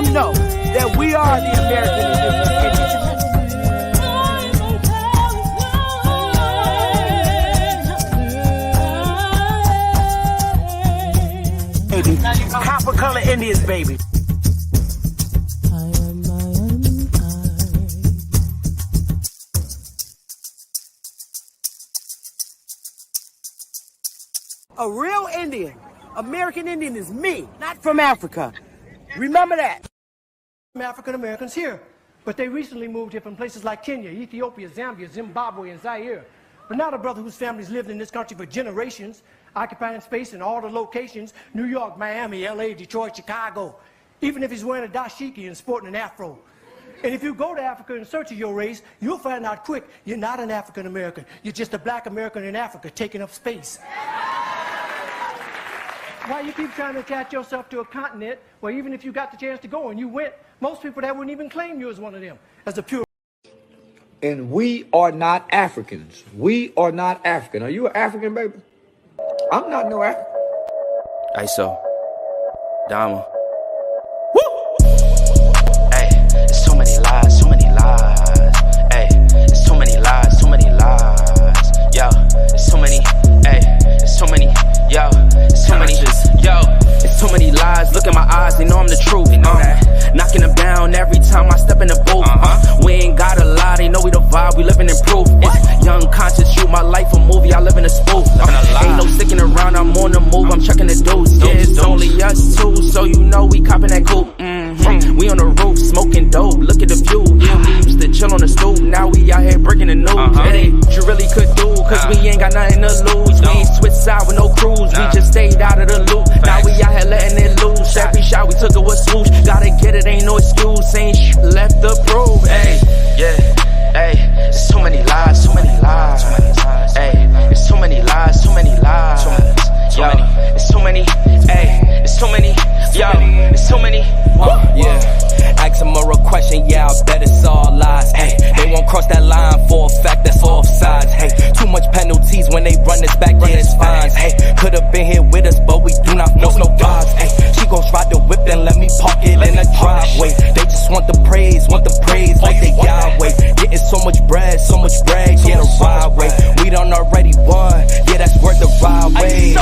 them know that we are the American Indians. Copper color Indians, baby. A real Indian, American Indian is me, not from Africa. Remember that. African Americans here, but they recently moved here from places like Kenya, Ethiopia, Zambia, Zimbabwe, and Zaire. But now the brother whose family's lived in this country for generations, occupying space in all the locations, New York, Miami, LA, Detroit, Chicago, even if he's wearing a dashiki and sporting an afro. And if you go to Africa in search of your race, you'll find out quick, you're not an African American. You're just a black American in Africa taking up space. Why you keep trying to attach yourself to a continent where even if you got the chance to go and you went, most people that wouldn't even claim you as one of them, as a pure. And we are not Africans. We are not African. Are you an African, baby? I'm not no African. ISO. Dama. There's so many lies, so many lies. Hey, there's so many lies, so many lies. Yo, there's so many, there's so many, yo, there's so many, yo, there's so many lies. Look in my eyes, they know I'm the truth. They know that. Knocking them down every time I step in the booth. We ain't gotta lie, they know we the vibe, we living in proof. It's young conscious, shoot my life a movie, I live in a spoof. Ain't no sticking around, I'm on the move, I'm checking the dudes. Yeah, it's only us two, so you know we copping that coupe. We on the roof, smoking dope, look at the view. Yeah, we used to chill on the stoop, now we out here breaking the news. It ain't what you really could do, cause we ain't got nothing to lose. We ain't switched side with no cruise, we just stayed out of the loop. Now we out here letting it loose, every shot we took it was swoosh. Gotta get it, ain't no excuse, ain't left to prove. Hey, yeah, hey, there's so many lies, so many lies. Hey, there's so many lies, so many lies. Yo, there's so many, hey, there's so many, yo, there's so many. Yeah, ask them a real question, yeah, I bet it's all lies. Hey, they won't cross that line for a fact that's offsides. Hey, too much penalties when they run this back, yeah, it's fines. Hey, could've been here with us, but we do not force no vibes. Hey, she gon' ride the whip and let me park it in the driveway. They just want the praise like they Yahweh. Getting so much bread, yeah, the ride way. We done already won, yeah, that's worth the ride way.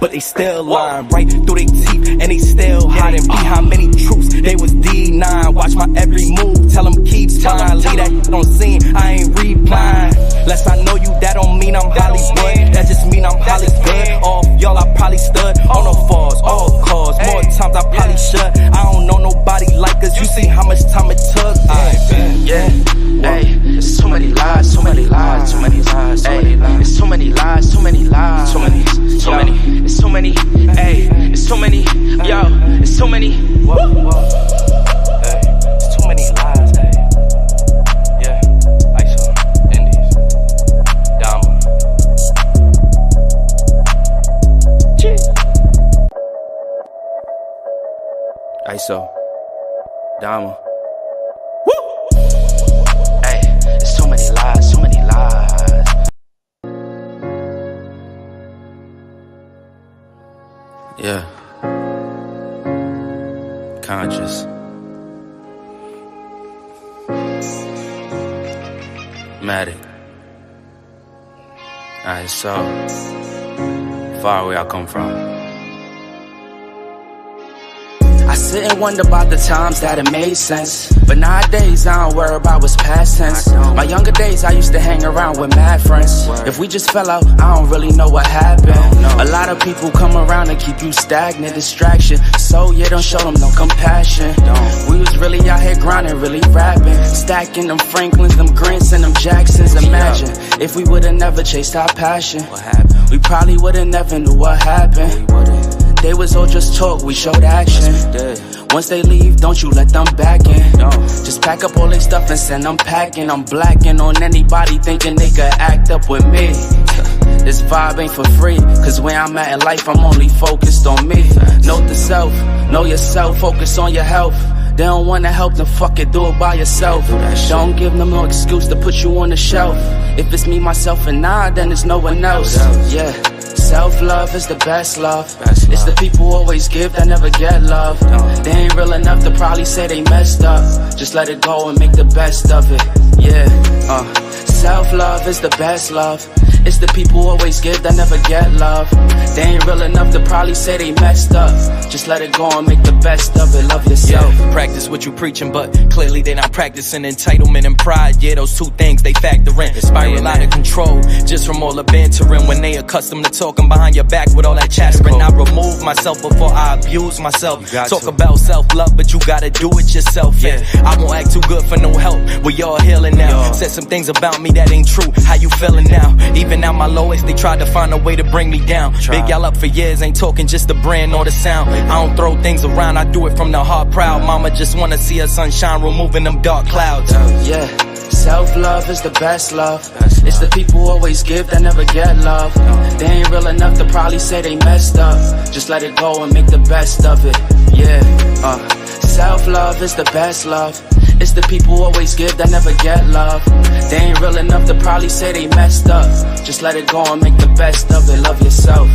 But they still lying right through their teeth, and they still hiding behind many truths. They was D9, watch my every move, tell them keep trying. Leave that on scene, I ain't replying. Less I know you, that don't mean I'm Hollywood. That just mean I'm Hollywood. All y'all, I probably stood on the falls, all cause. More times I probably should. I don't know nobody like us. You see how much time it took? Yeah, hey, there's so many lies, so many lies, so many lies, hey, there's so many lies, so many lies, so many, there's so many, hey, there's so many, yo, there's so many, hey, there's too many lies, hey, yeah, ISO, Indies, Dama, ISO. Dama. So many lies, so many lies. Yeah. Conscious. Matic. Alright, so far where I come from. I sit and wonder about the times that it made sense, but nowadays I don't worry about what's past tense. My younger days I used to hang around with mad friends. If we just fell out, I don't really know what happened. A lot of people come around and keep you stagnant, distraction. So yeah, don't show them no compassion. We was really out here grinding, really rapping, stacking them Franklins, them Grants, and them Jacksons. Imagine if we would've never chased our passion, we probably would've never knew what happened. They was all just talk, we showed action. Once they leave, don't you let them back in. Just pack up all their stuff and send them packing. I'm blacking on anybody thinking they could act up with me. This vibe ain't for free, cause where I'm at in life, I'm only focused on me. Note the self, know yourself, focus on your health. They don't wanna help, then fuck it, do it by yourself. Don't give them no excuse to put you on the shelf. If it's me, myself, and I, then it's no one else. Yeah. Self-love is the best love. It's the people who always give that never get love. They ain't real enough to probably say they messed up. Just let it go and make the best of it. Yeah, self-love is the best love. It's the people who always give that never get love. They ain't real enough to probably say they messed up. Just let it go and make the best of it. Love yourself. Yeah, practice what you preaching, but clearly they not practicing entitlement and pride. Yeah, those two things they factor in. Spiral out of control just from all the bantering. When they accustomed to talking behind your back with all that chattering. I remove myself before I abuse myself. Talk about self-love, but you gotta do it yourself. Yeah, I won't act too good for no help. We all healing now. Said some things about me that ain't true. How you feeling now? Even at my lowest, they tried to find a way to bring me down. Big y'all up for years, ain't talking just the brand or the sound. I don't throw things around, I do it from the heart proud. Mama just wanna see her sunshine, removing them dark clouds. Yeah, self-love is the best love. It's the people who always give that never get love. They ain't real enough to probably say they messed up. Just let it go and make the best of it. Yeah, self-love is the best love. It's the people who always give that never get love. They ain't real enough to probably say they messed up. Just let it go and make the best of it. Love yourself.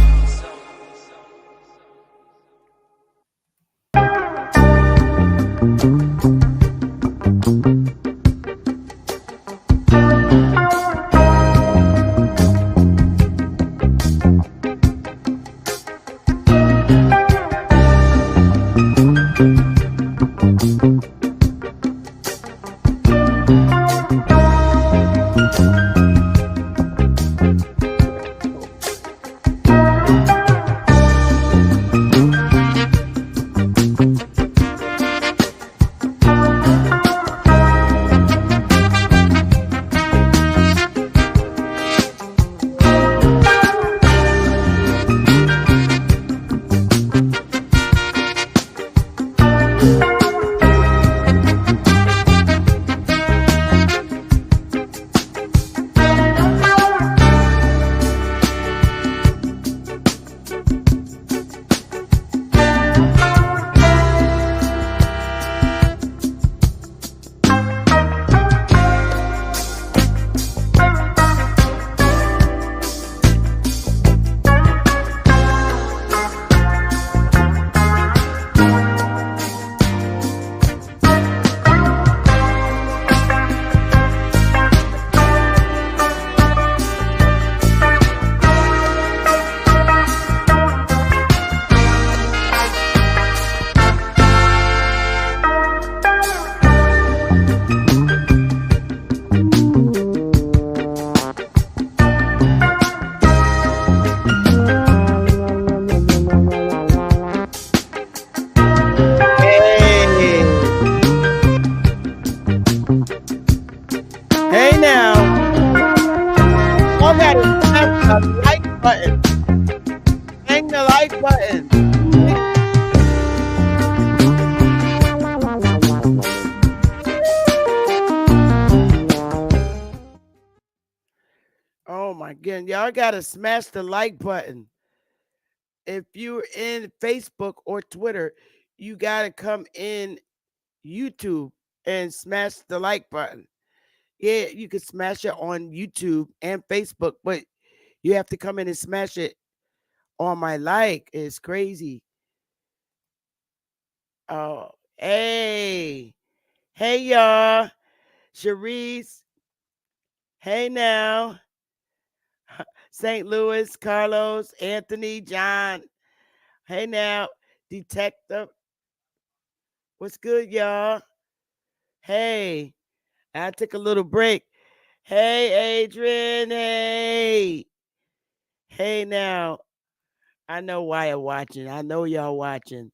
Y'all gotta smash the like button. If you're in Facebook or Twitter, you gotta come in YouTube and smash the like button. Yeah, you can smash it on YouTube and Facebook, but you have to come in and smash it on my like. It's crazy. Oh, hey. Hey, y'all. Cherise. Hey, now. St. Louis, Carlos, Anthony, John. Hey, now. Detective. What's good, y'all? Hey. I took a little break. Hey, Adrian. Hey. Hey, now. I know why you're watching. I know y'all watching.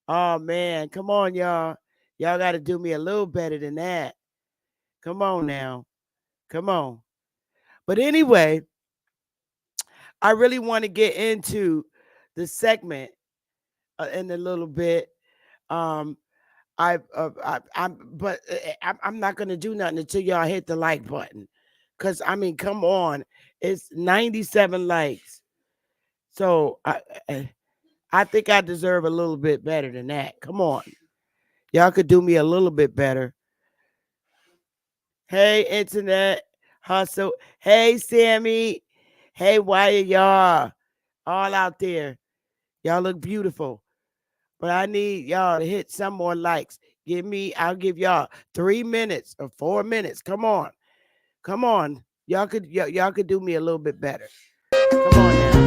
Oh, man. Come on, y'all. Y'all got to do me a little better than that. Come on now. Come on. But anyway, I really want to get into the segment in a little bit. I'm not gonna do nothing until y'all hit the like button, cause I mean, come on, it's 97 likes, so I think I deserve a little bit better than that. Come on, y'all could do me a little bit better. Hey, internet hustle. Hey, Sammy. Hey, why are y'all? all out there. Y'all look beautiful. But I need y'all to hit some more likes. I'll give y'all 3 minutes or 4 minutes. Come on. Come on. Y'all could do me a little bit better. Come on now.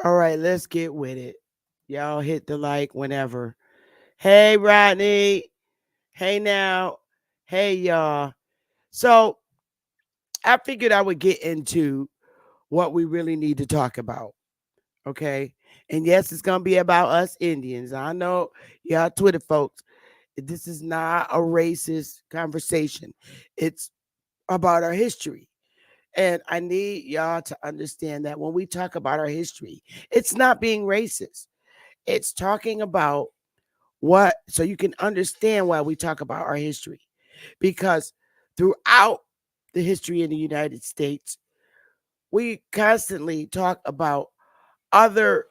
All right, let's get with it. Y'all hit the like whenever. Hey, Rodney. Hey, now. Hey, y'all. So I figured I would get into what we really need to talk about. Okay. And yes, it's going to be about us Indians. I know y'all Twitter folks, this is not a racist conversation, it's about our history. And I need y'all to understand that when we talk about our history, it's not being racist. It's talking about so you can understand why we talk about our history. Because throughout the history in the United States, we constantly talk about other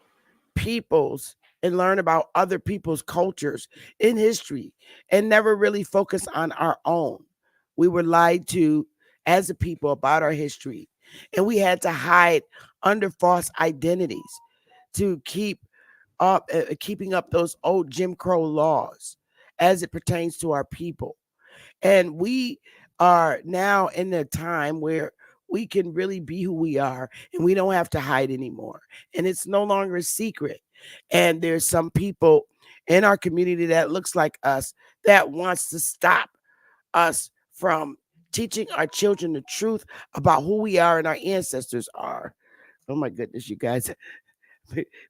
people's and learn about other people's cultures in history and never really focus on our own. We were lied to as a people about our history, and we had to hide under false identities to keeping up those old Jim Crow laws as it pertains to our people. And we are now in a time where we can really be who we are and we don't have to hide anymore. And it's no longer a secret. And there's some people in our community that looks like us that wants to stop us from teaching our children the truth about who we are and our ancestors are. Oh my goodness, you guys.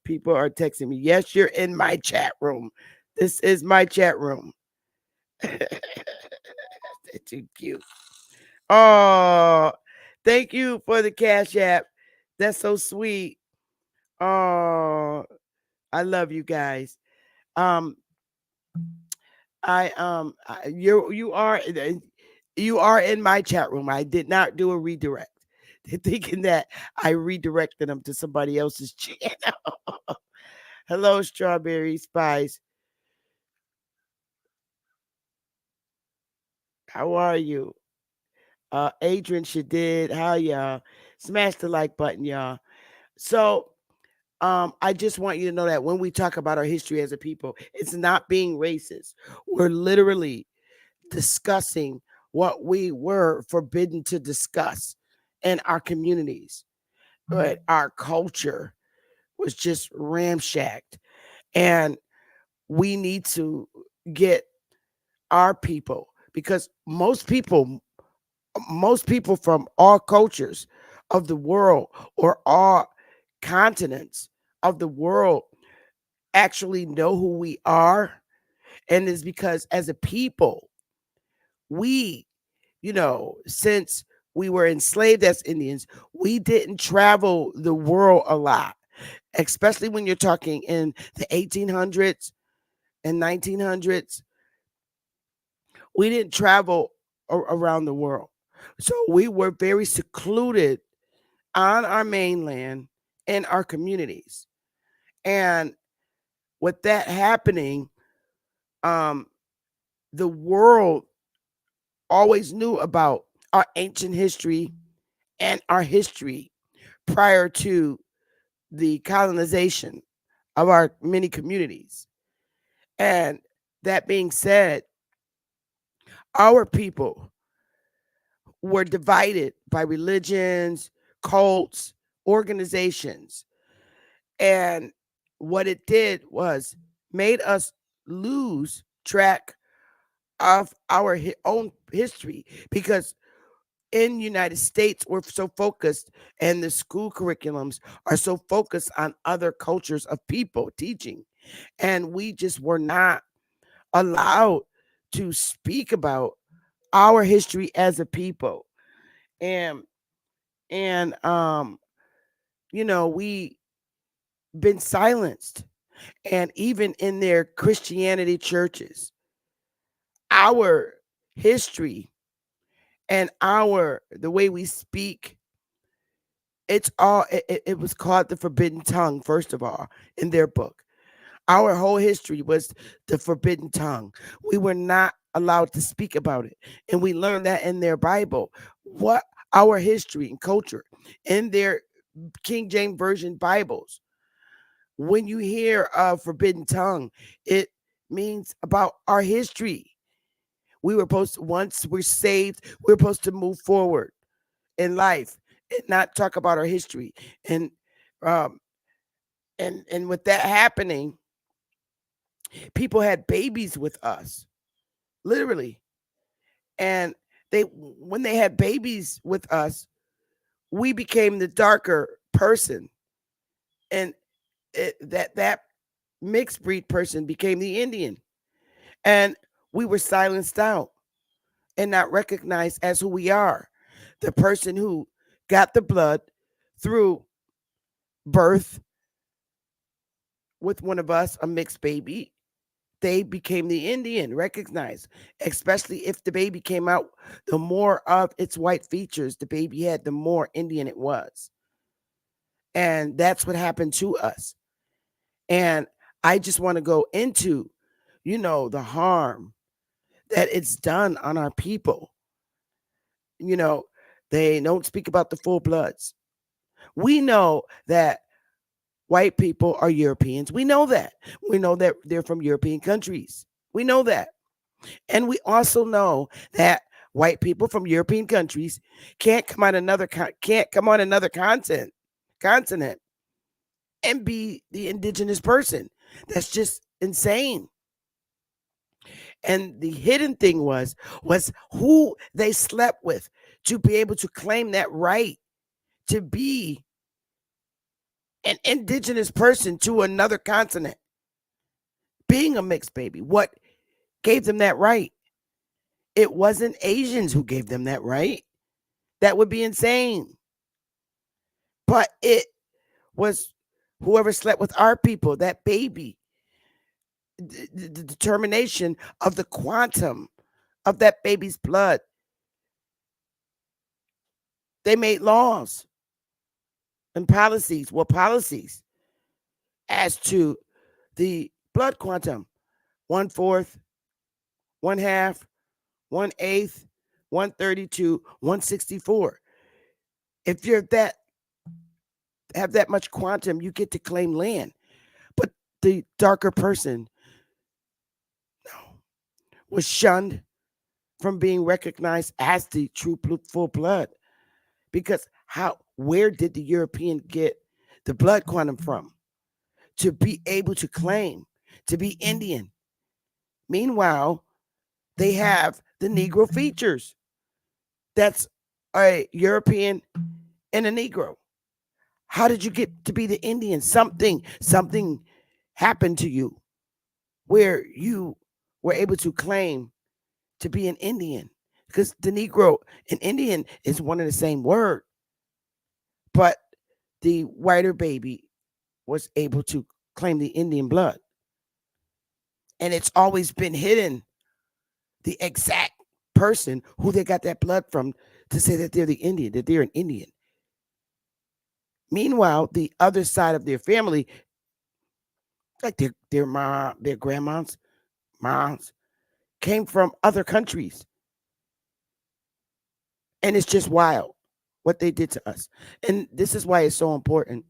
People are texting me. Yes, you're in my chat room. This is my chat room. Too cute. Oh, thank you for the Cash App. That's so sweet. Oh, I love you guys. Um, you are in my chat room. I did not do a redirect. They're thinking that I redirected them to somebody else's channel. Hello, Strawberry Spice. How are you? Adrian Shadid. How y'all? Smash the like button, y'all. So I just want you to know that when we talk about our history as a people, it's not being racist. We're literally discussing what we were forbidden to discuss in our communities. But our culture was just ramshacked. And we need to get our people because most people from all cultures of the world or all continents of the world actually know who we are. And it's because as a people, we, since we were enslaved as Indians, we didn't travel the world a lot, especially when you're talking in the 1800s and 1900s. We didn't travel around the world. So we were very secluded on our mainland in our communities. And with that happening, um, the world always knew about our ancient history and our history prior to the colonization of our many communities. And that being said, our people were divided by religions, cults, organizations. And what it did was made us lose track of our own history because in the United States we're so focused and the school curriculums are so focused on other cultures of people teaching, and we just were not allowed to speak about our history as a people. And And we been silenced. And even in their Christianity churches, our history and the way we speak, it was called the forbidden tongue, first of all, in their book. Our whole history was the forbidden tongue. We were not allowed to speak about it. And we learned that in their Bible. What our history and culture in their King James Version Bibles. When you hear of forbidden tongue, it means about our history. We were supposed to, once we're saved, we're supposed to move forward in life and not talk about our history. And um and with that happening, people had babies with us, literally. And they when they had babies with us, we became the darker person. And that mixed breed person became the Indian. And we were silenced out and not recognized as who we are. The person who got the blood through birth with one of us, a mixed baby, they became the Indian, recognized, especially if the baby came out, the more of its white features the baby had, the more Indian it was. And that's what happened to us. And I just want to go into, the harm that it's done on our people. You know, they don't speak about the full bloods. We know that white people are Europeans. We know that. We know that they're from European countries. We know that. And we also know that white people from European countries can't come on another continent and be the indigenous person. That's just insane. And the hidden thing was who they slept with to be able to claim that right to be an indigenous person to another continent, being a mixed baby. What gave them that right? It wasn't Asians who gave them that right. That would be insane. But it was whoever slept with our people, that baby, the determination of the quantum of that baby's blood. They made laws and policies as to the blood quantum: one fourth, one half, 1/8, 132, 164. If you're that have that much quantum, you get to claim land. But the darker person was shunned from being recognized as the true full blood. Because where did the European get the blood quantum from to be able to claim to be Indian? Meanwhile, they have the Negro features. That's a European and a Negro. How did you get to be the Indian? Something happened to you where you were able to claim to be an Indian. Because the Negro and Indian is one and the same word. But the whiter baby was able to claim the Indian blood. And it's always been hidden the exact person who they got that blood from to say that they're the Indian, that they're an Indian. Meanwhile, the other side of their family, like their mom, their grandmas, moms, came from other countries. And it's just wild what they did to us. And this is why it's so important.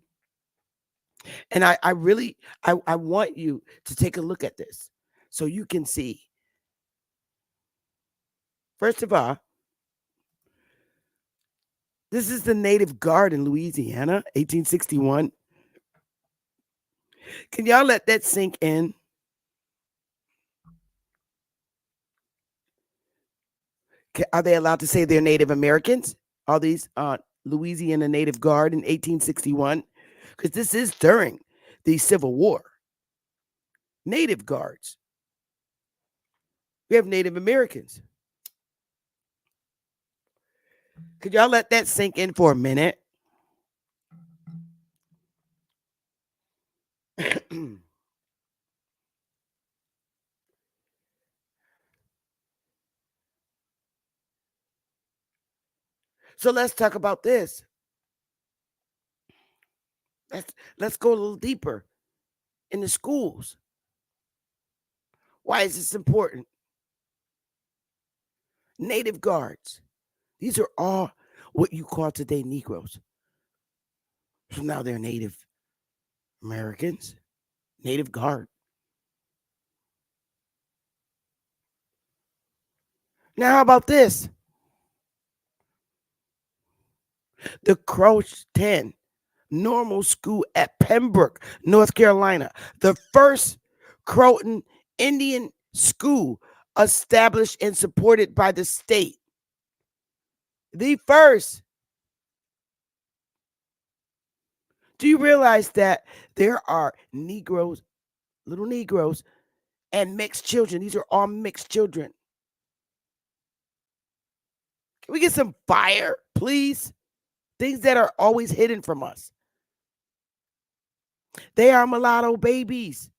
And I really I want you to take a look at this so you can see. First of all, this is the Native Guard in Louisiana, 1861. Can y'all let that sink in? Are they allowed to say they're Native Americans? All these Louisiana Native Guard in 1861? Because this is during the Civil War. Native Guards. We have Native Americans. Could y'all let that sink in for a minute? So let's talk about this. Let's go a little deeper in the schools. Why is this important? Native guards. These are all what you call today Negroes. So now they're Native Americans, Native Guard. Now, how about this? The Crouch 10 Normal School at Pembroke, North Carolina. The first Croton Indian school established and supported by the state. The first. Do you realize that there are Negroes, little Negroes, and mixed children? These are all mixed children. Can we get some fire, please? Things that are always hidden from us. They are mulatto babies.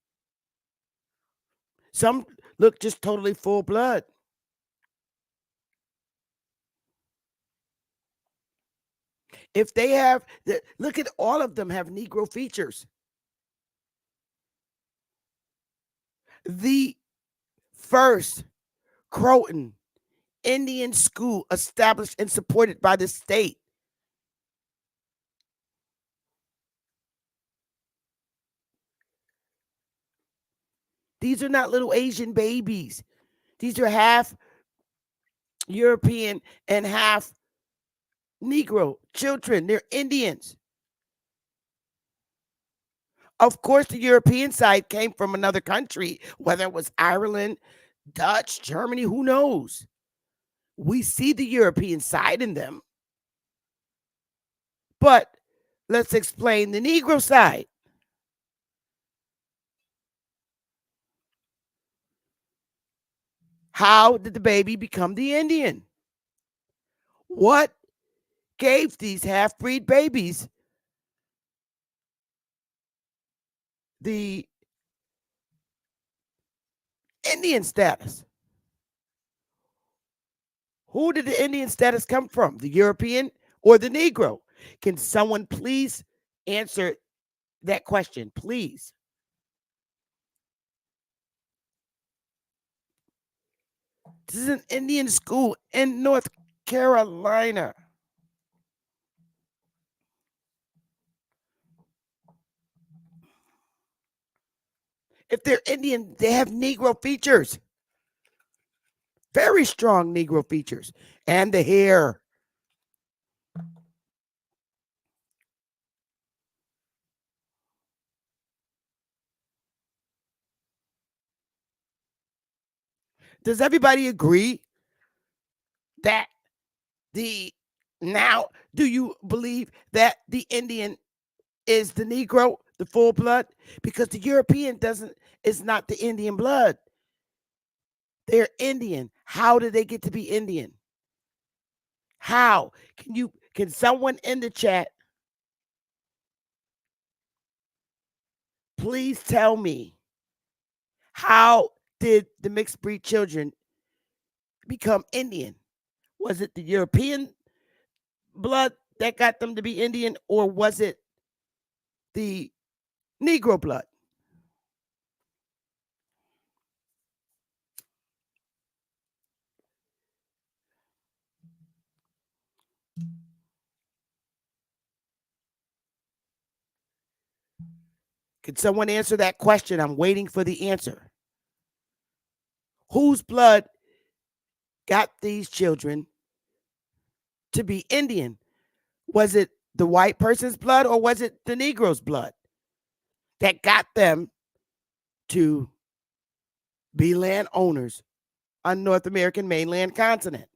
Some look just totally full blood. If they have, look at all of them have Negro features. The first Croton Indian school established and supported by the state. These are not little Asian babies. These are half European and half Negro children. They're Indians. Of course, the European side came from another country, whether it was Ireland, Dutch, Germany, who knows? We see the European side in them. But let's explain the Negro side. How did the baby become the Indian? What gave these half-breed babies the Indian status? Who did the Indian status come from? The European or the Negro? Can someone please answer that question, please? This is an Indian school in North Carolina. If they're Indian, they have Negro features. Very strong Negro features. And the hair. Does everybody agree that do you believe that the Indian is the Negro, the full blood? Because the European is not the Indian blood. They're Indian. How did they get to be Indian? How? Can someone in the chat please tell me, how did the mixed breed children become Indian? Was it the European blood that got them to be Indian, or was it the Negro blood? Can someone answer that question? I'm waiting for the answer. Whose blood got these children to be Indian? Was it the white person's blood, or was it the Negro's blood that got them to be landowners on North American mainland continent?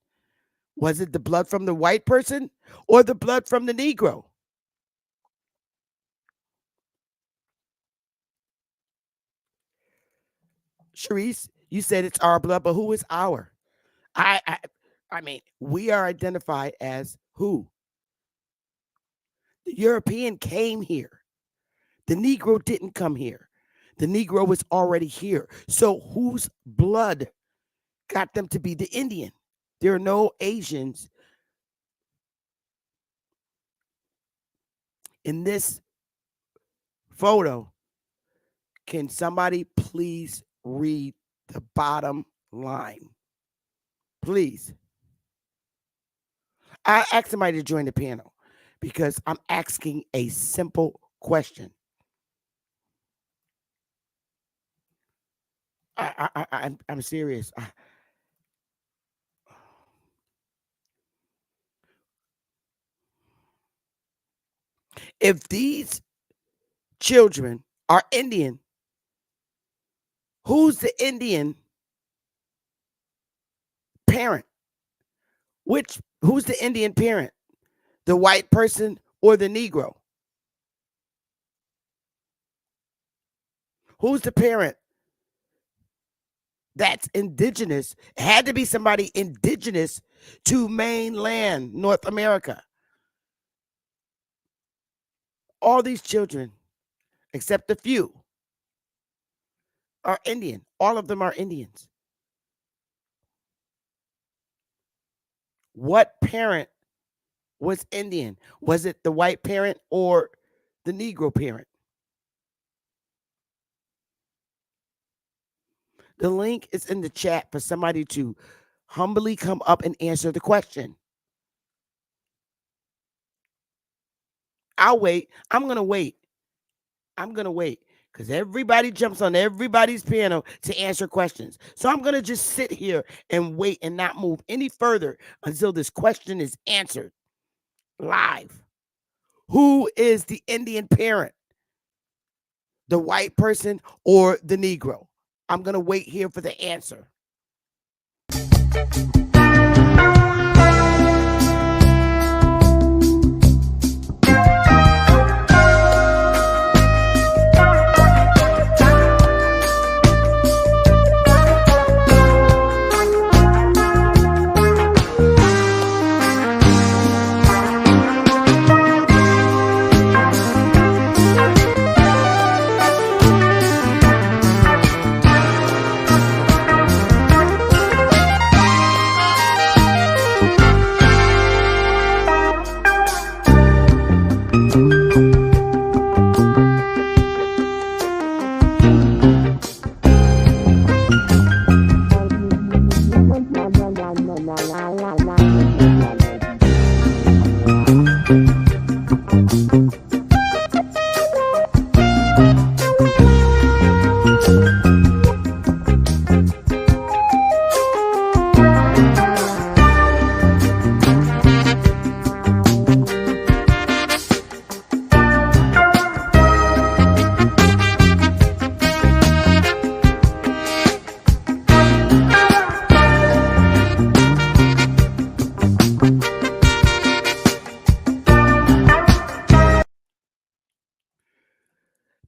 Was it the blood from the white person or the blood from the Negro? Sharice, you said it's our blood, but who is our? I mean, we are identified as Who? The European came here. The Negro didn't come here. The Negro was already here. So whose blood got them to be the Indian? There are no Asians in this photo. Can somebody please read the bottom line? Please. I asked somebody to join the panel because I'm asking a simple question. I'm serious. If these children are Indian, who's the Indian parent? Who's the Indian parent? The white person or the Negro? Who's the parent that's indigenous? It had to be somebody indigenous to mainland North America. All these children, except a few, are Indian. All of them are Indians. What parent was Indian? Was it the white parent or the Negro parent? The link is in the chat for somebody to humbly come up and answer the question. I'll wait. I'm going to wait because everybody jumps on everybody's panel to answer questions. So I'm going to just sit here and wait and not move any further until this question is answered live. Who is the Indian parent? The white person or the Negro? I'm going to wait here for the answer.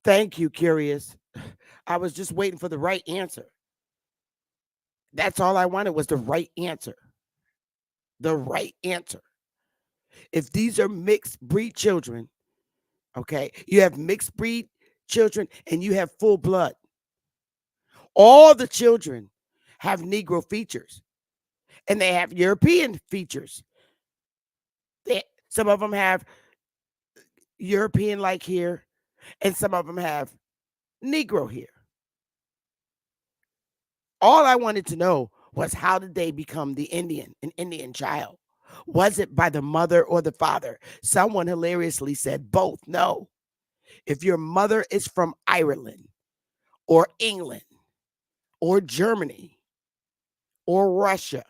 Thank you, Curious. I was just waiting for the right answer. That's all I wanted was the right answer. The right answer. If these are mixed breed children, okay, you have mixed breed children and you have full blood. All the children have Negro features and they have European features. Some of them have European like here, and some of them have Negro here. All I wanted to know was how did they become an Indian child? Was it by the mother or the father? Someone hilariously said both. No. If your mother is from Ireland or England or Germany or Russia,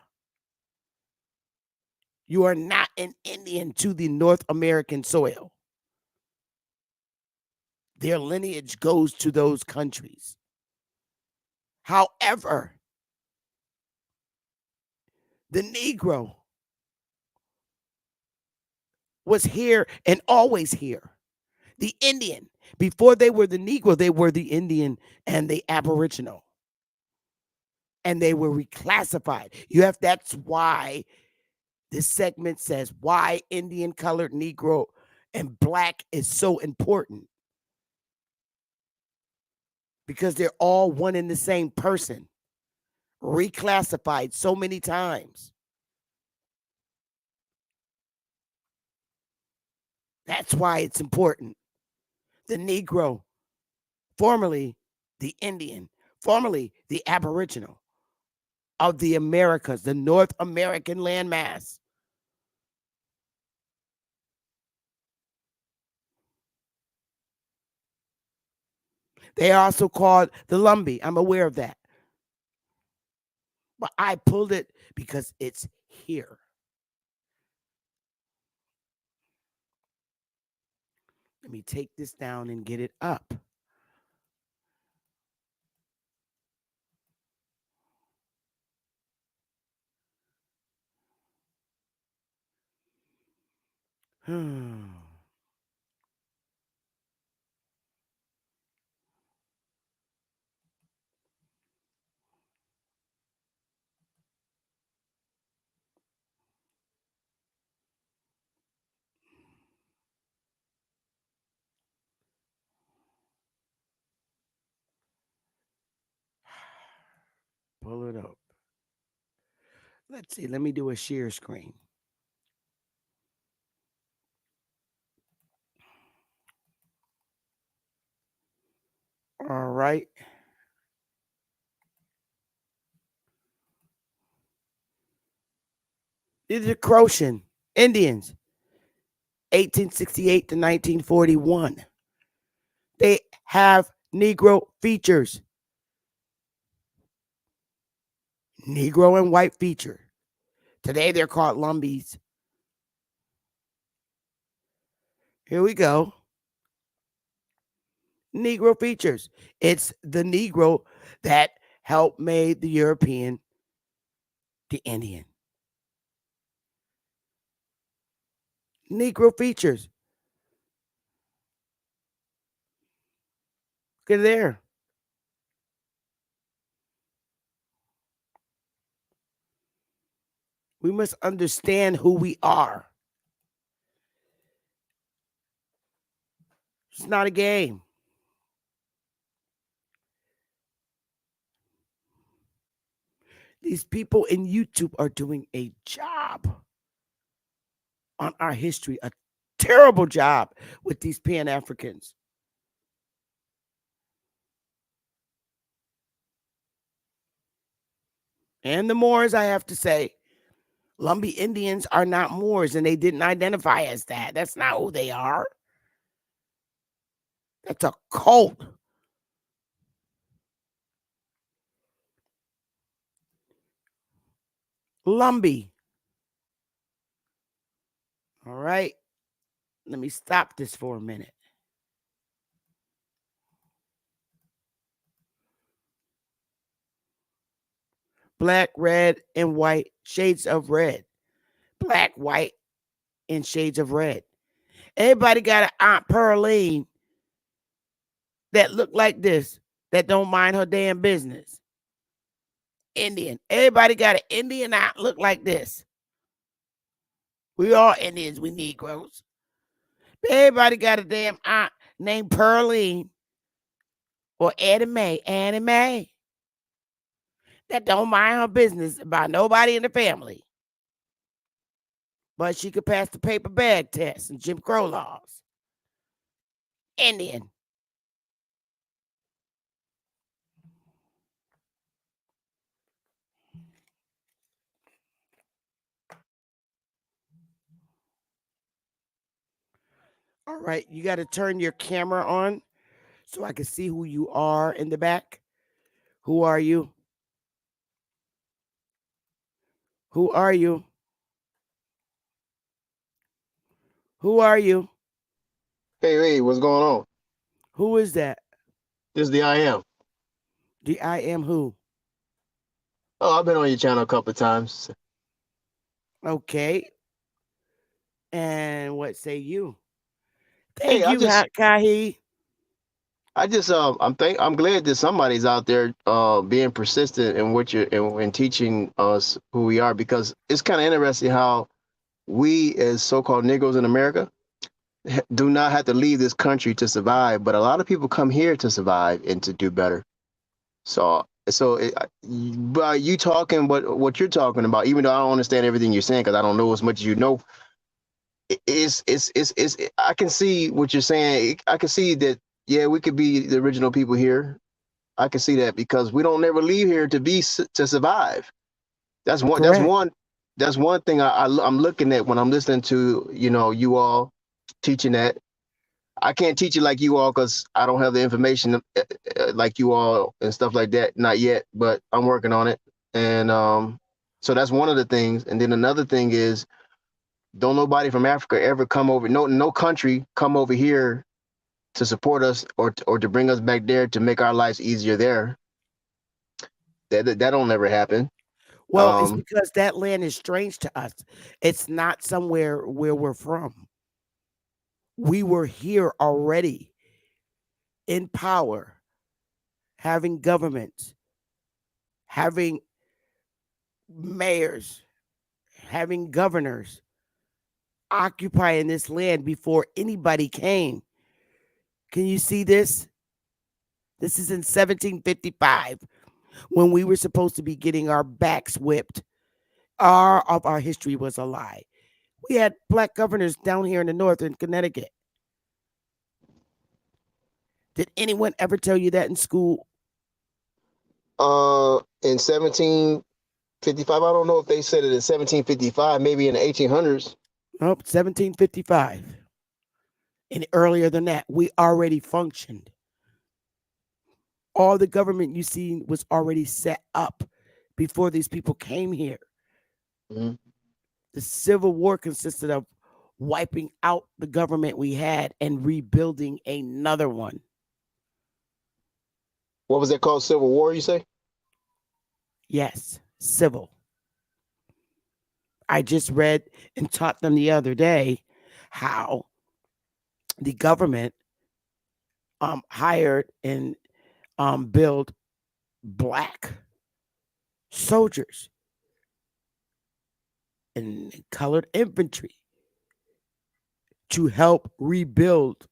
you are not an Indian to the North American soil. Their lineage goes to those countries. However, the Negro was here and always here. The Indian, before they were the Negro, they were the Indian and the Aboriginal. And they were reclassified. That's why This segment says why Indian, colored, Negro, and black is so important. Because they're all one and the same person, reclassified so many times. That's why it's important. The Negro, formerly the Indian, formerly the Aboriginal of the Americas, the North American landmass. They are also called the Lumbee. I'm aware of that. But I pulled it because it's here. Let me take this down and get it up. Pull it up. Let's see. Let me do a share screen. All right. These are Croatian Indians, 1868 to 1941. They have Negro features. Negro and white feature. Today they're called Lumbees. Here we go. Negro features. It's the Negro that helped made the European the Indian. Negro features. Look at there. We must understand who we are. It's not a game. These people in YouTube are doing a job on our history, a terrible job with these Pan-Africans. And the Moors, I have to say, Lumbee Indians are not Moors, and they didn't identify as that. That's not who they are. That's a cult. Lumbee. All right. Let me stop this for a minute. Black, red, and white, shades of red. Black, white, and shades of red. Everybody got an Aunt Pearline that look like this, that don't mind her damn business. Indian. Everybody got an Indian aunt look like this. We all Indians, we Negroes. Everybody got a damn aunt named Pearline or Annie Mae that don't mind her business about nobody in the family. But she could pass the paper bag test and Jim Crow laws. Indian. All right, you got to turn your camera on so I can see who you are in the back. Who are you? Who are you? Who are you? Hey, what's going on? Who is that? This is the I am. The I am who? Oh, I've been on your channel a couple of times. Okay. And what say you? Hey, Thank you, Kahi. I'm glad that somebody's out there being persistent in what you're in teaching us who we are, because it's kind of interesting how we as so-called Negroes in America do not have to leave this country to survive, but a lot of people come here to survive and to do better. But you talking what you're talking about, even though I don't understand everything you're saying because I don't know as much as you know, I can see what you're saying. I can see that, yeah, we could be the original people here. I can see that because we don't never leave here to survive. That's one. That's Correct. one. That's one thing I'm looking at when I'm listening to you all teaching that. I can't teach it like you all because I don't have the information like you all and stuff like that. Not yet, but I'm working on it. And so that's one of the things. And then another thing is, don't nobody from Africa ever come over. No country come over here to support us or to bring us back there to make our lives easier there. That don't ever happen. Well, it's Um, because that land is strange to us. It's not somewhere where we're from. We were here already in power, having governments, having mayors, having governors, occupying this land before anybody came. Can you see this? This is in 1755 when we were supposed to be getting our backs whipped. All of our history was a lie. We had black governors down here in the north in Connecticut. Did anyone ever tell you that in school? in 1755, I don't know if they said it in 1755, maybe in the 1800s. Nope, 1755. And earlier than that, we already functioned. All the government you see was already set up before these people came here. Mm-hmm. The Civil War consisted of wiping out the government we had and rebuilding another one. What was that called? Civil War, you say? Yes, civil. I just read and taught them the other day how the government hired and built black soldiers and colored infantry to help rebuild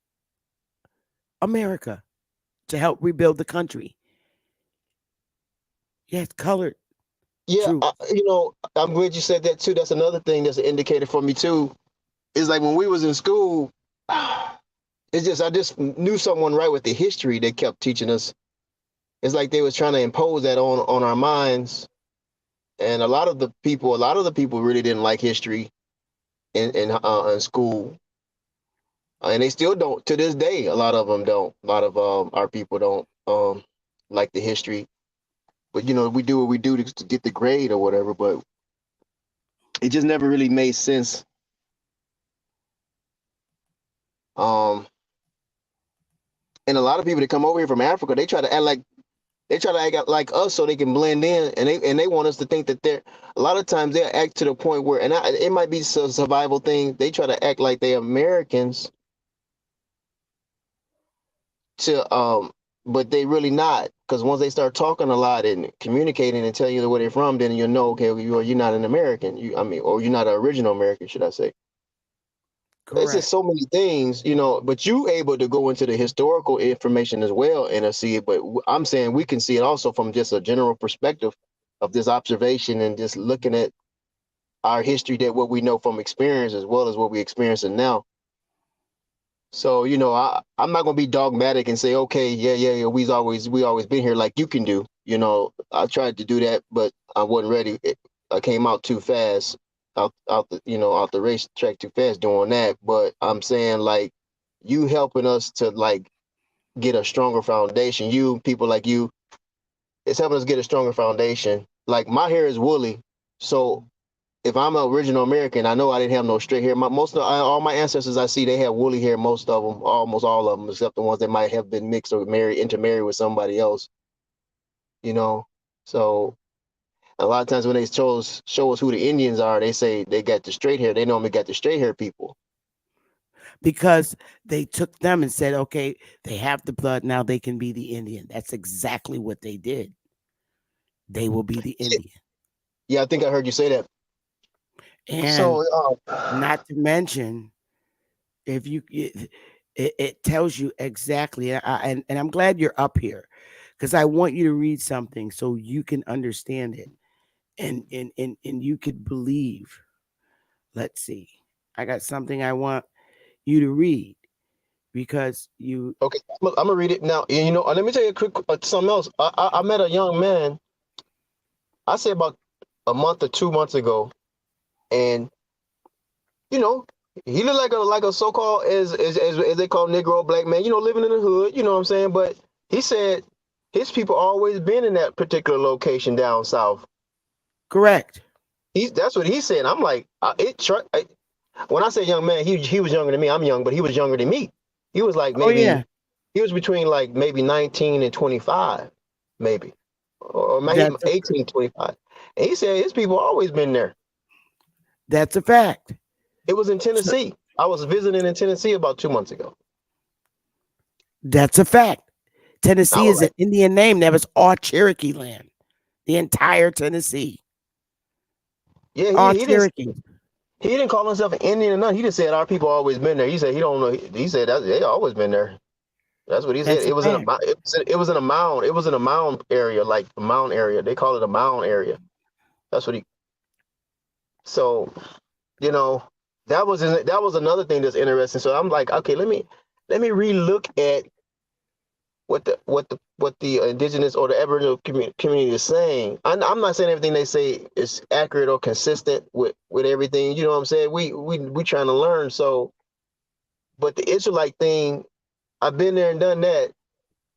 America, to help rebuild the country. Yes, colored Yeah, troops. I'm glad you said that too. That's another thing that's an indicator for me too. Is like when we was in school, it's just I just knew someone right with the history that kept teaching us. It's like they was trying to impose that on our minds, and a lot of the people really didn't like history in school, and they still don't to this day. A lot of them don't. A lot of our people don't like the history, but we do what we do to get the grade or whatever. But it just never really made sense. Um, and a lot of people that come over here from Africa, they try to act like us so they can blend in, and they want us to think that they're. A lot of times they act to the point where, it might be a survival thing. They try to act like they're Americans but they really not, because once they start talking a lot and communicating and telling you where they're from, then you'll know, okay, you're not an American. Or you're not an original American, should I say? It's just Correct. so many things, but you able to go into the historical information as well and see it. But I'm saying we can see it also from just a general perspective of this observation and just looking at our history, that what we know from experience as well as what we experiencing now. So, I'm not gonna be dogmatic and say, okay, yeah, we always been here like you can do. I tried to do that, but I wasn't ready. I came out too fast, out the racetrack too fast doing that. But I'm saying, like, you helping us to like get a stronger foundation. You people like you, it's helping us get a stronger foundation. Like, my hair is woolly, so if I'm an original American, I know I didn't have no straight hair. All my ancestors I see, they have woolly hair. Most of them, almost all of them, except the ones that might have been mixed or intermarried with somebody else. You know, so a lot of times when they show us who the Indians are, they say they got the straight hair. They normally got the straight hair people. Because they took them and said, okay, they have the blood, now they can be the Indian. That's exactly what they did. They will be the Indian. Yeah, I think I heard you say that. And So, not to mention, if you it tells you exactly, and I'm glad you're up here because I want you to read something so you can understand it and you could believe. Let's see. I got something I want you to read because you okay, I'm gonna read it now. You know, let me tell you a quick something else. I met a young man. I say about a month or 2 months ago, and you know, he looked like a so-called as they call Negro black man. You know, living in the hood. You know what I'm saying? But he said his people always been in that particular location down south. correct. That's what he said. I'm like, when I say young man, he was younger than me. I'm young, but he was younger than me. He was like Oh yeah, maybe he was between like maybe 19 and 25, maybe, or maybe that's a 18, 25. And he said his people always been there. that's a fact. It was in So, Tennessee. I was visiting in Tennessee about 2 months ago. that's a fact. I Tennessee was is an like, Indian name. That was all Cherokee land. The entire Tennessee, yeah, all he Cherokee. didn't call himself an Indian or nothing. He just said our people always been there. He said he don't know. He said that they always been there. That's what he said. That's a fact. It was in a mound. It was in a mound area, like a mound area. They call it a mound area. That's what he. So you know, that was another thing that's interesting. So I'm like, okay, let me relook at what the indigenous or the Aboriginal community is saying. I'm not saying everything they say is accurate or consistent with everything. You know what I'm saying? We trying to learn. So, but the Israelite thing, I've been there and done that.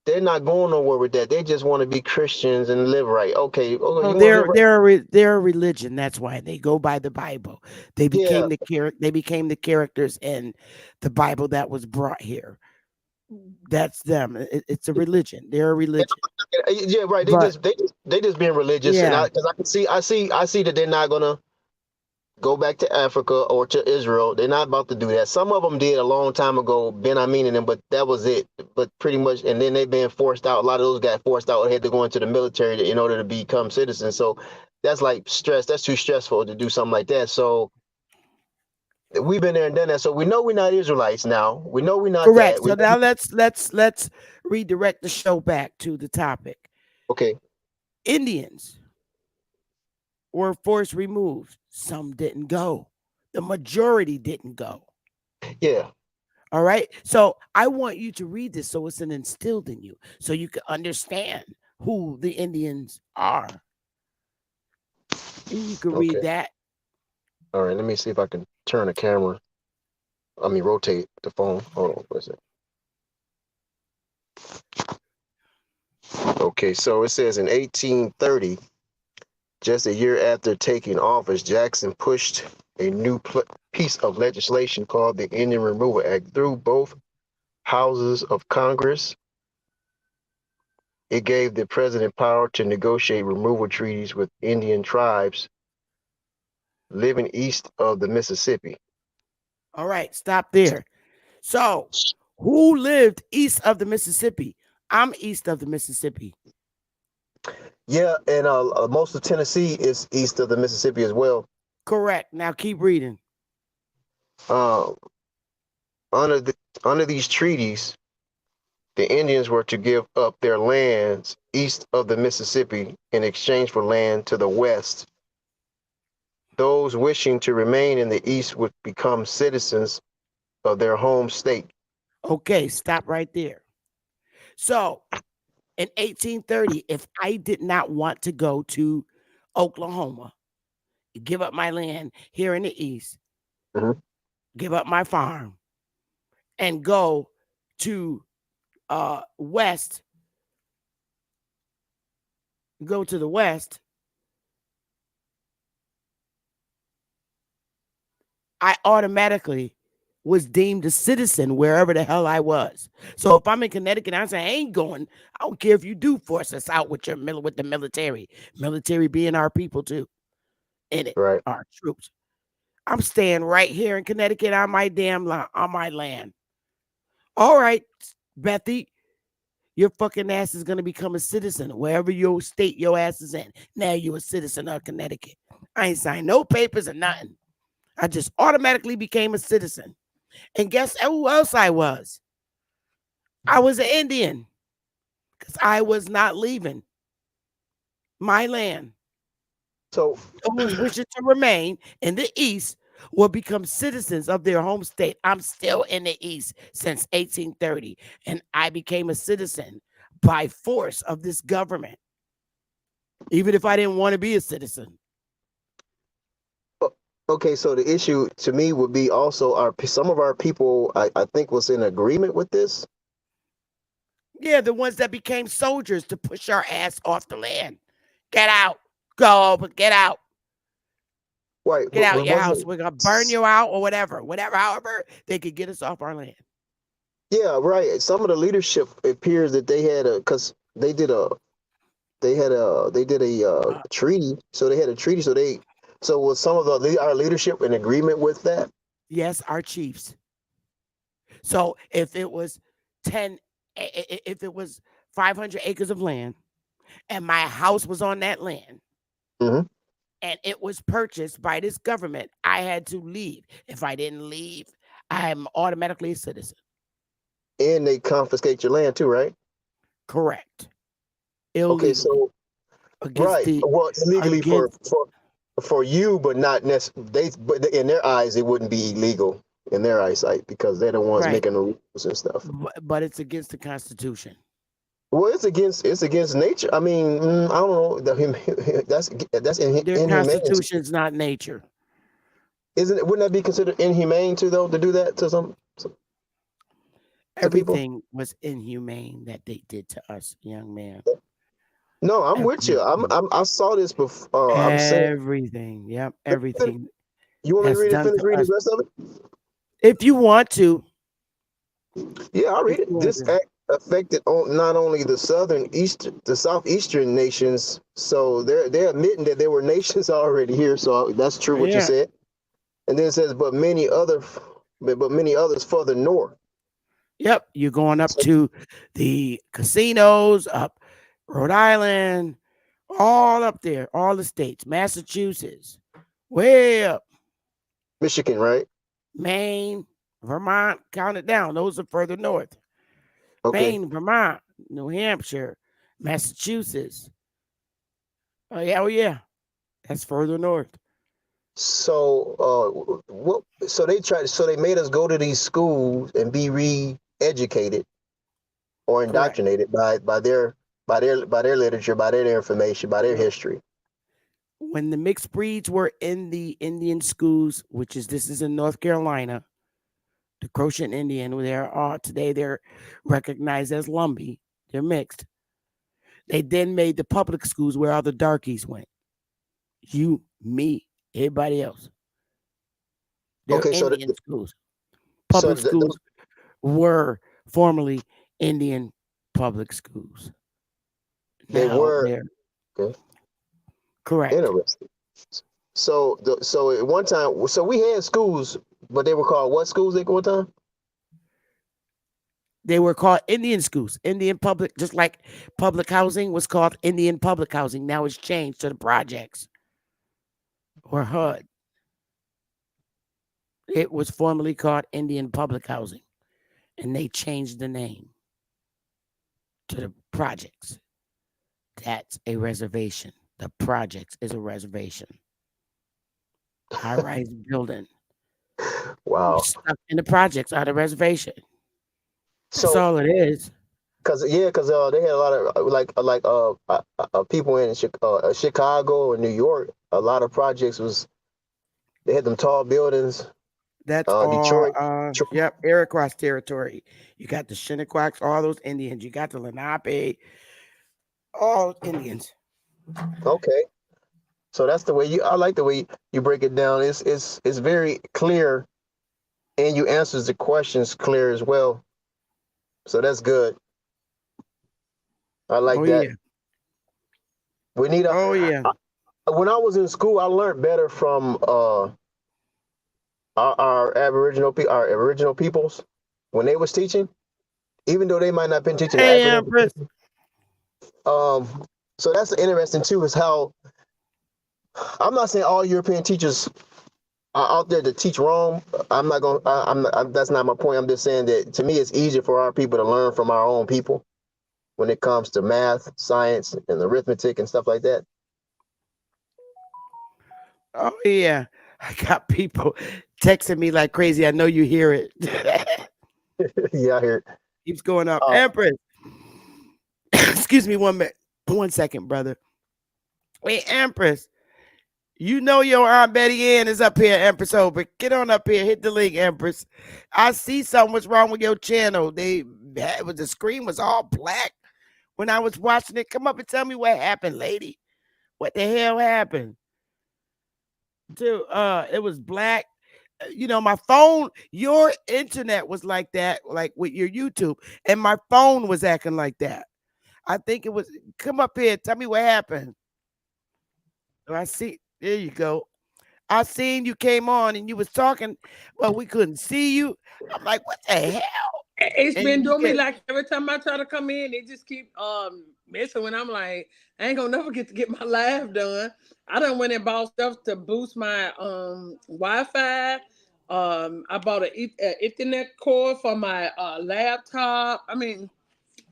They're not going nowhere with that. They just want to be Christians and live right. Okay, Oh, you want to live right? they're a religion. That's why they go by the Bible. Yeah, They became the characters in the Bible that was brought here. That's them. It's a religion. They're a religion. yeah, right. But They just being religious, and yeah, because I see that they're not gonna go back to Africa or to Israel. They're not about to do that. Some of them did a long time ago, Ben Amin and them, but that was it. But pretty much, and then they've been forced out. A lot of those got forced out, had to go into the military in order to become citizens. So that's like stress. That's too stressful to do something like that. So we've been there and done that. So we know we're not Israelites now. We know we're not correct. that. So now let's redirect the show back to the topic. Okay. Indians were forced removed. Some didn't go. The majority didn't go. Yeah. All right. So I want you to read this so it's an instilled in you, so you can understand who the Indians are. And you can read Okay. that. All right. Let me see if I can turn the camera. I mean, rotate the phone. Hold on for a second. Okay. So it says in 1830. Just a year after taking office, Jackson pushed a new piece of legislation called the Indian Removal Act through both houses of Congress. It gave the president power to negotiate removal treaties with Indian tribes living east of the Mississippi. All right. Stop there. So who lived east of the Mississippi? I'm east of the Mississippi. Yeah, and most of Tennessee is east of the Mississippi as well. Correct. Now keep reading. Uh, under these treaties, the Indians were to give up their lands east of the Mississippi in exchange for land to the west. Those wishing to remain in the East would become citizens of their home state. Okay. Stop right there. So in 1830, if I did not want to go to Oklahoma, give up my land here in the East, Mhm. give up my farm, and go to West, go to the West, I automatically was deemed a citizen wherever the hell I was. So if I'm in Connecticut, I say I ain't going. I don't care if you do force us out with with the military. Military being our people too, in it, Right. our troops. I'm staying right here in Connecticut on my on my land. All right, Bethy, your fucking ass is gonna become a citizen wherever your state your ass is in. Now you're a citizen of Connecticut. I ain't signed no papers or nothing. I just automatically became a citizen. And guess who else I was? I was an Indian because I was not leaving my land. So Those wishing to remain in the East will become citizens of their home state. I'm still in the East since 1830, and I became a citizen by force of this government, even if I didn't want to be a citizen. okay, so the issue to me would be also some of our people I think was in agreement with this. Yeah, the ones that became soldiers to push our ass off the land. Get out. Go, but get out. Right, Get out your house. wasn't We're gonna burn you out or whatever. However, they could get us off our land. yeah, right. Some of the leadership appears that they had because they did a Uh, treaty. So they had a treaty. So was some of our leadership in agreement with that? yes, our chiefs. So if it was 10, if it was 500 acres of land and my house was on that land Hmm. and it was purchased by this government, I had to leave. If I didn't leave, I'm automatically a citizen. And they confiscate your land too, right? Correct. Okay, Illegally so against right. the Well, illegally against for you, but not necessarily. But in their eyes, it wouldn't be illegal in their eyesight because they're the ones right, making the rules and stuff. but it's against the Constitution. Well, it's against nature. I mean, I don't know. That's Their inhumane. Constitution's not nature. Isn't it? Wouldn't that be considered inhumane too, though, to do that to to people? Everything was inhumane that they did to us, young man. No, I'm with you. Everything. I saw this before. I'm saying, Everything. Yep. Everything you want me to has read it? done Finish to reading us. the rest of it. If you want to, Yeah, I'll if read it. you want This to. act affected not only the southeastern nations. So they're admitting that there were nations already here. So that's true what you Yeah. said. And then it says, but many others further north. Yep. You're going up So to the casinos, up Rhode Island, all up there, all the states, Massachusetts, way up, Michigan, right? Maine, Vermont, count it down. Those are further north. Okay. Maine, Vermont, New Hampshire, Massachusetts. Oh yeah. That's further north. So what? So they made us go to these schools and be re-educated or Correct. indoctrinated by their literature, by their information, by their Yep. history. When the mixed breeds were in the Indian schools, this is in North Carolina, the Croatian Indian, today they're recognized as Lumbee. They're mixed. They then made the public schools where all the darkies went. You, me, everybody else. They're Okay, Indian schools. so Public schools were formerly Indian public schools. they Now were they're okay, correct. interesting. So at one time, so we had schools, but they were called what schools at one time? They were called Indian schools, Indian public, just like public housing was called Indian public housing. Now it's changed to the projects or HUD. It was formerly called Indian public housing, and they changed the name to the projects. That's a reservation. The projects is a reservation. High rise building. You Wow. stuck in the projects on the reservation. That's So all it is. because they had a lot of people in Chicago or New York. A lot of projects they had them tall buildings. That's all. Detroit. Yep, Eric Cross territory. You got the Shinnecox, all those Indians. You got the Lenape, all Indians. Okay, so that's the way I like the way you break it down. It's very clear, and you answers the questions clear as well. So that's good. I like Oh that. yeah. We need Oh yeah. when I was in school, I learned better from our original peoples when they was teaching, even though they might not have been teaching the Hey, acronym. Empress. So that's interesting too, is how I'm not saying all European teachers out there to teach Rome. I'm not going. That's not my point. I'm just saying that to me, it's easier for our people to learn from our own people when it comes to math, science, and arithmetic and stuff like that. Oh yeah, I got people texting me like crazy. I know you hear it. Yeah, I hear it. Keeps going up. Uh, Empress, excuse me 1 minute, 1 second, brother. Wait, Empress. You know your Aunt Betty Ann is up here, Empress Over. Get on up here, hit the link, Empress. I see something was wrong with your channel. The screen was all black when I was watching it. Come up and tell me what happened, lady. What the hell happened? Dude, it was black. My phone, your internet was like that, like with your YouTube, and my phone was acting like that. I think it was. Come up here, tell me what happened. Oh, I see. There you go. I seen you came on and you was talking. Well, we couldn't see you. I'm like, what the hell? It's And been you doing me get like every time I try to come in, it just keep messing when I'm like, I ain't gonna never get to get my live done. I done went and bought stuff to boost my Wi-Fi. I bought a Ethernet cord for my laptop. I mean,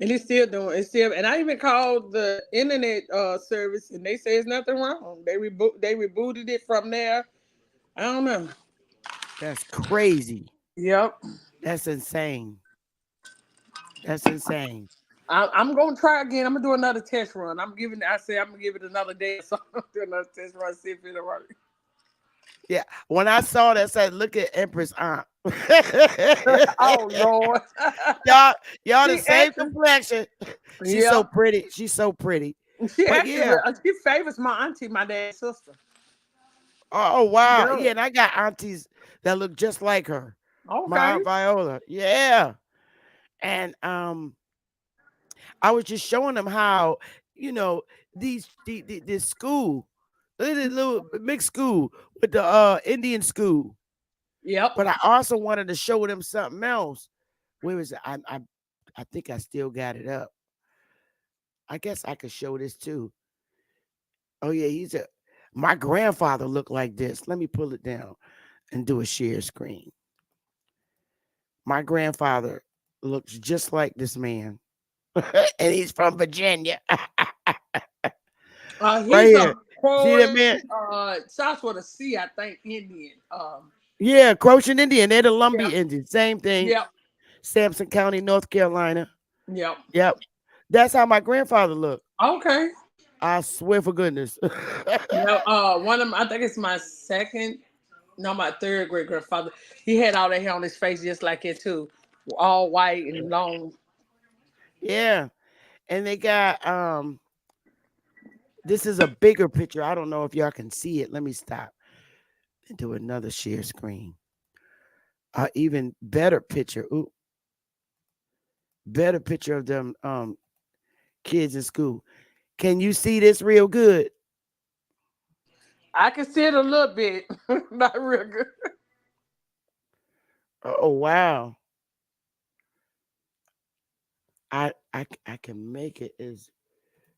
and it's still, and I even called the internet service and they say it's nothing wrong. They rebooted it from there. I don't know. that's crazy. Yep. That's insane. That's insane. I'm gonna try again. I'm gonna do another test run. I say I'm gonna give it another day, so I'm gonna do another test run, see if it'll work. Yeah. When I saw that, I said, look at Empress Aunt. Oh Lord. y'all, y'all the she same actually, complexion. She's so yeah, pretty. She's so pretty. she But actually, yeah. she favors my auntie, my dad's sister. Oh She wow. Yeah, does. and I got aunties that look just like her. My Okay. Aunt Viola. Yeah. And I was just showing them how, you know, this school, this little mixed school with the Indian school. Yep. But I also wanted to show them something else. Where is it? I think I still got it up. I guess I could show this too. Oh yeah, my grandfather looked like this. Let me pull it down and do a share screen. My grandfather looks just like this man. And he's from Virginia. Right He's a here. See that Croatian, man? starts with a C, I think, Indian. Yeah, Croatian Indian. They're the Lumbee Yeah. Indians. Same thing. Yep. Sampson County, North Carolina. Yep. Yep. That's how my grandfather looked. Okay. I swear for goodness. Yeah. One of I think it's my second, no, my third great grandfather. He had all that hair on his face just like it too, all white and long. Yeah. And they got this is a bigger picture. I don't know if y'all can see it. Let me stop and do another share screen. Even better picture. Ooh, better picture of them kids in school. Can you see this real good? I can see it a little bit, not real good. Oh wow. I can make it as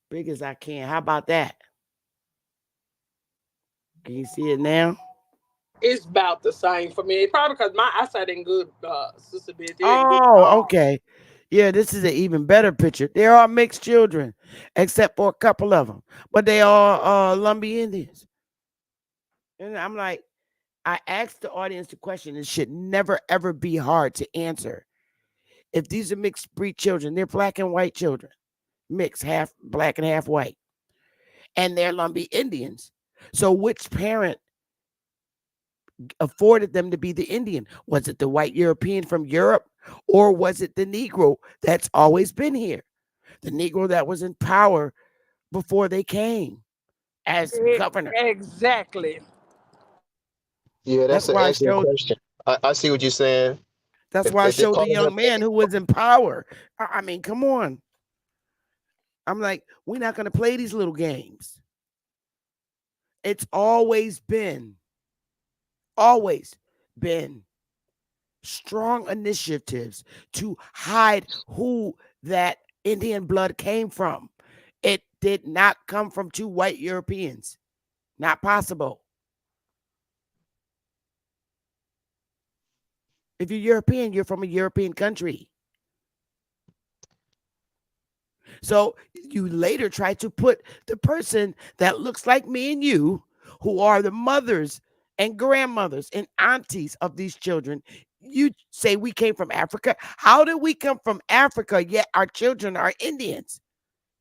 big as I can. How about that? Can you see it now? It's about the same for me. Probably because my eyesight ain't good, Sister Beth. It ain't good at Oh, all. okay. Yeah, this is an even better picture. They're all mixed children, except for a couple of them, but they all Lumbee Indians. And I'm like, I asked the audience the question. It should never ever be hard to answer. If these are mixed breed children, they're black and white children, mixed, half black and half white, and they're Lumbee Indians. So which parent afforded them to be the Indian? Was it the white European from Europe, or was it the Negro that's always been here? The Negro that was in power before they came as governor. Exactly. Yeah, That's that's an why I excellent showed. question. I see what you're saying. That's why I If they showed call the them, young man who was in power. I mean, come on. I'm like, we're not going to play these little games. It's always been strong initiatives to hide who that Indian blood came from. It did not come from two white Europeans. Not possible. If you're European, you're from a European country. So you later try to put the person that looks like me and you, who are the mothers and grandmothers and aunties of these children, you say we came from Africa. How did we come from Africa, yet our children are Indians?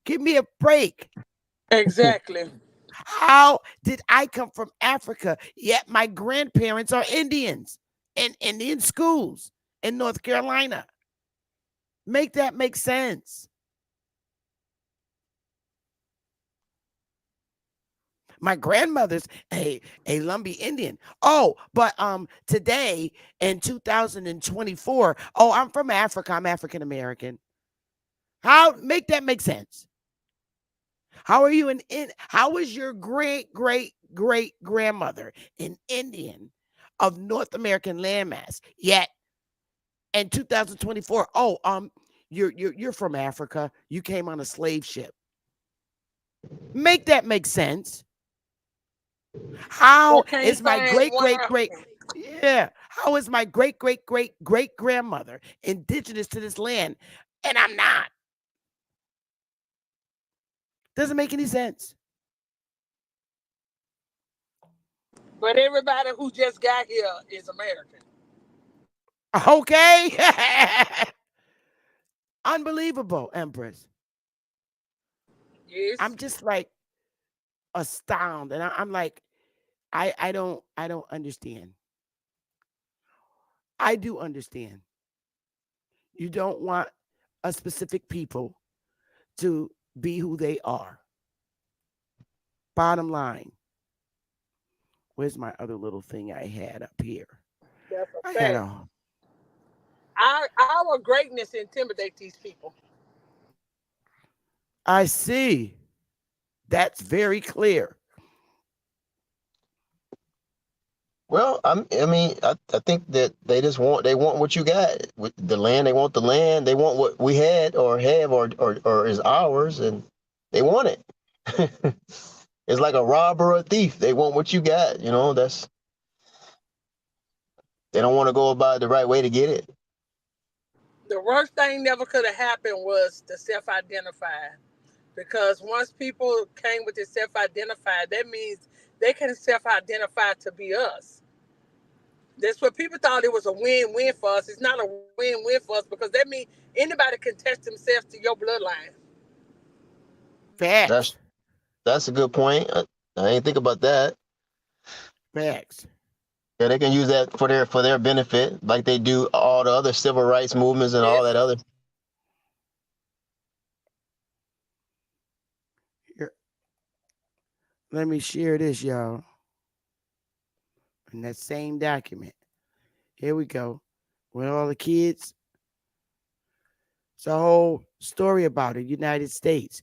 Give me a break. Exactly. How did I come from Africa, yet my grandparents are Indians in Indian schools in North Carolina? Make that make sense. My grandmother's a Lumbee Indian. Oh, but today in 2024, oh, I'm from Africa. I'm African American. How make that make sense? How are you how is your great great great grandmother an Indian of North American landmass? Yet in 2024, oh, you're from Africa. You came on a slave ship. Make that make sense. Well, How can't is my find great one great great African. yeah? How is my great great great great grandmother indigenous to this land, and I'm not? Doesn't make any sense. But everybody who just got here is American. Okay, unbelievable, Empress. Yes. I'm just like astounded, and I'm like, I don't understand. I do understand. You don't want a specific people to be who they are. Bottom line. Where's my other little thing I had up here? That's a I had fact. a Our greatness intimidate these people. I see. That's very clear. Well, I think that they want what you got with the land. They want the land. They want what we had or have or is ours, and they want it. It's like a robber or a thief. They want what you got. They don't want to go about it the right way to get it. The worst thing never could have happened was the self-identify. Because once people came with this self-identify, that means they can self-identify to be us. That's what people thought it was a win-win for us. It's not a win-win for us because that means anybody can test themselves to your bloodline. Facts. That's that's a good point. I didn't think about that. Facts. Yeah, they can use that for their benefit, like they do all the other civil rights movements and all Yes. that other. Here, let me share this, y'all. In that same document. Here we go. With all the kids. It's a whole story about it. United States.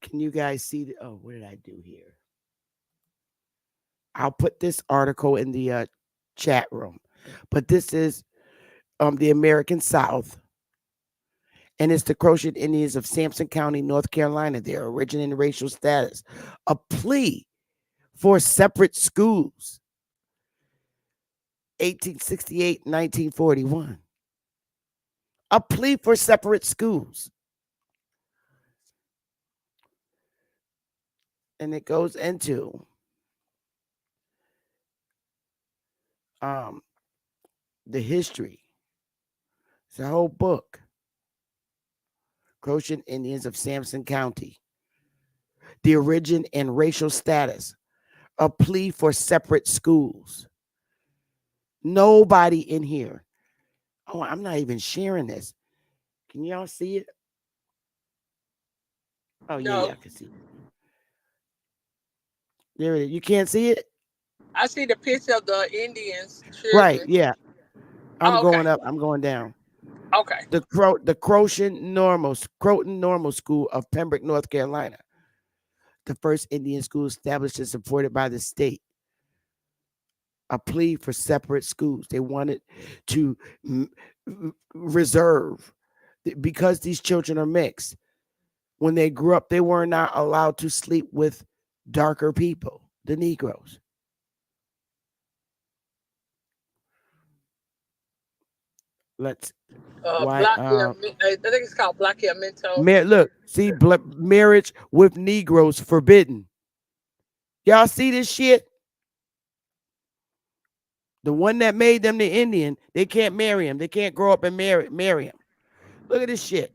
Can you guys see the what did I do here? I'll put this article in the chat room. But this is the American South. And it's the Croatian Indians of Sampson County, North Carolina, their origin and racial status. A plea for separate schools. 1868, 1941. A plea for separate schools. And it goes into um, the history. It's a whole book. Croatian Indians of Sampson County. The origin and racial status. A plea for separate schools. Nobody in here. Oh, I'm not even sharing this. Can y'all see it? Oh, yeah, No, I can see it. There it is. You can't see it? I see the picture of the Indians Right, children. yeah. I'm Oh, going okay. up. I'm going down. Okay. The Croton Normal School of Pembroke, North Carolina. The first Indian school established and supported by the state. A plea for separate schools. They wanted to reserve because these children are mixed. When they grew up, they were not allowed to sleep with darker people, the Negroes. Let's why Black hair. I think it's called black hair mental. look, see marriage with Negroes forbidden. Y'all see this shit? The one that made them the Indian, they can't marry him. They can't grow up and marry him. Look at this shit.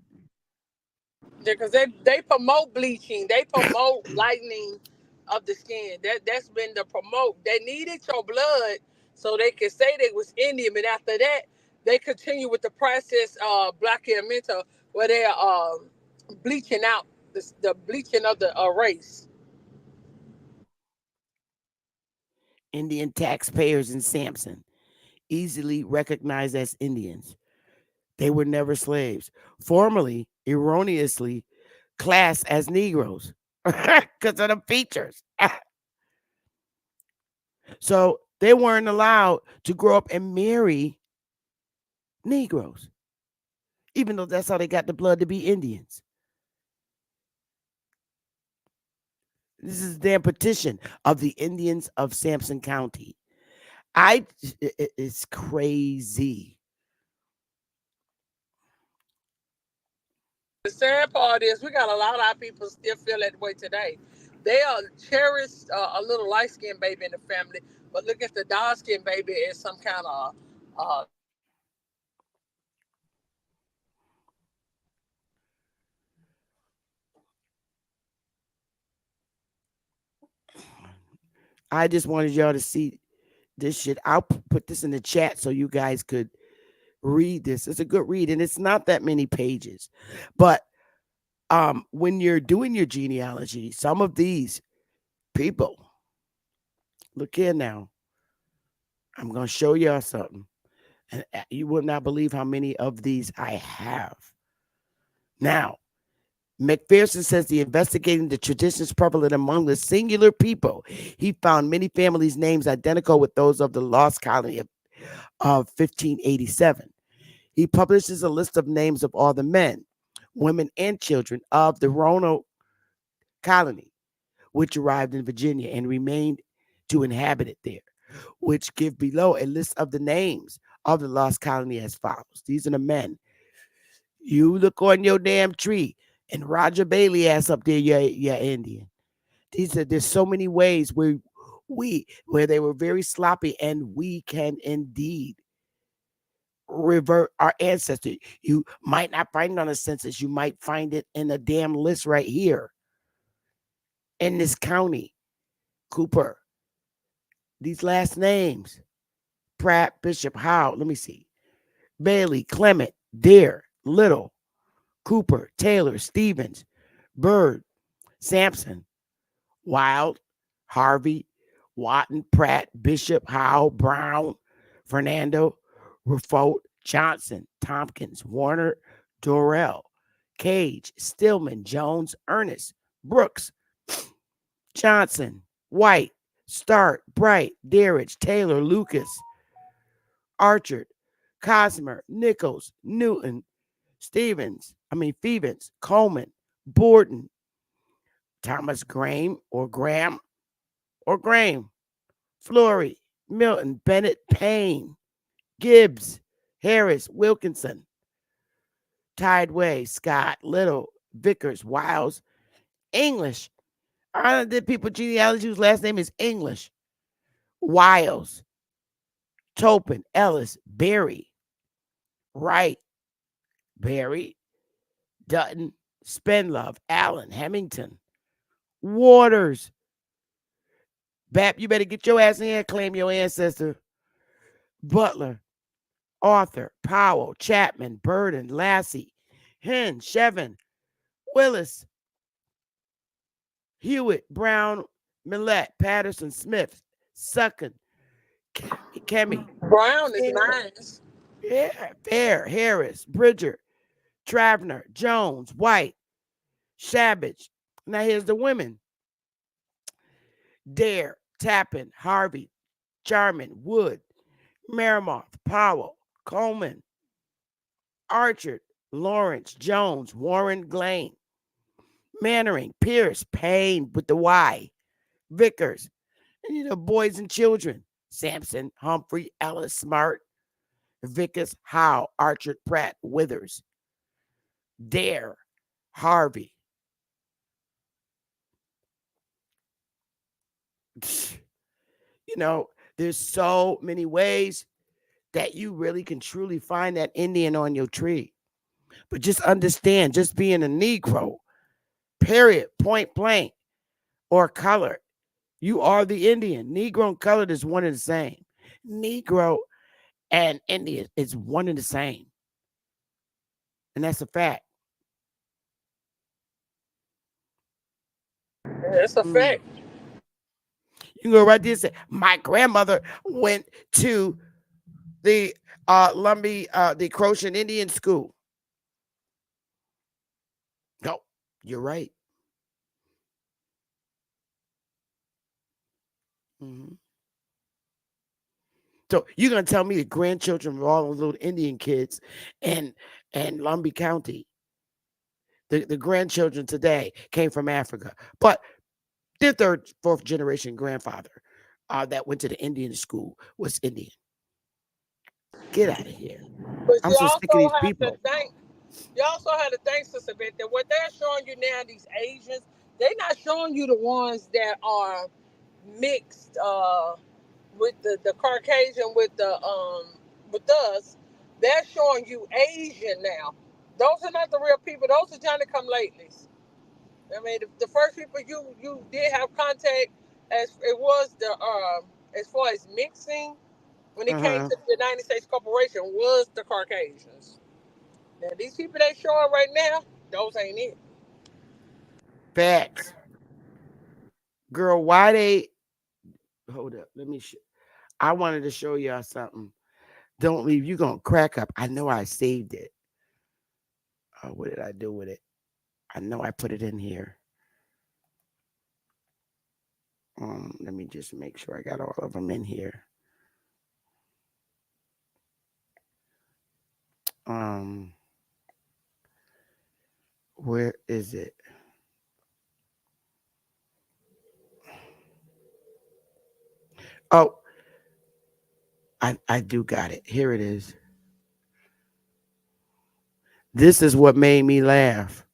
Because they promote bleaching, they promote lightening of the skin. That's been the promote. They needed your blood so they could say they was Indian, but after that, they continue with the process black hair mental where they're bleaching out the bleaching of the race. Indian taxpayers in Sampson, easily recognized as Indians. They were never slaves. Formerly, erroneously classed as Negroes because of the features. So they weren't allowed to grow up and marry Negroes, even though that's how they got the blood to be Indians. This is their petition of the Indians of Sampson County. It's crazy. The sad part is we got a lot of our people still feel that way today. They are cherished a little light skinned baby in the family, but look at the dark skinned baby as some kind of I just wanted y'all to see this shit. I'll put this in the chat so you guys could read this. It's a good read, and it's not that many pages. But when you're doing your genealogy, some of these people, look here now. I'm gonna show y'all something, and you will not believe how many of these I have. Now, McPherson says the investigating the traditions prevalent among the singular people, he found many families' names identical with those of the lost colony of 1587. He publishes a list of names of all the men, women, and children of the Roanoke colony, which arrived in Virginia and remained to inhabit it there, which give below a list of the names of the lost colony as follows. These are the men. You look on your damn tree, and Roger Bailey ass up there, you're Indian. There's so many ways where they were very sloppy, and we can indeed revert our ancestry. You might not find it on a census. You might find it in a damn list right here in this county. Cooper. These last names. Pratt, Bishop, Howe. Let me see. Bailey, Clement, Dare, Little, Cooper, Taylor, Stevens, Bird, Sampson, Wild, Harvey, Watton, Pratt, Bishop, Howe, Brown, Fernando, Ruffote, Johnson, Tompkins, Warner, Dorrell, Cage, Stillman, Jones, Ernest, Brooks, Johnson, White, Stark, Bright, Darridge, Taylor, Lucas, Archer, Cosmer, Nichols, Newton, Fevens, Coleman, Borden, Thomas Graham or Graham, Flory, Milton, Bennett, Payne, Gibbs, Harris, Wilkinson, Tideway, Scott, Little, Vickers, Wiles, English. I did people genealogy whose last name is English. Wiles, Topin, Ellis, Berry, Wright, Berry, Dutton, Spenlove, Allen, Hemington, Waters. Bap, you better get your ass in here and claim your ancestor. Butler, Arthur, Powell, Chapman, Burden, Lassie, Hen, Shevin, Willis, Hewitt, Brown, Millette, Patterson, Smith, Suckin, Kemi, Brown is nice. yeah, Fair, Harris, Bridger, Travner, Jones, White, Shabbage. Now here's the women. Dare, Tappan, Harvey, Jarman, Wood, Merimoth, Powell, Coleman, Archer, Lawrence, Jones, Warren, Glain, Mannering, Pierce, Payne with the Y, Vickers, and boys and children, Sampson, Humphrey, Ellis, Smart, Vickers, Howe, Archer, Pratt, Withers, Dare, Harvey. You know, there's so many ways that you really can truly find that Indian on your tree. But just understand, just being a Negro, period, point blank, or colored, you are the Indian. Negro and colored is one and the same. Negro and Indian is one and the same. And that's a fact. It's a Mm. fact. You can go right there and say, my grandmother went to the Lumbee, the Croatian Indian school. No, you're right. Hmm. So you're gonna tell me the grandchildren of all those little Indian kids and Lumbee County, the grandchildren today came from Africa, but their third, fourth generation grandfather that went to the Indian school was Indian. Get out of here. But I'm you so sick of also these have to people. think. You also have to think, Sister Beth, that what they're showing you now, these Asians, they're not showing you the ones that are mixed with the Caucasian with us. They're showing you Asian now. Those are not the real people. Those are Johnny come latelys. I mean, the first people you did have contact as it was the as far as mixing when it came Uh-huh. to the United States Corporation was the Caucasians. Now these people they showing right now, those ain't it. Facts. Girl, why they hold up? Let me I wanted to show y'all something. Don't leave. You gonna crack up. I know I saved it. Oh, what did I do with it? I know I put it in here. Let me just make sure I got all of them in here. Um, where is it? Oh, I do got it. Here it is. This is what made me laugh.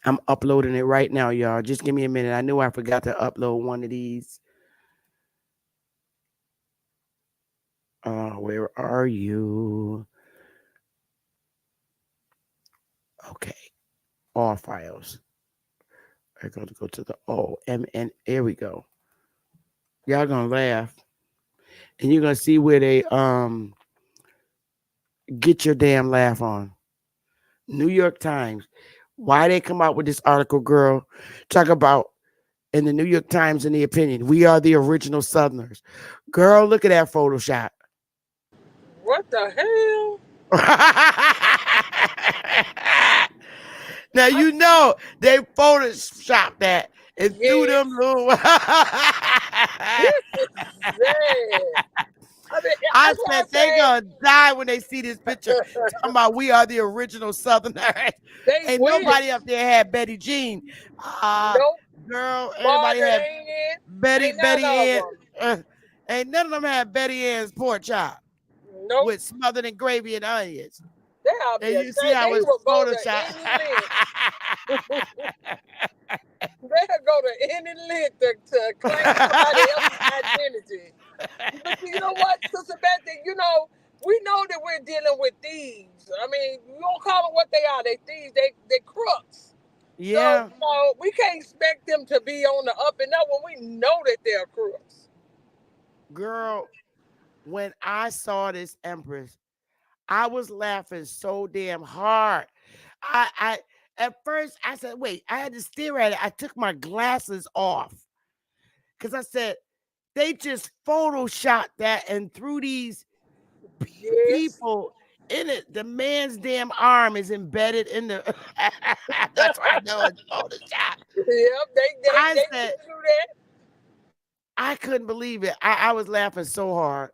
I'm uploading it right now, y'all. Just give me a minute. I knew I forgot to upload one of these. Where are you? Okay, all files. I got to go to the and here we go. Y'all gonna laugh, and you're gonna see where they get your damn laugh on. New York Times. Why they come out with this article, girl? Talk about in the New York Times, in the opinion, we are the original Southerners. Girl, look at that Photoshop. What the hell? Now you know they photoshopped that and threw them Yes, little. this is sad. I mean, I that's why said they gonna die when they see this I picture. say Talking about we are the original Southerners. they Ain't nobody wish. up there had Betty Jean. Uh Nope. girl, everybody Margaret had ain't in. Betty Ain't none of Ann. them. Uh, ain't none of them had Betty Ann's pork chop Nope. with smothered in gravy and onions. They all be And a you see how they it's will go to Photoshop. any length. They'll go to any length to claim somebody else's identity. But you know what, Sister Betty, we know that we're dealing with thieves. I mean, you don't call them what they are. They thieves. They crooks. So, Yeah, we can't expect them to be on the up and up when we know that they're crooks. girl, when I saw this Empress, I was laughing so damn hard. I at first I said, wait, I had to stare at it. I took my glasses off because I said they just photoshopped that and threw these Yes. people in it. The man's damn arm is embedded in the. That's why I know it's Photoshop. Yep, they I need said to do that. I couldn't believe it. I was laughing so hard.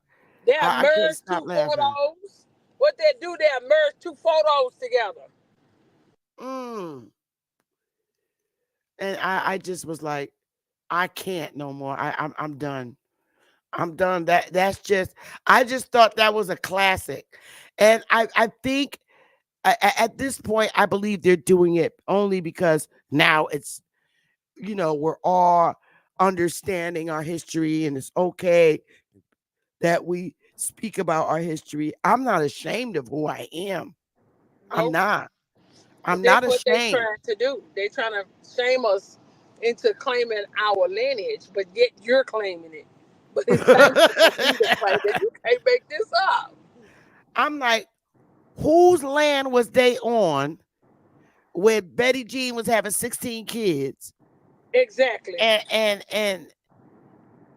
They have I couldn't merged stop two laughing. photos. What they do, they have merged two photos together. Mm. And I just was like, I can't no more. I'm done. I'm done. That's just. I just thought that was a classic, and I think at this point I believe they're doing it only because now it's we're all understanding our history and it's okay that we speak about our history. I'm not ashamed of who I am. I'm No, not. but I'm not that's what they ashamed. trying to do. They trying to shame us into claiming our lineage, but yet you're claiming it. But it's time for me to claim that you can't make this up. I'm like, whose land was they on where Betty Jean was having 16 kids Exactly. and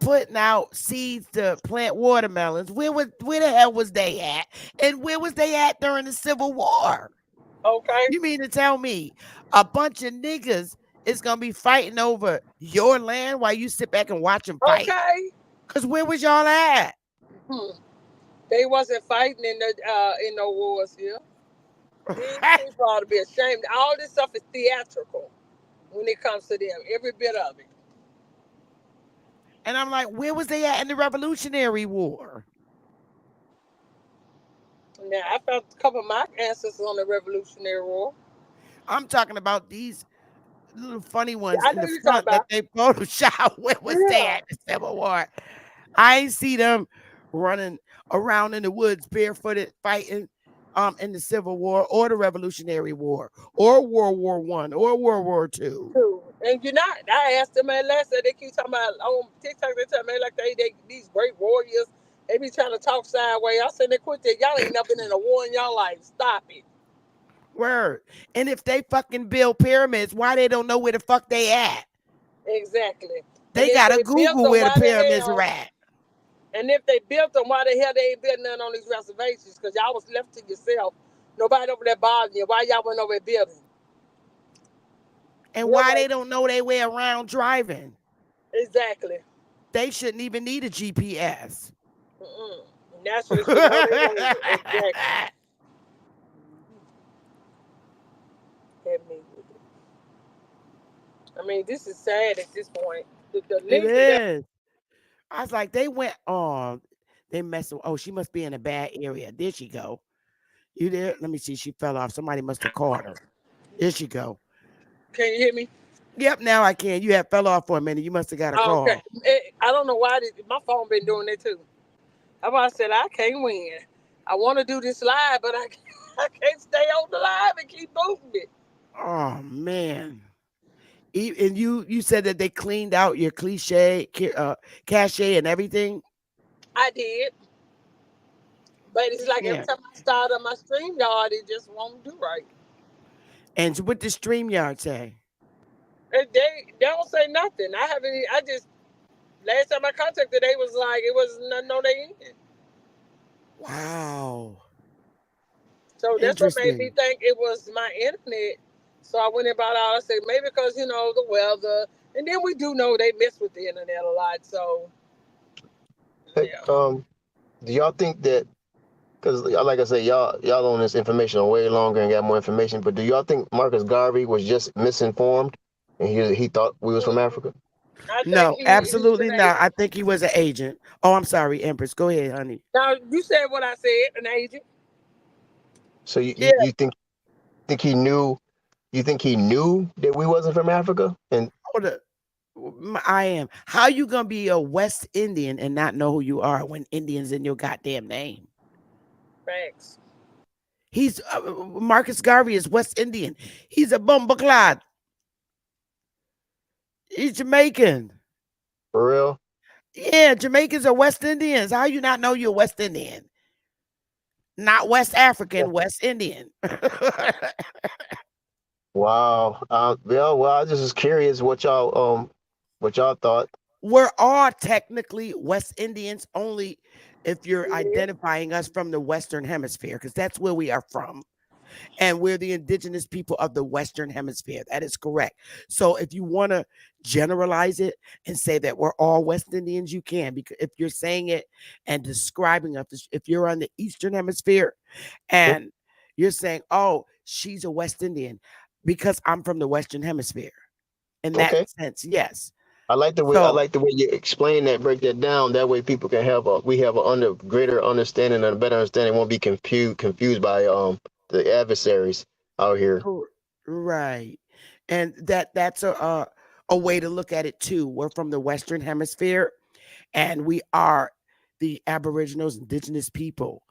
putting out seeds to plant watermelons? Where the hell was they at? And where was they at during the Civil War? Okay. You mean to tell me a bunch of niggas is gonna be fighting over your land while you sit back and watch them fight? Okay. Cause where was y'all at? Hmm. They wasn't fighting in no wars here. These people ought to be ashamed. All this stuff is theatrical when it comes to them. Every bit of it. And I'm like, where was they at in the Revolutionary War? Now I found a couple of my ancestors on the Revolutionary War. I'm talking about these little funny Yeah, ones I in know the you're talking front that about. they photoshopped. Where was they Yeah. at in the Civil War? I ain't see them running around in the woods barefooted fighting in the Civil War or the Revolutionary War or World War I or World War II. Too. And you're not. I asked them at last. They keep talking about on TikTok. They tell me like they these great warriors. They be trying to talk sideways. I said they quit that. Y'all ain't never been in a war in y'all life. Stop it. Word. And if they fucking build pyramids, why they don't know where the fuck they at? Exactly. And They if gotta they built Google them, where the why the pyramids are hell? at. And if they built them, why the hell they ain't built none on these reservations? Because y'all was left to yourself. Nobody over there bothering you. Why y'all went over there building? And You're why like, they don't know their way around driving. exactly. They shouldn't even need a GPS. Mm-mm. Naturally should know their way. Exactly. Hit me with it. I mean, this is sad at this point. The It length of that. is. I was like, they went on. They messing. Oh, she must be in a bad area. There she go. You there? Let me see. She fell off. Somebody must have caught her. There she go. Can you hear me? Yep, now I can. You had fell off for a minute. You must have got a Okay. call. I don't know why my phone been doing that too. That's why I said I can't win. I want to do this live, but I can't stay on the live and keep moving it. Oh man. And you said that they cleaned out your cache and everything. I did, but it's like every Yeah. time I start on my stream yard, it just won't do right. And what the StreamYard say? And they don't say nothing. I haven't. I just last time I contacted, they was like it was nothing on their end. Wow. So that's what made me Interesting. think it was my internet. So I went about all. I said maybe because the weather, and then we do know they mess with the internet a lot. So Hey, yeah, do y'all think that? Because, like I said, y'all own this information way longer and got more information. But do y'all think Marcus Garvey was just misinformed, and he thought we was from Africa? I think No, he's an absolutely not. I agent. think he was an agent. Oh, I'm sorry, Empress. Go ahead, honey. Now you said what I said, an agent. So you, Yeah, you, you think he knew? You think he knew that we wasn't from Africa? And Hold up. I am. How you gonna be a West Indian and not know who you are when Indians in your goddamn name? facts. He's Marcus Garvey is West Indian. He's a bumbleclad. He's Jamaican. for real? Yeah, Jamaicans are West Indians. How you not know you're West Indian? Not West African, West Indian. Wow. Yeah. Well, I just was curious what y'all thought. We're all technically West Indians only if you're Yeah. identifying us from the Western Hemisphere, because that's where we are from. And we're the indigenous people of the Western Hemisphere. That is correct. So if you want to generalize it and say that we're all West Indians, you can, because if you're saying it and describing us, if you're on the Eastern Hemisphere and you're saying, oh, she's a West Indian because I'm from the Western Hemisphere. In that Okay. sense, yes. I So like the way you explain that, break that down. That way people can have a we have a greater understanding and a better understanding. Won't be confused by the adversaries out here. cor- right, and that's a way to look at it too. We're from the Western Hemisphere, and we are the Aboriginals, indigenous people.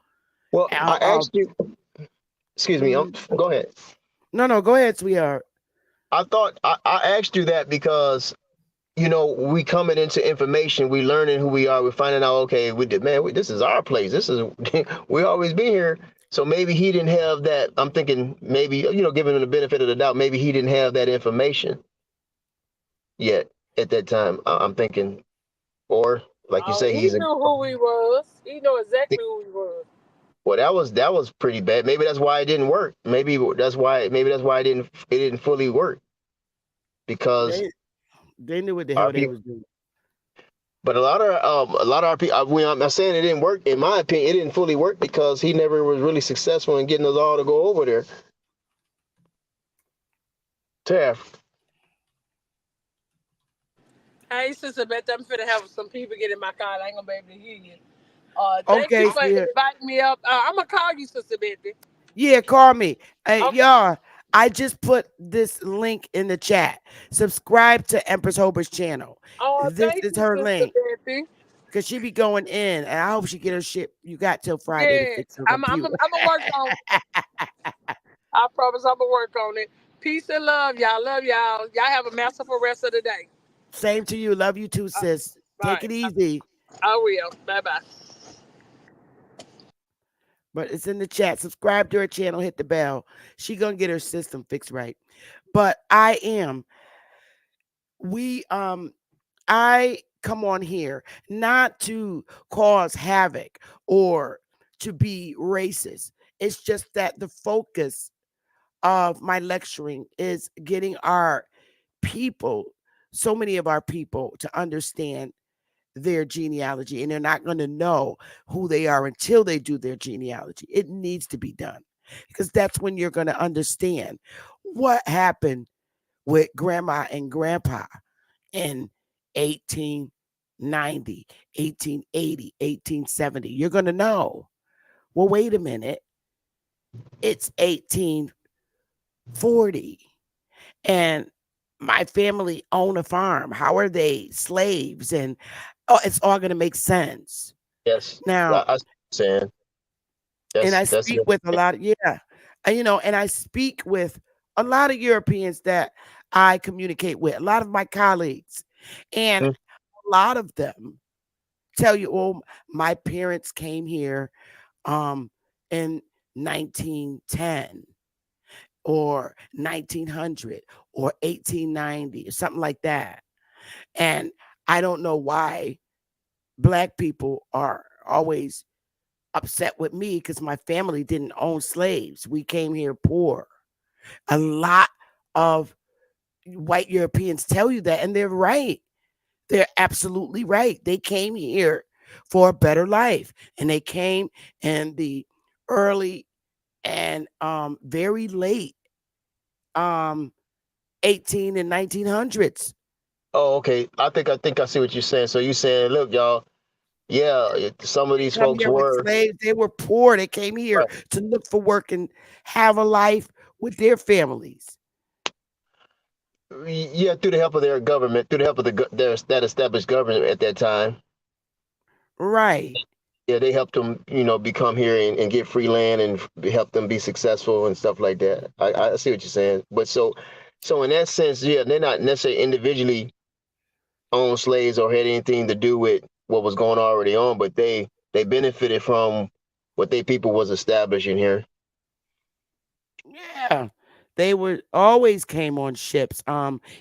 Well, I Out of asked you. Excuse me. mhm. Go ahead. No, no, go ahead, sweetheart. I thought I asked you that because we coming into information, we learning who we are, we're finding out. Okay, we did, man. This is our place. This is we always been here. So maybe he didn't have that. I'm thinking maybe giving him the benefit of the doubt. Maybe he didn't have that information yet at that time. I'm thinking, or like you Oh, say, he he's a. knew who he was. He knew exactly who he was. Well, that was pretty bad. Maybe that's why it didn't work. Maybe that's why it didn't fully work because They knew what the our hell they people. was doing. But a lot of our people. I'm not saying it didn't work. In my opinion, it didn't fully work because he never was really successful in getting us all to go over there. Taff. Hey, Sister Beth, I'm finna have some people get in my car. I ain't gonna be able to hear you. Thank you Okay, for sweetheart. inviting me up. I'm gonna call you, Sister Betty. Yeah, call me. Hey, Okay. y'all, I just put this link in the chat. Subscribe to Empress Hober's channel. Oh, This thank is you, her Sister link. Betty. Because she be going in, and I hope she get her shit. You got till Friday to Yes, fix her I'm computer. gonna work on it. I promise I'm gonna work on it. Peace and love, y'all. Love y'all. Y'all have a masterful rest of the day. Same to you. Love you too, sis. Take Bye. it easy. I will. Bye bye. But it's in the chat. Subscribe to her channel, hit the bell. She gonna get her system fixed right. But we I come on here not to cause havoc or to be racist. It's just that the focus of my lecturing is getting our people, so many of our people, to understand their genealogy, and they're not going to know who they are until they do their genealogy. It needs to be done because that's when you're going to understand what happened with grandma and grandpa in 1890, 1880, 1870. You're going to know, well, wait a minute, it's 1840 and my family own a farm. How are they slaves? And it's all going to make sense. Yes, Now, I saying and I that's speak with a lot of, yeah, and I speak with a lot of Europeans that I communicate with, a lot of my colleagues, and mm, a lot of them tell you, oh, my parents came here in 1910 or 1900 or 1890 or something like that. And I don't know why black people are always upset with me because my family didn't own slaves. We came here poor. A lot of white Europeans tell you that, and they're right. They're absolutely right. They came here for a better life, and they came in the early and very late um 18 and 1900s. Oh, okay. I think I see what you're saying. So you saying, look, y'all, yeah, some of They these come folks here with were. slaves. They were poor. They came here Right. to look for work and have a life with their families. Yeah, through the help of their government, through the help of that established government at that time. Right. Yeah, they helped them, become here and get free land and help them be successful and stuff like that. I see what you're saying. But so in that sense, yeah, they're not necessarily individually owned slaves or had anything to do with what was going already on, but they benefited from what they people was establishing here. Yeah. They were always came on ships.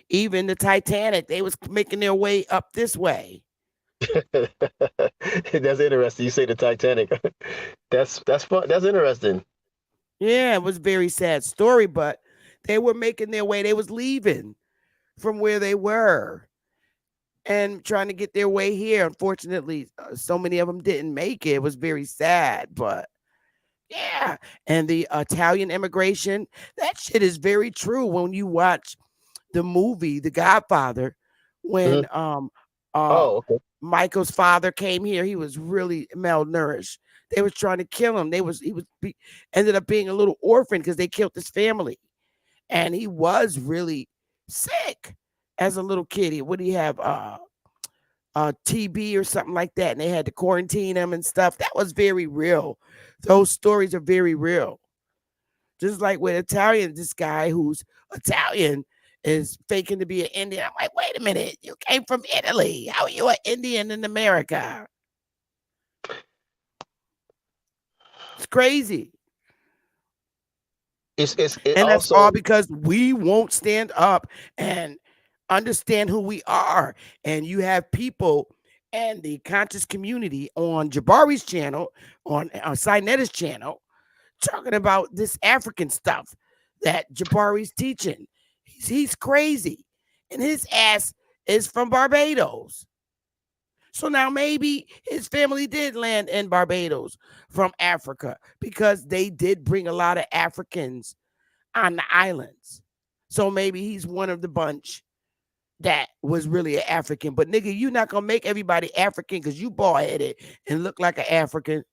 Even the Titanic, they was making their way up this way. That's interesting. You say the Titanic. That's fun. That's interesting. Yeah, it was a very sad story, but they were making their way. They was leaving from where they were and trying to get their way here. Unfortunately, so many of them didn't make it. It was very sad, but yeah. And the Italian immigration, that shit is very true when you watch the movie The Godfather when uh Oh, okay. Michael's father came here. He was really malnourished. They was trying to kill him. Ended up being a little orphan because they killed his family, and he was really sick as a little kid. Would he have TB or something like that, and they had to quarantine him and stuff. That was very real. Those stories are very real. Just like with Italian, this guy who's Italian is faking to be an Indian. I'm like, wait a minute, you came from Italy. How are you an Indian in America? It's crazy. It And that's all also. because we won't stand up and understand who we are. And you have people and the conscious community on Jabari's channel, on Sinetta's channel, talking about this African stuff that Jabari's teaching. He's crazy. And his ass is from Barbados. So now maybe his family did land in Barbados from Africa because they did bring a lot of Africans on the islands. So maybe he's one of the bunch that was really an African. But nigga, you not gonna make everybody African because you bald headed and look like an African.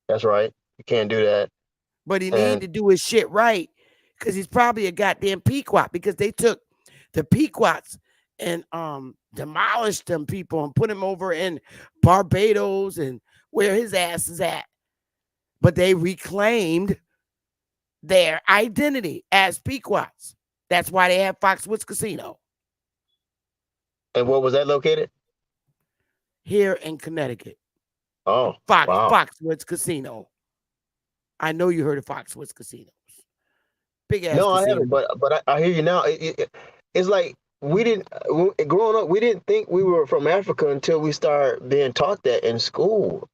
That's right. You can't do that. But he need And to do his shit right because he's probably a goddamn Pequot because they took the Pequots and demolished them people and put him over in Barbados and where his ass is at. But they reclaimed their identity as Pequots. That's why they have Foxwoods Casino where was that located? here in Connecticut. Oh, wow. Foxwoods Casino. I know you heard of Foxwoods Casinos. Big ass No, I casino. haven't, but I hear you now. It's like we didn't growing up. We didn't think we were from Africa until we started being taught that in school.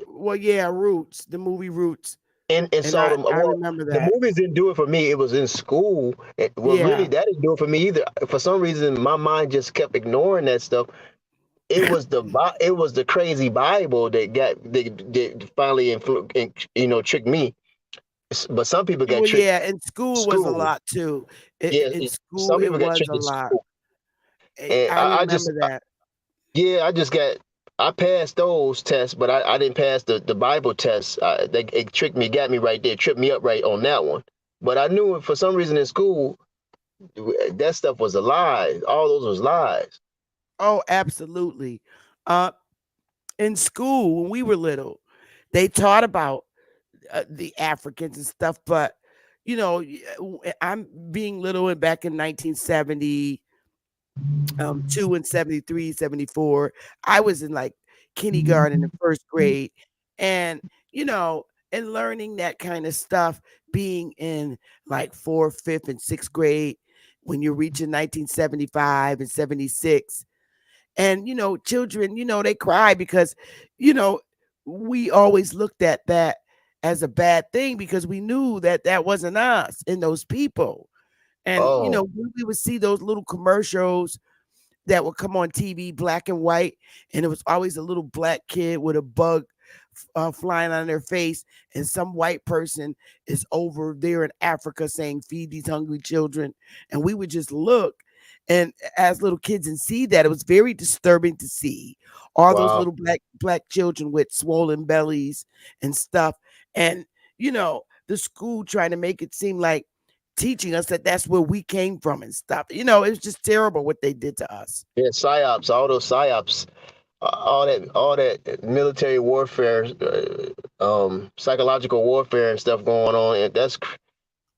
Well, yeah, Roots, the movie Roots. And saw them. I Well, remember the that. movies didn't do it for me. It was in school. Well, Yeah. really, that didn't do it for me either. For some reason, my mind just kept ignoring that stuff. It was the crazy Bible that finally tricked me. But some people got Well, tricked. yeah, in school was a lot too. Yeah, In school, some it people got was tricked a in lot. school. And I remember that. I passed those tests, but I didn't pass the Bible test. It tricked me, got me right there, tripped me up right on that one. But I knew for some reason in school, that stuff was a lie. All those was lies. Oh, absolutely. In school when we were little, they taught about the Africans and stuff, but I'm being little and back in 1970. 2 and 73, 74. I was in like kindergarten and first grade. And, and learning that kind of stuff, being in like 4th, 5th, and 6th grade when you're reaching 1975 and 76. And, children, they cry because, we always looked at that as a bad thing because we knew that that wasn't us and those people. And, Oh, we would see those little commercials that would come on TV, black and white, and it was always a little black kid with a bug flying on their face, and some white person is over there in Africa saying, "Feed these hungry children," and we would just look, and as little kids and see that it was very disturbing to see all those wow. little black children with swollen bellies and stuff, and the school trying to make it seem like teaching us that that's where we came from and stuff. It was just terrible what they did to us. Yeah, psyops, all those psyops, all that military warfare, psychological warfare and stuff going on. And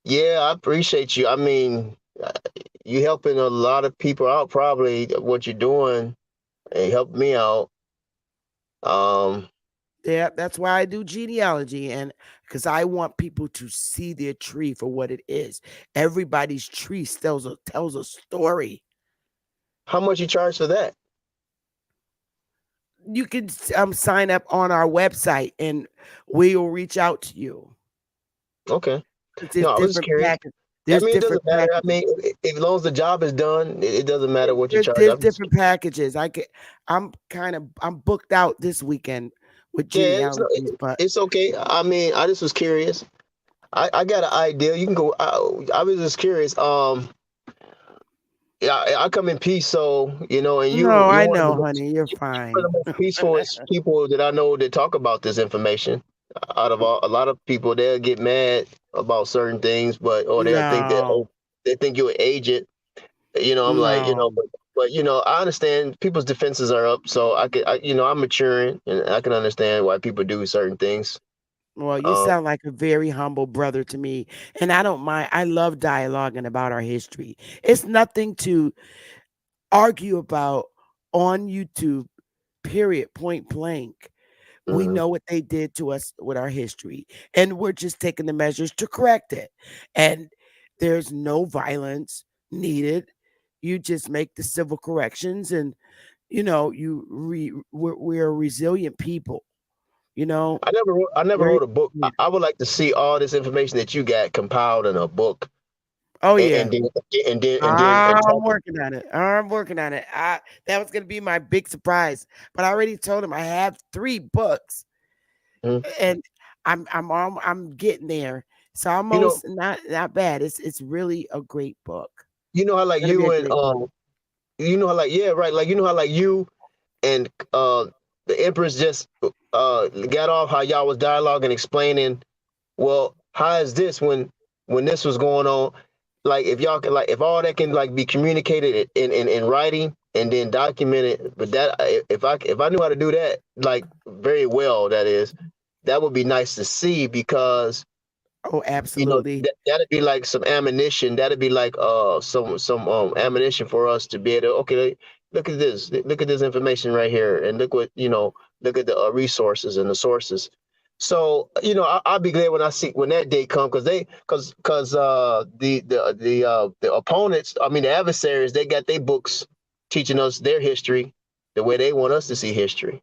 yeah, I appreciate you. I mean, you helping a lot of people out. Probably what you're doing, and help me out. Yeah, that's why I do genealogy, and because I want people to see their tree for what it is. Everybody's tree tells a story. How much you charge for that? You can sign up on our website, and we will reach out to you. Okay. There's No, I was just different curious. packages. I There's mean, it different doesn't matter. I packages. mean, as long as the job is done, it doesn't matter what you charge. There's different packages. I'm booked out this weekend with Yeah, genealogies, but it's okay. I mean, I just was curious. I got an idea. You can go. I was just curious. I come in peace, so and No, you're I one of the know, most, honey. You're one of fine. the most peaceful people that I know that talk about this information. Out of a lot of people, they'll get mad about certain things, or they'll think that, No, they think you're an agent. I'm like, no. but I understand people's defenses are up, so I'm maturing and I can understand why people do certain things. Well, you Um, sound like a very humble brother to me, and I don't mind. I love dialoguing about our history. It's nothing to argue about on YouTube. Period. Point blank. We mhm. know what they did to us with our history, and we're just taking the measures to correct it. And there's no violence needed. You just make the civil corrections, and we're a resilient people. You know, I never we're wrote a book. I would like to see all this information that you got compiled in a book, oh and, yeah. and then and I'm talk. working on it. I'm working on it. That was gonna be my big surprise, but I already told him I have 3 books, Mhm. and I'm getting there. It's You know, almost not bad. It's really a great book. how It's like gonna be you a and great book. how like, yeah, right, like how like you and the Empress just got off, how y'all was dialoguing, explaining, well, how is this when this was going on? Like, if y'all can, like, if all that can, like, be communicated in writing and then documented, but that, if I knew how to do that, like, very well, that would be nice to see, because Oh, absolutely. that'd be like some ammunition. That'd be like some ammunition for us to be able to, okay, look at this information right here, and look what look at the resources and the sources. So I'll be glad when I see when that day comes, because the opponents, I mean the adversaries, they got their books teaching us their history the way they want us to see history.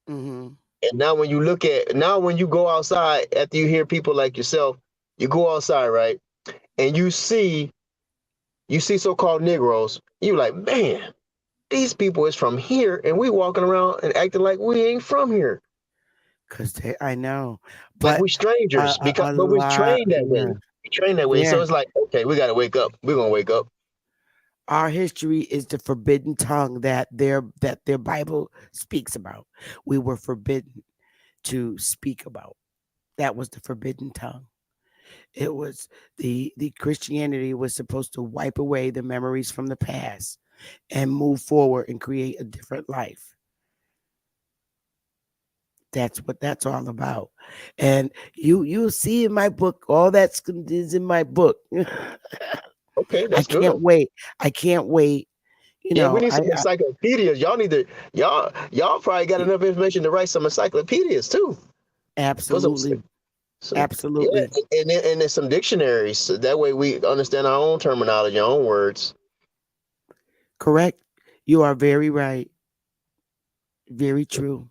Hmm. And now when you go outside, after you hear people like yourself, you go outside, right? And you see so-called Negroes, you like, man, these people is from here, and we walking around and acting like we ain't from here. I know, Like but we strangers, a but we lot, trained that way. yeah, We trained that way. yeah. So it's like, okay, we gotta wake up. We're gonna wake up. Our history is the forbidden tongue that their Bible speaks about. We were forbidden to speak about. That was the forbidden tongue. It was the Christianity was supposed to wipe away the memories from the past and move forward and create a different life. That's what that's all about. And you'll see in my book, all that's is in my book. Okay, I that's can't good. wait. I can't wait. You Yeah, we know, need I, some I encyclopedias. Y'all probably got enough information to write some encyclopedias too. For some, absolutely, yeah, absolutely and then some dictionaries. So that way we understand our own terminology, our own words. correct. You are very right. Very true.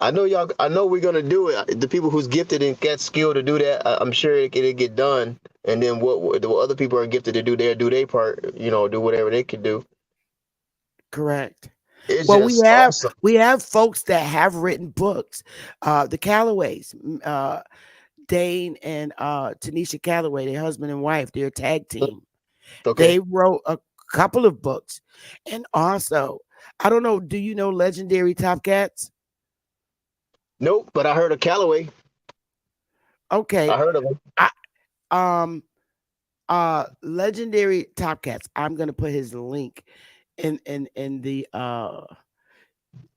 I know y'all. I know we're gonna do it. The people who's gifted and got skill to do that, I'm sure it'll get done. And then what other people are gifted to do, they'll do their part. Do whatever they can do. Correct. It's Well, we just have awesome. we have folks that have written books. The Callaways, Dane and Tanisha Calloway, their husband and wife, their tag team. Okay. They wrote a couple of books. And also, I don't know, do you know Legendary Top Cats? Nope. But I heard of Callaway. Okay. I heard of him. I, um Legendary Top Cats. I'm gonna put his link in the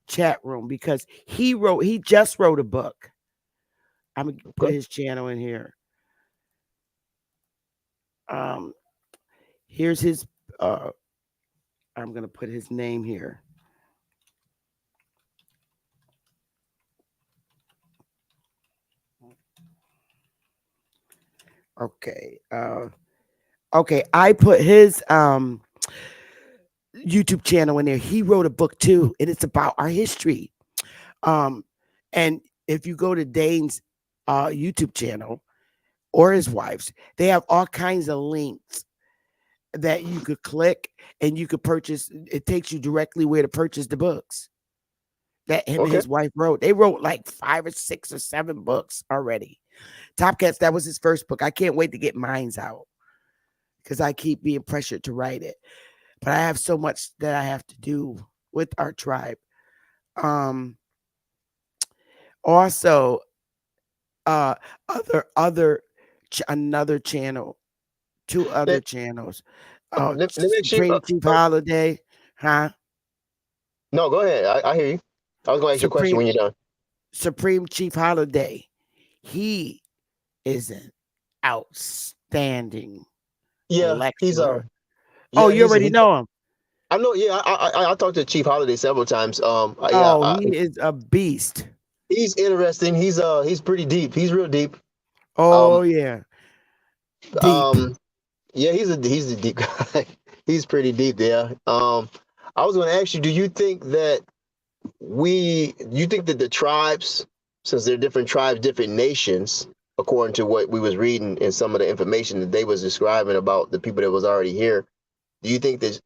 chat room because he just wrote a book. I'm gonna put Okay. his channel in here. Um here's his uh I'm gonna put his name here. Okay. Okay, I put his YouTube channel in there. He wrote a book too, and it's about our history. Um, and if you go to Dane's YouTube channel or his wife's, they have all kinds of links that you could click and you could purchase. It takes you directly where to purchase the books that him and Okay. his wife wrote. They wrote like 5 or 6 or 7 books already. Top Cats, that was his first book. I can't wait to get mine's out because I keep being pressured to write it. But I have so much that I have to do with our tribe. Um, Also, uh, other another channel, two other Let, channels. let me ask you. Supreme Chief Holiday, huh? No, go ahead. I hear you. I was going to ask you a question Supreme when you're done. Supreme Chief Holiday. He is an outstanding Yeah, lecturer. Oh, yeah, you already know him. I know. Yeah, I talked to Chief Holiday several times. Yeah, Oh, he is a beast. he's interesting. He's pretty deep. He's real deep. Um, Oh yeah, deep. um, yeah, he's a deep guy. He's pretty deep there. I was going to ask you, do you think that the tribes, since they're different tribes, different nations, according to what we was reading in some of the information that they was describing about the people that was already here, do you think that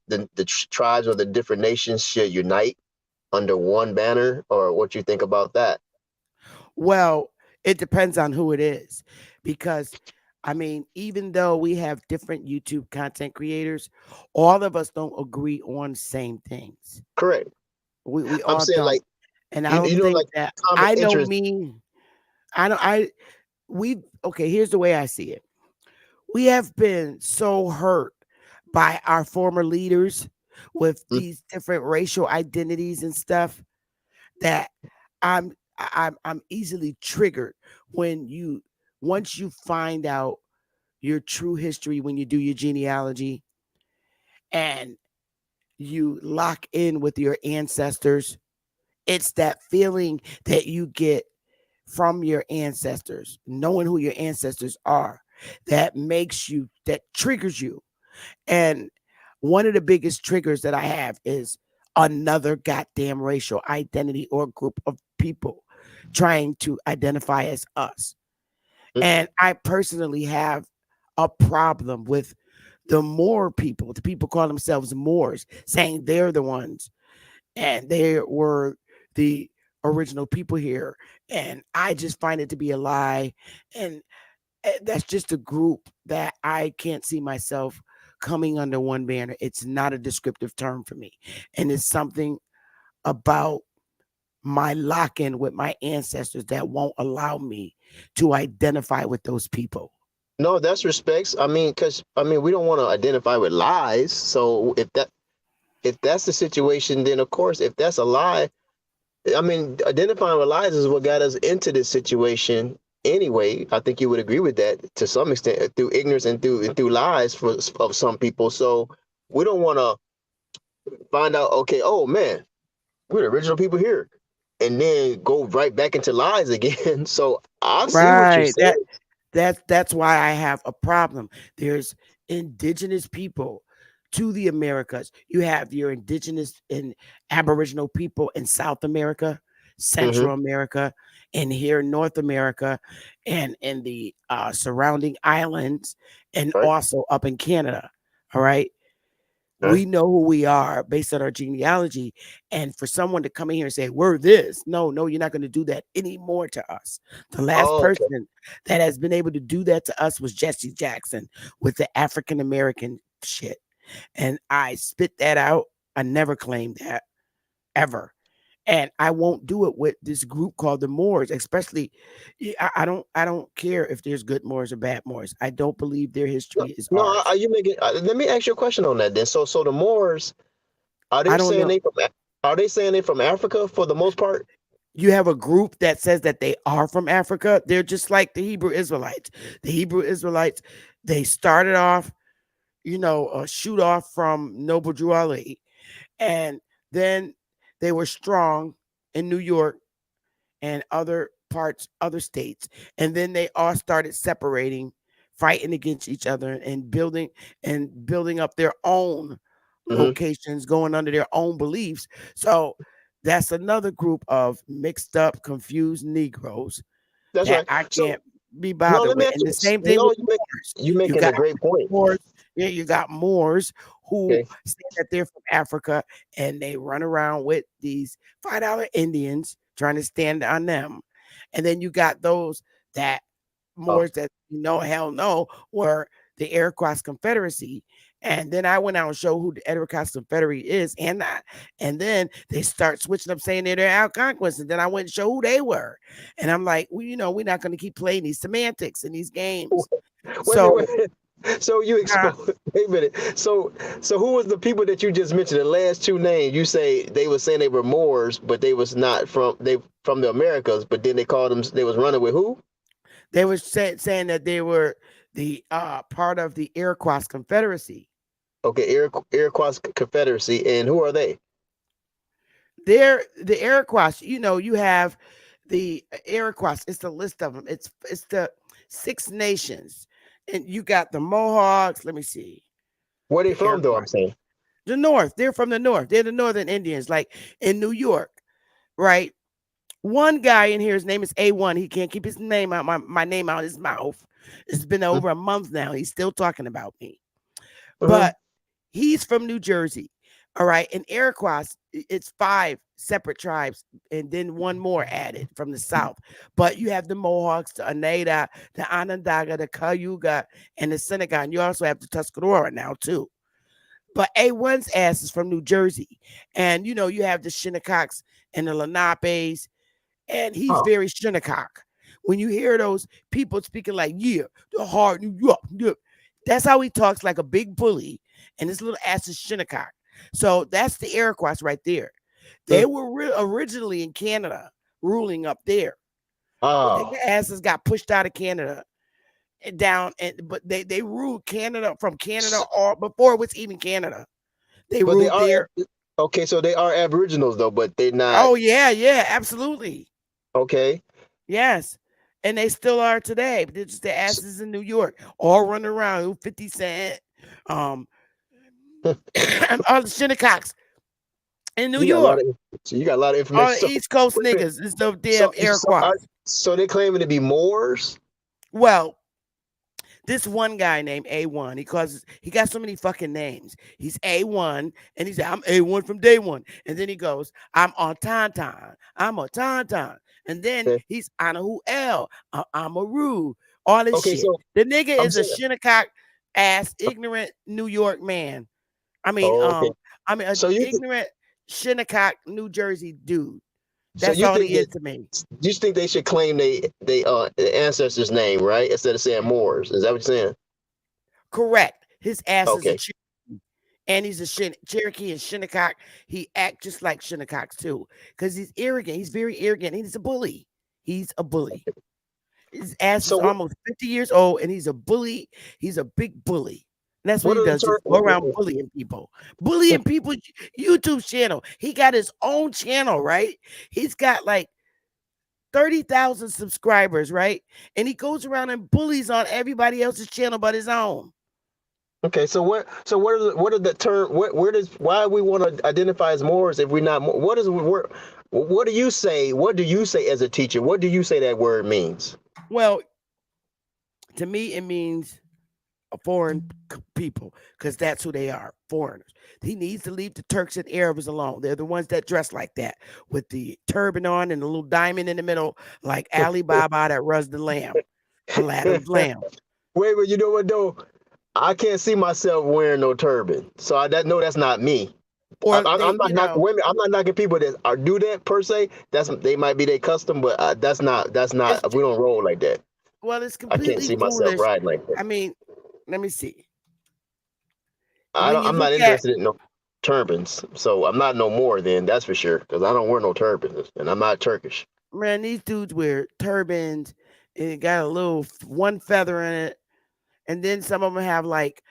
the tribes or the different nations should unite under one banner, or what you think about that? Well, it depends on who it is, because I mean, even though we have different YouTube content creators, all of us don't agree on same things. Correct. We I'm all saying don't. like And I don't you know think like that common I know interest. me. I don't I we okay, here's the way I see it. We have been so hurt by our former leaders with Mm, these different racial identities and stuff that I'm easily triggered when you once you find out your true history, when you do your genealogy and you lock in with your ancestors. It's that feeling that you get from your ancestors, knowing who your ancestors are, that triggers you. And one of the biggest triggers that I have is another goddamn racial identity or group of people trying to identify as us. mm, And I personally have a problem with the Moor people, the people call themselves Moors, saying they're the ones and they were the original people here. And I just find it to be a lie. And that's just a group that I can't see myself coming under one banner. It's not a descriptive term for me. And it's something about my lock in with my ancestors that won't allow me to identify with those people. no, that's respects. I mean, because we don't want to identify with lies. So if that's the situation, then of course, if that's a lie, I mean, identifying with lies is what got us into this situation anyway. I think you would agree with that to some extent, through ignorance and through lies of some people. So we don't want to find out. Okay, oh man, we're the original people here, and then go right back into lies again. So I see what you're Right. saying. That's why I have a problem. There's indigenous people to the Americas. You have your indigenous and aboriginal people in South America, Hmm. Central America, and here in North America, and in the surrounding islands, and Right. also up in Canada. All right. Right. We know who we are based on our genealogy. And for someone to come in here and say, we're this, no, you're not going to do that anymore to us. The last Oh, okay. person that has been able to do that to us was Jesse Jackson with the African American shit. And I spit that out. I never claimed that ever. And I won't do it with this group called the Moors, especially I don't care if there's good Moors or bad Moors. I don't believe their No, history is no, ours. you make it. Let me ask you a question on that then. So the Moors, are they I don't saying know. are they saying they from Africa for the most part? You have a group that says that they are from Africa. They're just like the Hebrew Israelites. The Hebrew Israelites, they started off, a shoot off from Noble Drew Ali. And then they were strong in New York and other parts, other states. And then they all started separating, fighting against each other and building up their own Hmm. locations, going under their own beliefs. So that's another group of mixed up, confused Negroes That's that right. I So can't be no, bothered let me with. ask And you. the same thing No, with Moors. you You making got a great point. Moors, yeah, you got Moors who Okay. say that they're from Africa and they run around with these $5 Indians trying to stand on them. And then you got those that Oh, Moors that hell no, were the Iroquois Confederacy. And then I went out and showed who the Iroquois Confederacy is, and then they start switching up saying they're Algonquins, and then I went and showed who they were, and I'm like, well, we're not going to keep playing these semantics and these games. Wait a minute, So, wait a minute. So you expose. Wait a minute. So who was the people that you just mentioned? The last two names you say they were saying they were Moors, but they was not from the Americas. But then they called them. They was running with who? they were saying that they were the part of the Iroquois Confederacy. Okay, Iroquois Confederacy, and who are they? They're the Iroquois. You have the Iroquois. It's the list of them. It's the 6 nations, and you got the Mohawks. Let me see. Where they The from, though? Iroquois. I'm saying. The North. They're from the North. They're the Northern Indians, like in New York, right? One guy in here, his name is A1. He can't keep his name out my name out his mouth. It's been over a month now. He's still talking about me. But he's from New Jersey. All right. And Iroquois, it's 5 separate tribes and then one more added from the South. But you have the Mohawks, the Oneida, the Onondaga, the Cayuga, and the Seneca. And you also have the Tuscarora now, too. But A1's ass is from New Jersey. And, you have the Shinnecox and the Lenapes, and he's very Shinnecock. When you hear those people speaking like, yeah, the hard New York, yeah, that's how he talks, like a big bully, and his little ass is Shinnecock. So that's the Iroquois right there. They were originally in Canada, ruling up there. But their asses got pushed out of Canada and down, but they ruled Canada from Canada or before it was even Canada. They But ruled there. Okay, so they are Aboriginals though, but they're not. Oh yeah, absolutely. Okay. Yes. And they still are today. But they're just the asses in New York, all running around. 50 Cent, all the Shinnecox in New York. You got a lot of information. All the East Coast niggas. It's the damn Iroquois. So they claiming to be Moors? Well, this one guy named A1, he got so many fucking names. He's A1, and he said, I'm A1 from day one. And then he goes, I'm on Tauntaun. I'm a Tauntaun. And then he's Anahu L. I'm a Roo. All this shit. So the nigga is a Shinnecock ass, ignorant New York man. I mean, ignorant Shinnecock, New Jersey dude. That's all he is to me. You think they should claim they ancestors' name, right? Instead of saying Moors. Is that what you're saying? Correct. His ass is a Cherokee. And he's a Cherokee and Shinnecock. He acts just like Shinnecocks too. Because he's arrogant. He's very arrogant. He's a bully. His ass is almost 50 years old, and he's a bully. He's a big bully. And that's what he does. Just go around bullying people. Bullying people's YouTube channel. He got his own channel, right? He's got like 30,000 subscribers, right? And he goes around and bullies on everybody else's channel but his own. Okay, so what are the term? Why we want to identify as Moors if we're not? What do you say? What do you say as a teacher? What do you say that word means? Well, to me, it means a foreign people, because that's who they are, foreigners. He needs to leave the Turks and Arabs alone. They're the ones that dress like that with the turban on and the little diamond in the middle, like Ali Baba that runs the lamb, Aladdin's lamb. Wait, but you know what though? I can't see myself wearing no turban, so that's not me. I'm not knocking women. I'm not knocking people that do that per se. They might be their custom, but that's not. We don't roll like that. Well, it's completely. I can't see myself riding like that. I mean, let me see. I'm not interested in no turbans, so I'm not no more then. That's for sure, because I don't wear no turbans, and I'm not Turkish. Man, these dudes wear turbans, and it got a little one feather in it, and then some of them have like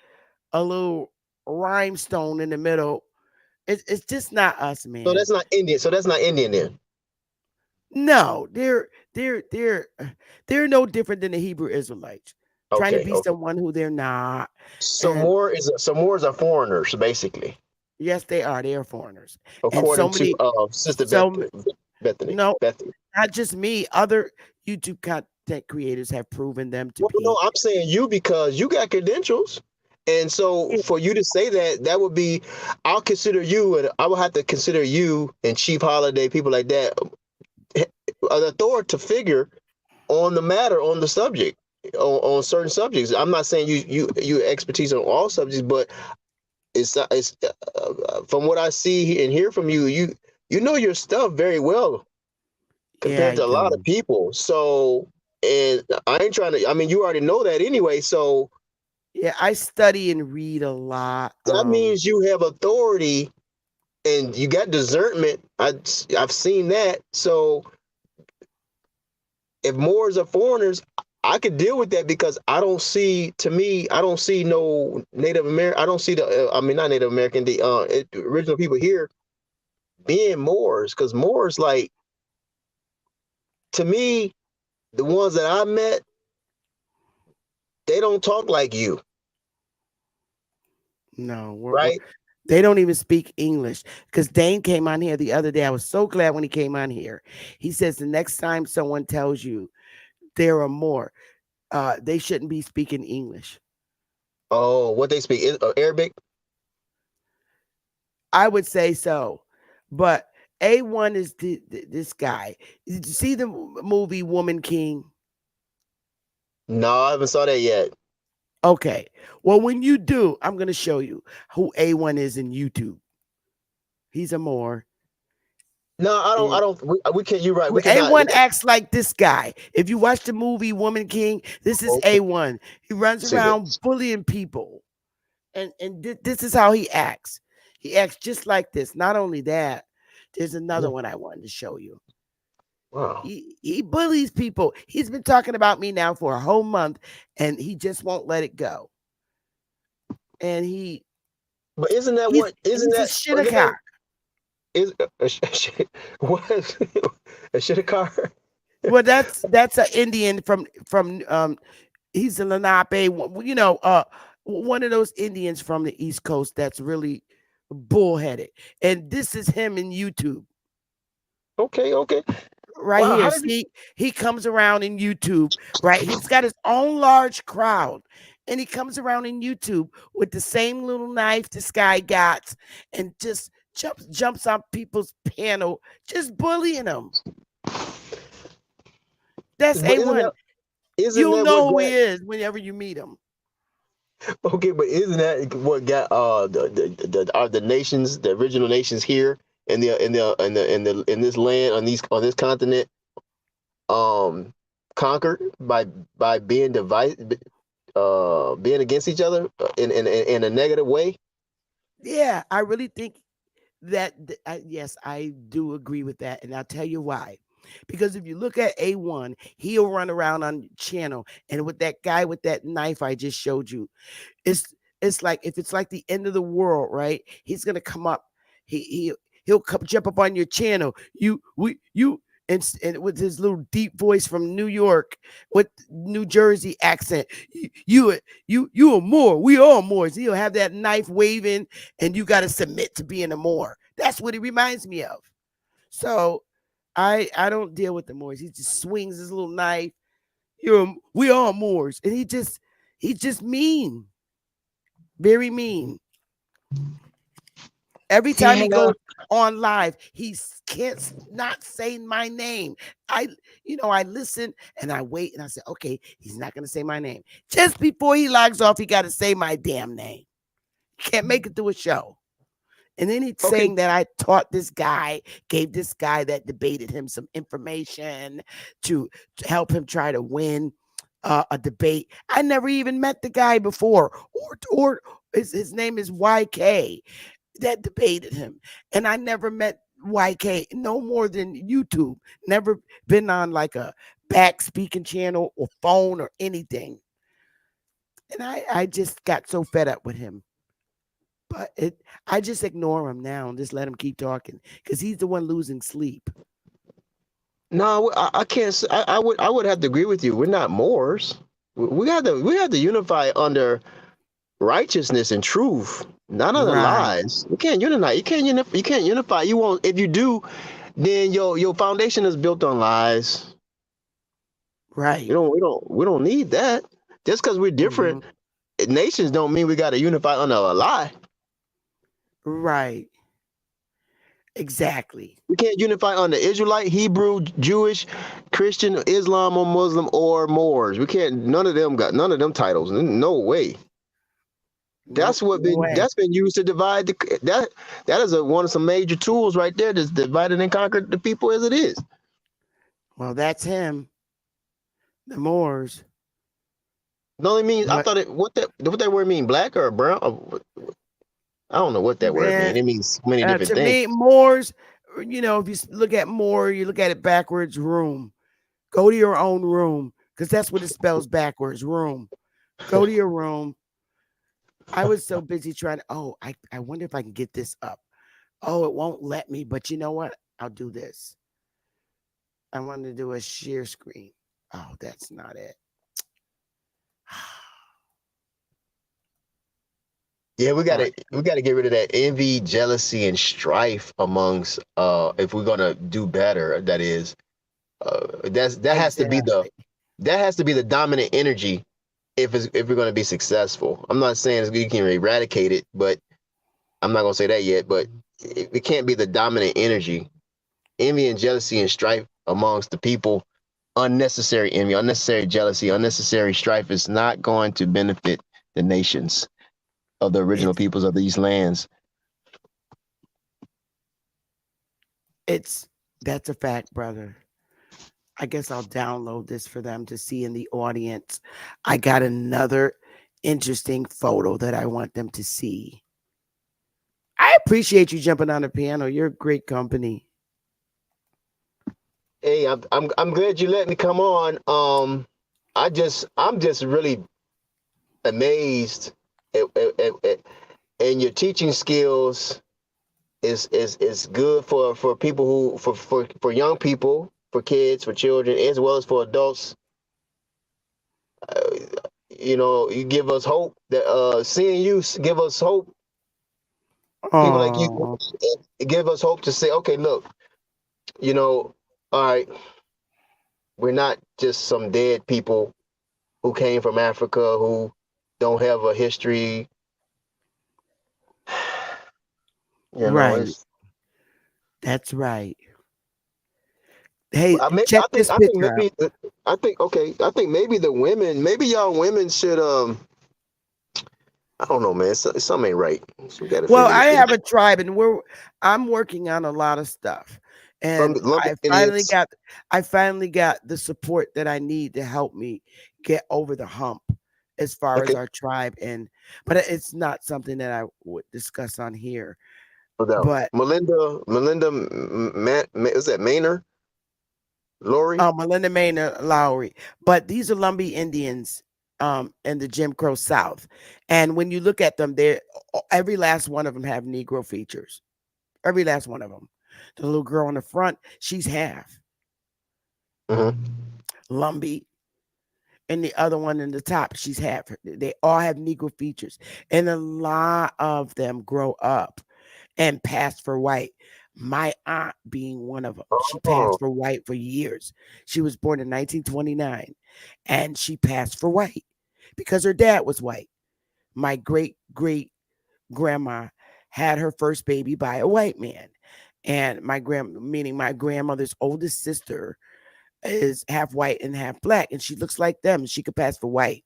a little rhinestone in the middle. It's just not us, man. So that's not Indian. Then. No, they're no different than the Hebrew Israelites. Trying to be someone who they're not. So Moors are foreigners, basically. Yes, they are. They are foreigners. According to Sister Bethany. No, Bethany. Not just me. Other YouTube content creators have proven them to be. No, I'm saying you because you got credentials. And so for you to say that would be, I'll consider you, and I will have to consider you and Chief Holiday, people like that, an authoritative figure on the matter, on the subject. on certain subjects. I'm not saying you expertise on all subjects, but it's from what I see and hear from you, you know your stuff very well Yeah, compared I to a lot of do. people. So, and I ain't trying to. I mean, you already know that anyway. So Yeah, I study and read a lot. that means you have authority and you got discernment. I've seen that. So if Moors are foreigners, I could deal with that because I don't see. To me, I don't see no Native American. I don't see the. I mean, not Native American. The original people here being Moors, because Moors, like, to me, the ones that I met, they don't talk like you, No, right? they don't even speak English. Because Dane came on here the other day. I was so glad when he came on here. He says the next time someone tells you there are more, they shouldn't be speaking English. Oh, what they speak is Arabic. I would say so, but A1 is this guy. Did you see the movie Woman King? No, I haven't saw that yet. Okay. Well, when you do, I'm going to show you who A1 is in YouTube. He's a Moor. No, I don't. I And don't. We can't. You're right. We cannot. A1 acts like this guy. If you watch the movie Woman King, this is Okay. A1. He runs See around this. bullying people. And this is how he acts. He acts just like this. Not only that, there's another one I wanted to show you. Wow. He bullies people. He's been talking about me now for a whole month, and he just won't let it go. And But isn't that what? Isn't he's a that? But shittercock. is what? A shit car? Well, that's an Indian from he's a Lenape, one of those Indians from the East Coast that's really bullheaded. And this is him in YouTube. Okay. Okay. Right Wow. here. How did See, he comes around in YouTube, right? He's got his own large crowd, and he comes around in YouTube with the same little knife this guy got, and just jumps on people's panel, just bullying them. That's But A1. isn't You'll that what know who got? he is whenever you meet him. Okay, but isn't that what got the nations, the original nations here in this land on this continent um conquered by being divided, being against each other in a negative way? Yeah, I really think that yes, I do agree with that, and I'll tell you why. Because if you look at A1, he'll run around on channel, and with that guy with that knife I just showed you, it's it's like if it's like the end of the world, right? He's gonna come up, he'll come jump up on your channel. And with his little deep voice from New York with New Jersey accent, you are Moor. We all Moors. He'll have that knife waving, and you got to submit to being a Moor. That's what he reminds me of. So I don't deal with the Moors. He just swings his little knife. We are Moors, and he's just mean, very mean. Every time he Yeah. goes on live, he can't not say my name. I listen and I wait and I say, okay, he's not going to say my name. Just before he logs off, he got to say my damn name. He can't make it through a show. And then he's Okay. saying that I taught this guy, gave this guy that debated him some information to help him try to win a debate. I never even met the guy before, or his name is YK that debated him. And I never met YK no more than YouTube. Never been on like a back speaking channel or phone or anything. And I just got so fed up with him. But I just ignore him now and just let him keep talking because he's the one losing sleep. No, I can't. I would have to agree with you. We're not Moors. We have to unify under righteousness and truth, not under Right, lies. You can't unify. You can't unify. You won't. If you do, then your foundation is built on lies. right. We don't need that. Just because we're Mhm. different nations don't mean we got to unify under a lie. Right. Exactly. We can't unify on the Israelite, Hebrew, Jewish, Christian, Islam, or Muslim, or Moors. We can't. None of them titles. No way. Nope. No way. That's been used to divide that is one of some major tools right there that's divided and conquered the people as it is. Well, that's him. The Moors. No, it means I But thought what that word mean, black or brown? I don't know what that word man, mean. It means so many different to things. me, Moors, if you look at Moor, you look at it backwards, room. Go to your own room, because that's what it spells backwards, room. Go to your room. I was so busy trying to, I wonder if I can get this up. Oh, it won't let me, but you know what? I'll do this. I want to do a share screen. Oh, that's not it. Yeah, we All gotta right. we gotta get rid of that envy, jealousy, and strife amongst if we're gonna do better. That is, that has to be Exactly. the dominant energy if we're gonna be successful. I'm not saying you can eradicate it, but I'm not gonna say that yet. But it can't be the dominant energy. Envy and jealousy and strife amongst the people, unnecessary envy, unnecessary jealousy, unnecessary strife is not going to benefit the nations of the original It's peoples of these lands. that's a fact, brother. I guess I'll download this for them to see in the audience. I got another interesting photo that I want them to see. I appreciate you jumping on the piano. You're a great company. Hey, I'm glad you let me come on. I'm just really amazed at and your teaching skills is good for people for young people, for kids, for children, as well as for adults. Uh, you give us hope that seeing you give us hope. People like you Oh, give us hope to say, okay, look, all right, we're not just some dead people who came from Africa who don't have a history. right. It's That's right. Hey, I check think this I think picture out. maybe I think maybe the women, maybe y'all women should I don't know, man. Something ain't right. So we got to Well, figure I this have a tribe, and I'm working on a lot of stuff, and Lumber Indians. I finally got the support that I need to help me get over the hump as far as Okay, our tribe, but it's not something that I would discuss on here. no doubt. But Melinda, is that Maynard? Lori? Melinda Maynard Lowry. But these are Lumbee Indians in the Jim Crow South. And when you look at them, every last one of them have Negro features. Every last one of them. The little girl on the front, she's half Mm-hmm. Lumbee. And the other one in the top, she's half. They all have Negro features. And a lot of them grow up and pass for white. My aunt being one of them. She Oh, passed for white for years. She was born in 1929 and she passed for white because her dad was white. My great great grandma had her first baby by a white man. And meaning my grandmother's oldest sister is half white and half black, and she looks like them. And she could pass for white.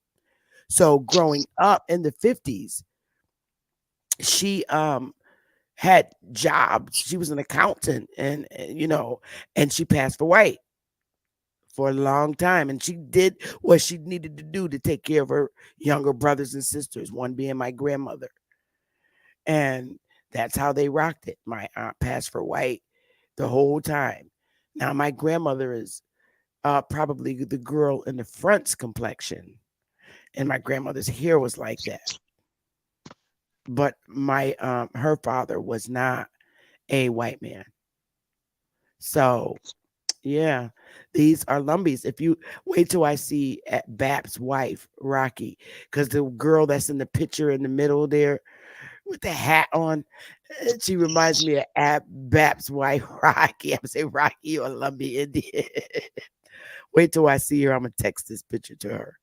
So growing up in the 50s, she had jobs. She was an accountant, and she passed for white for a long time. And she did what she needed to do to take care of her younger brothers and sisters, one being my grandmother. And that's how they rocked it. My aunt passed for white the whole time. Now, my grandmother is probably the girl in the front's complexion, and my grandmother's hair was like that. But her father was not a white man. So yeah, these are Lumbees. If you wait till I see at Bap's wife, Rocky, because the girl that's in the picture in the middle there with the hat on, she reminds me of Bap's wife, Rocky. I'm gonna say Rocky or Lumbee Indian. Wait till I see her. I'm gonna text this picture to her.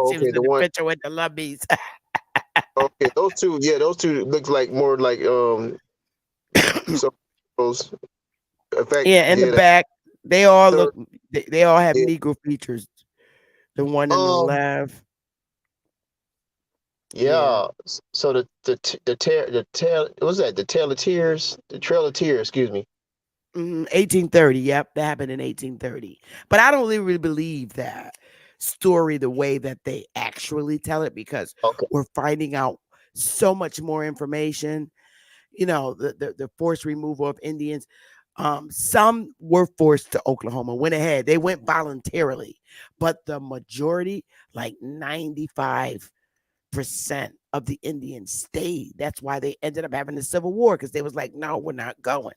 She was okay. in The the one. picture with the Lumbees. Okay, those two. Yeah, those two looks like more like some Negroes. In fact, Yeah, in the yeah. back, they all Third, look. They all have yeah. Negro features. The one in the Um. left, yeah. Yeah. So the tail. What was that? The Tail of Tears. The Trail of Tears. Excuse me. 1830. Yep, that happened in 1830. But I don't really believe that story the way that they actually tell it because Okay. we're finding out so much more information. The forced removal of Indians. Some were forced to Oklahoma, went ahead. They went voluntarily, but the majority, like 95% of the Indians stayed. That's why they ended up having the Civil War because they was like, no, we're not going.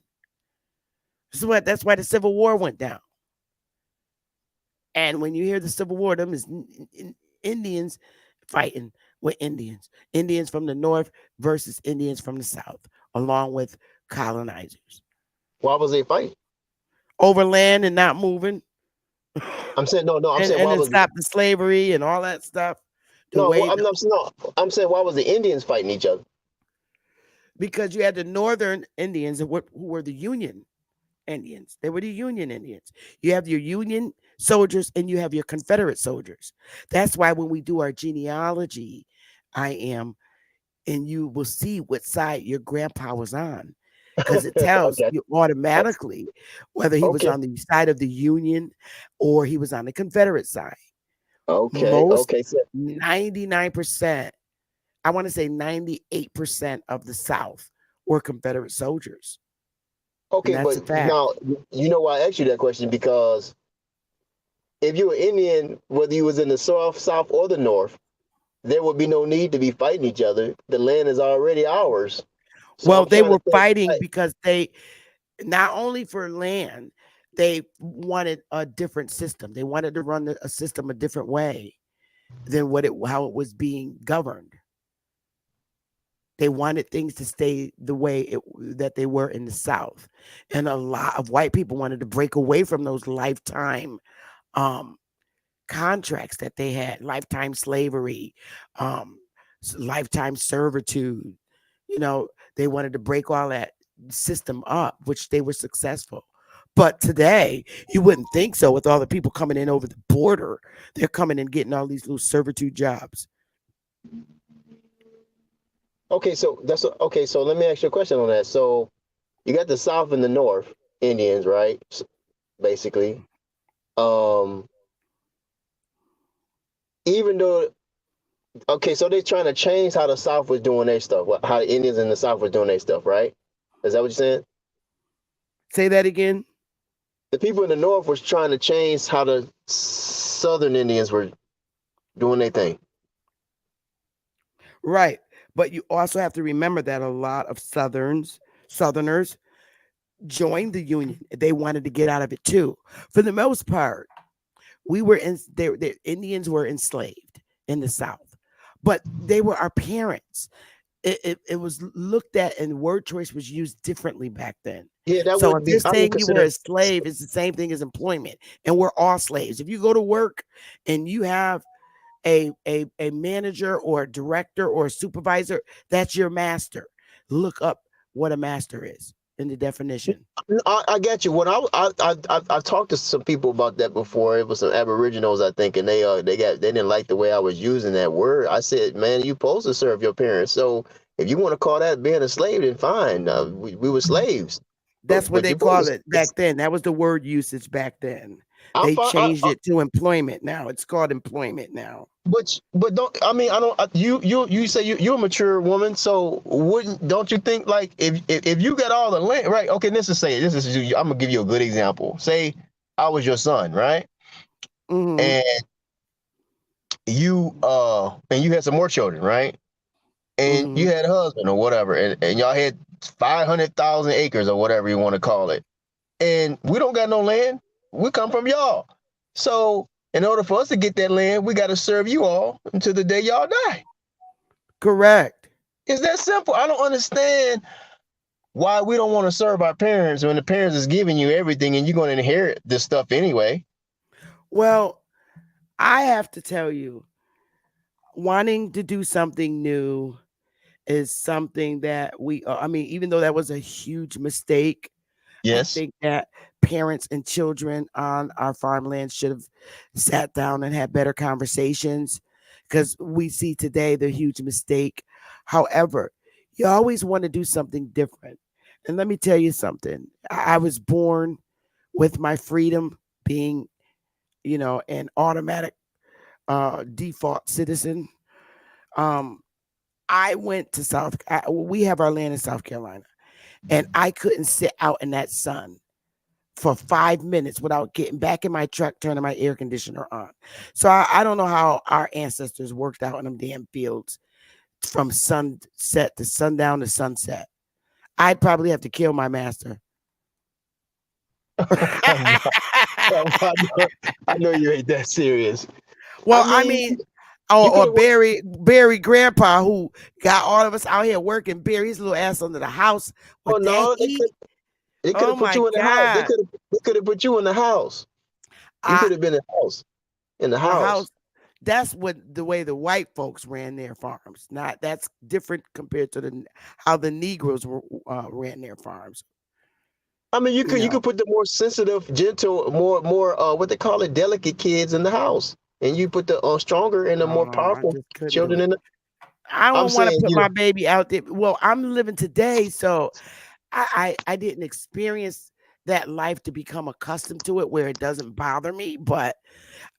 That's why the Civil War went down. And when you hear the Civil War, them is Indians fighting with Indians. Indians from the north versus Indians from the south, along with colonizers. Why was they fighting? Over land and not moving. I'm saying no, no. I'm saying And why then was stop the slavery and all that stuff. The no? way I'm the, not. No, I'm saying why was the Indians fighting each other? because you had the northern Indians who were the Union Indians. They were the Union Indians. You have your Union soldiers and you have your Confederate soldiers. That's why when we do our genealogy, I am, and you will see what side your grandpa was on. Because it tells Okay. you automatically whether he was Okay. on the side of the Union or he was on the Confederate side. Okay. Most Okay. So 99%, I want to say 98% of the South were Confederate soldiers. And okay, that's but a fact. now you know why I asked you that question because if you were Indian, whether you was in the south, or the north, there would be no need to be fighting each other. The land is already ours. So Well, I'm they trying to were think, fighting like, because they not only for land, they wanted a different system. They wanted to run a system a different way than how it was being governed. They wanted things to stay the way that they were in the South, and a lot of white people wanted to break away from those lifetime um, contracts that they had, lifetime slavery, um, lifetime servitude. They wanted to break all that system up, which they were successful. But today, you wouldn't think so with all the people coming in over the border. They're coming and getting all these little servitude jobs. okay, so okay. So let me ask you a question on that. So you got the south and the north Indians, right? Basically, um, even though okay, so they're trying to change how the south was doing their stuff, how the Indians in the south was doing their stuff, right? Is that what you're saying? Say that again. The people in the north was trying to change how the southern Indians were doing their thing. Right. But you also have to remember that a lot of Southerners joined the Union. They wanted to get out of it too. For the most part, we were in there. The Indians were enslaved in the South, but they were our parents. It was looked at and word choice was used differently back then. Yeah, that So would if you're be. I would saying you were consider. a slave, it's the same thing as employment, and we're all slaves. If you go to work and you have a manager or a director or a supervisor, that's your master. Look up what a master is in the definition. I get you. When I talked to some people about that before. It was some Aboriginals, I think, and they didn't like the way I was using that word. I said, man, you supposed to serve your parents. So if you want to call that being a slave, then fine. We were slaves, That's what but they you called supposed it to. back then. That was the word usage back then. I'm They fine. changed it to employment now. It's called employment now. But don't I mean I don't you say you're a mature woman, so wouldn't don't you think like if you got all the land right? Okay, I'm gonna give you a good example. Say I was your son, right? Hmm. And you had some more children, right? And you Hmm. had a husband or whatever, and y'all had 500,000 acres or whatever you want to call it. And we don't got no land. We come from y'all. So in order for us to get that land, we got to serve you all until the day y'all die. Correct. It's that simple. I don't understand why we don't want to serve our parents when the parents is giving you everything and you're going to inherit this stuff anyway. Well, I have to tell you, wanting to do something new is something that I mean, even though that was a huge mistake, I Yes. think that parents and children on our farmland should have sat down and had better conversations because we see today the huge mistake. However, you always want to do something different. And let me tell you something. I was born with my freedom being, an automatic default citizen. Um, I went to we have our land in South Carolina, and I couldn't sit out in that sun for 5 minutes without getting back in my truck, turning my air conditioner on. So I don't know how our ancestors worked out in them damn fields from sunset to sundown to sunset. I'd probably have to kill my master. I know you ain't that serious. I Well, I mean, mean, you could or have. Barry Grandpa, who got all of us out here working, bury his little ass under the house Oh with that no, heat. they could Oh have put my you in the house. God. They could have put you in the house. You I could have been in the house. In the a house. house. That's what the way the white folks ran their farms. Not that's different compared to how the Negroes ran their farms. I mean, You you know, could put the more sensitive, gentle, more what they call it, delicate kids in the house, and you put the stronger and the more I powerful just couldn't do children it. in the. I I'm don't want to saying, put my baby out there. Well, I'm living today, so I didn't experience that life to become accustomed to it where it doesn't bother me, but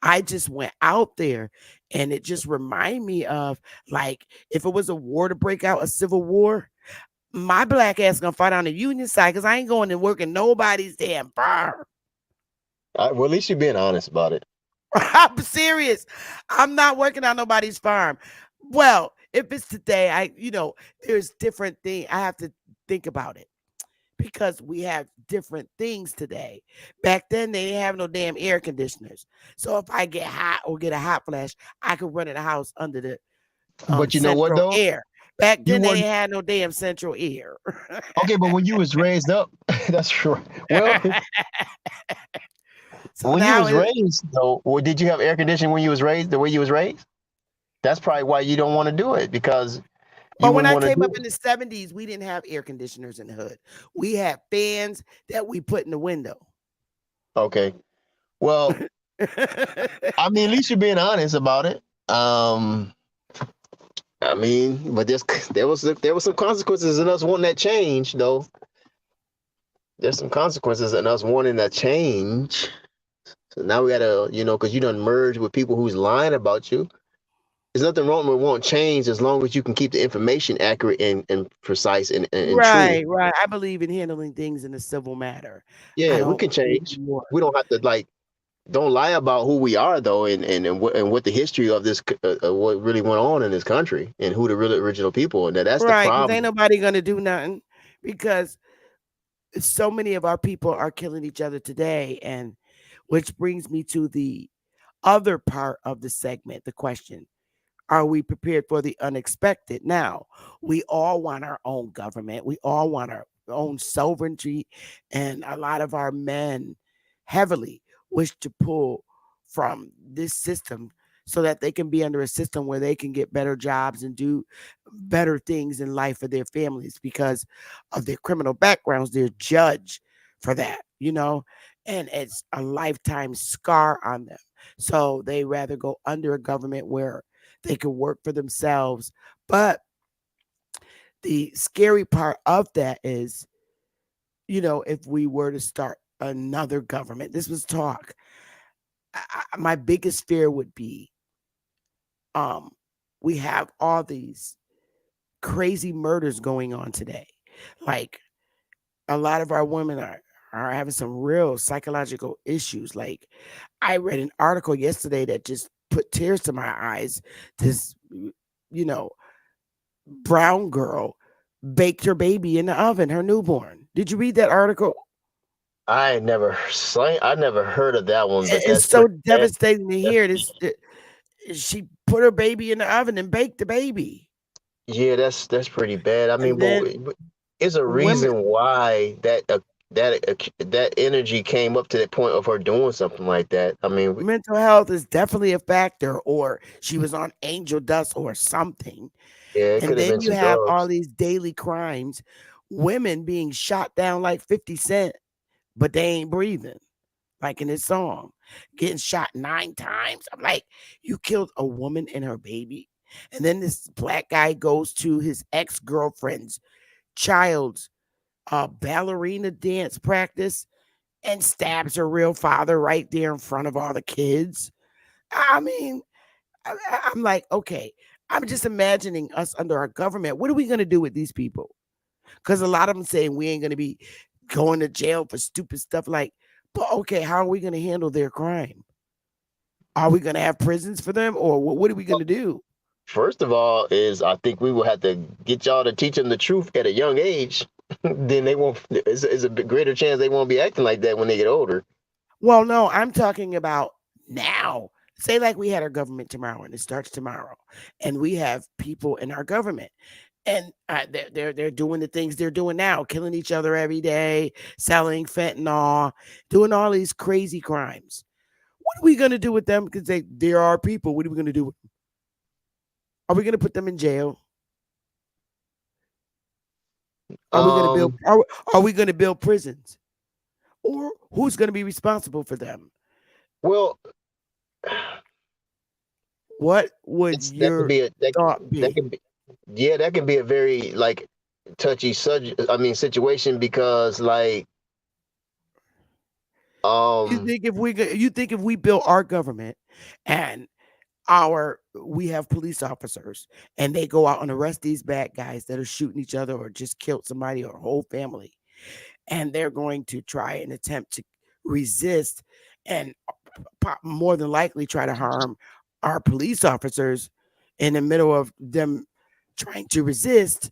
I just went out there and it just reminded me of like if it was a war to break out, a civil war, my black ass gonna fight on the union side because I ain't going to work in nobody's damn farm. well, at least you're being honest about it. I'm serious. I'm not working on nobody's farm. Well, if it's today, there's different things. I have to think about it because we have different things today. Back then, they didn't have no damn air conditioners. So if I get hot or get a hot flash, I could run in the house under the But you know what central though? air. Back You then, they weren't didn't have no damn central air. okay, but when you was raised up, that's true. Well, So when you now was raised though, or did you have air conditioning when you was raised the way you was raised? That's probably why you don't want to do it because you but when wouldn't I want to came do up in it. the 70s, we didn't have air conditioners in the hood. We had fans that we put in the window. Okay. Well, I mean, at least you're being honest about it. I mean, but there was some consequences in us wanting that change, though. There's some consequences in us wanting that change. So now we gotta, because you done merge with people who's lying about you. There's nothing wrong with want change as long as you can keep the information accurate and precise and true. Right, right. I believe in handling things in a civil matter. I Yeah, we don't can believe change. in war. We don't have to don't lie about who we are though, and what the history of this what really went on in this country and who the real original people. And that's the Right, because ain't problem. nobody gonna do nothing because so many of our people are killing each other today. And which brings me to the other part of the segment, the question. Are we prepared for the unexpected? Now, we all want our own government. We all want our own sovereignty. And a lot of our men heavily wish to pull from this system so that they can be under a system where they can get better jobs and do better things in life for their families because of their criminal backgrounds. They're judged for that, and it's a lifetime scar on them. So they rather go under a government where they can work for themselves. But the scary part of that is, if we were to start another government, this was talk. My biggest fear would be um, we have all these crazy murders going on today. Like a lot of our women are having some real psychological issues. Like I read an article yesterday that just put tears to my eyes. This, you know, brown girl baked her baby in the oven, her newborn. Did you read that article? I never heard of that one, but It's that's so pretty bad. devastating to hear. She put her baby in the oven and baked the baby, Yeah, that's pretty bad. I mean, and then but it's a women reason why that energy came up to the point of her doing something like that. I mean, mental health is definitely a factor, or she was on angel dust or something. yeah, it And could have then been you some have all drugs. these daily crimes, women being shot down like 50 Cent. but they ain't breathing. Like in this song, getting shot 9 times. I'm like, you killed a woman and her baby. And then this black guy goes to his ex-girlfriend's child's ballerina dance practice and stabs her real father right there in front of all the kids. I mean, I'm like, okay, I'm just imagining us under our government. What are we going to do with these people? Because a lot of them saying we ain't going to be going to jail for stupid stuff like, but okay, how are we going to handle their crime? Are we going to have prisons for them, or what are we going to do? First of all, is I think we will have to get y'all to teach them the truth at a young age. Then they won't. It's a greater chance they won't be acting like that when they get older. Well, no, I'm talking about now. Say like we had our government tomorrow, and it starts tomorrow, and we have people in our government, and they're doing the things they're doing now, killing each other every day, selling fentanyl, doing all these crazy crimes. What are we gonna do with them? Because they are people. What are we gonna do? Are we gonna put them in jail? Are we gonna build? Um, Are we gonna build prisons? Or who's gonna be responsible for them? well, What would that could your be thought that be? could be yeah, that can be a very like touchy subject. I mean, situation because like um You think if we build our government and our we have police officers and they go out and arrest these bad guys that are shooting each other or just killed somebody or a whole family, and they're going to try and attempt to resist and more than likely try to harm our police officers in the middle of them trying to resist.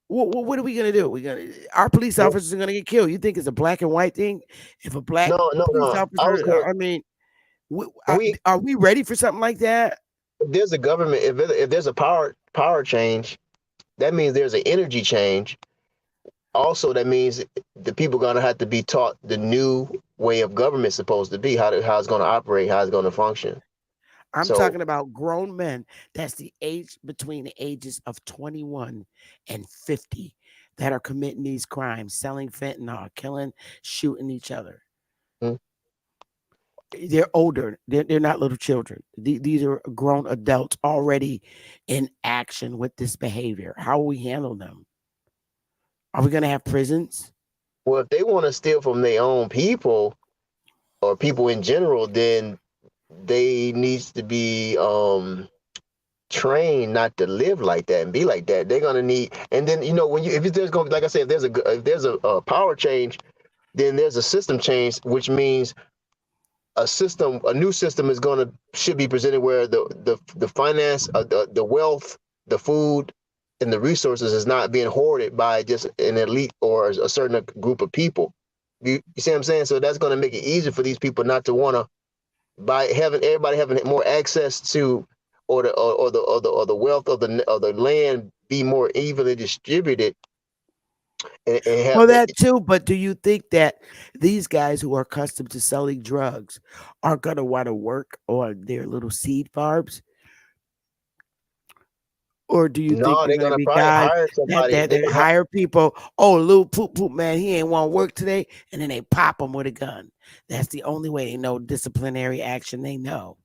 What are we gonna do? We gonna Our police well, officers are gonna get killed. You think it's a black and white thing? If a black police no. I was officer, going. I mean, We are we ready for something like that? if there's a government if there's a power change, that means there's an energy change. Also, that means the people gonna have to be taught the new way of government supposed to be, how it's gonna operate, how it's gonna function. I'm So talking about grown men. That's the age between the ages of 21 and 50 that are committing these crimes, selling fentanyl, killing, shooting each other. mm, They're older. They're not little children. These are grown adults already in action with this behavior. How will we handle them? Are we going to have prisons? well, if they want to steal from their own people or people in general, then they needs to be trained not to live like that and be like that. They're gonna need, and then when you if there's going like I said, if there's a power change, then there's a system change, which means a new system is going to should be presented where the finance, the wealth, the food, and the resources is not being hoarded by just an elite or a certain group of people. You see what I'm saying? So that's going to make it easier for these people not to want to by having everybody having more access to or the wealth of the land be more evenly distributed and have Well, that too. But do you think that these guys who are accustomed to selling drugs are going to want to work on their little seed farms? Or do you think no, they're they're going to gonna be probably guys hire that somebody. that, that hire people? Oh, little poop poop man, he ain't want to work today, and then they pop him with a gun. That's the only way they know disciplinary action. They know.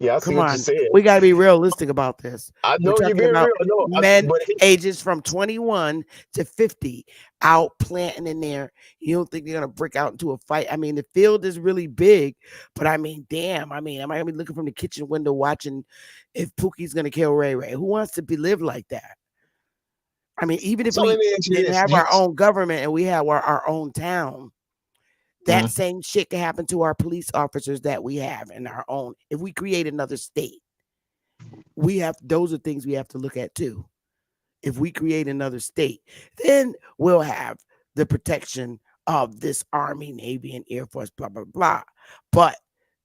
Yeah, I see Come what you're on, saying. we got to be realistic about this. I We're know you're talking being about real. No, men but ages from 21 to 50 out planting in there. You don't think they're gonna break out into a fight? I mean, the field is really big, but I mean, damn. I mean, am I gonna be looking from the kitchen window watching if Pookie's gonna kill Ray Ray? Who wants to be live like that? I mean, even if so let we me ask you didn't this: have our own government and we have our own town, that Mhm. same shit can happen to our police officers that we have in our own. If we create another state, we have those are things we have to look at too. If we create another state, then we'll have the protection of this Army, Navy, and Air Force, blah, blah, blah. But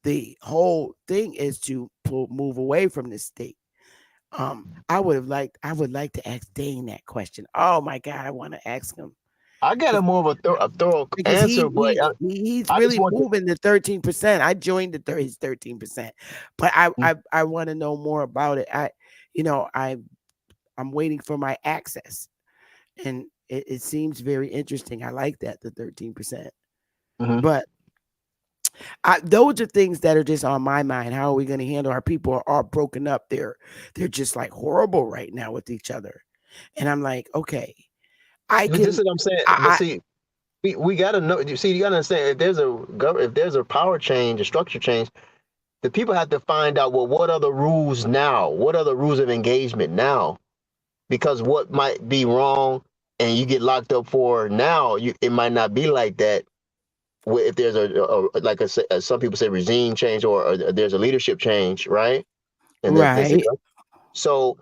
the whole thing is to move away from this state. I would like to ask Dane that question. Oh my God, I want to ask him I got a more of a thorough because answer, but he's I just really want to. moving the 13%. I joined his 13%, but I want to know more about it. You know, I'm waiting for my access, and it seems very interesting. I like that, the 13%. Hmm. But those are things that are just on my mind. How are we going to handle our people are all broken up? They're just like horrible right now with each other, and I'm like, okay, I But this can. is what I'm saying. But I see, we got to know. You see, you got to understand if there's a power change, a structure change, the people have to find out, well, what are the rules now? What are the rules of engagement now? Because what might be wrong and you get locked up for now, it might not be like that. If there's like some people say regime change, or there's a leadership change, right? And there's a right. so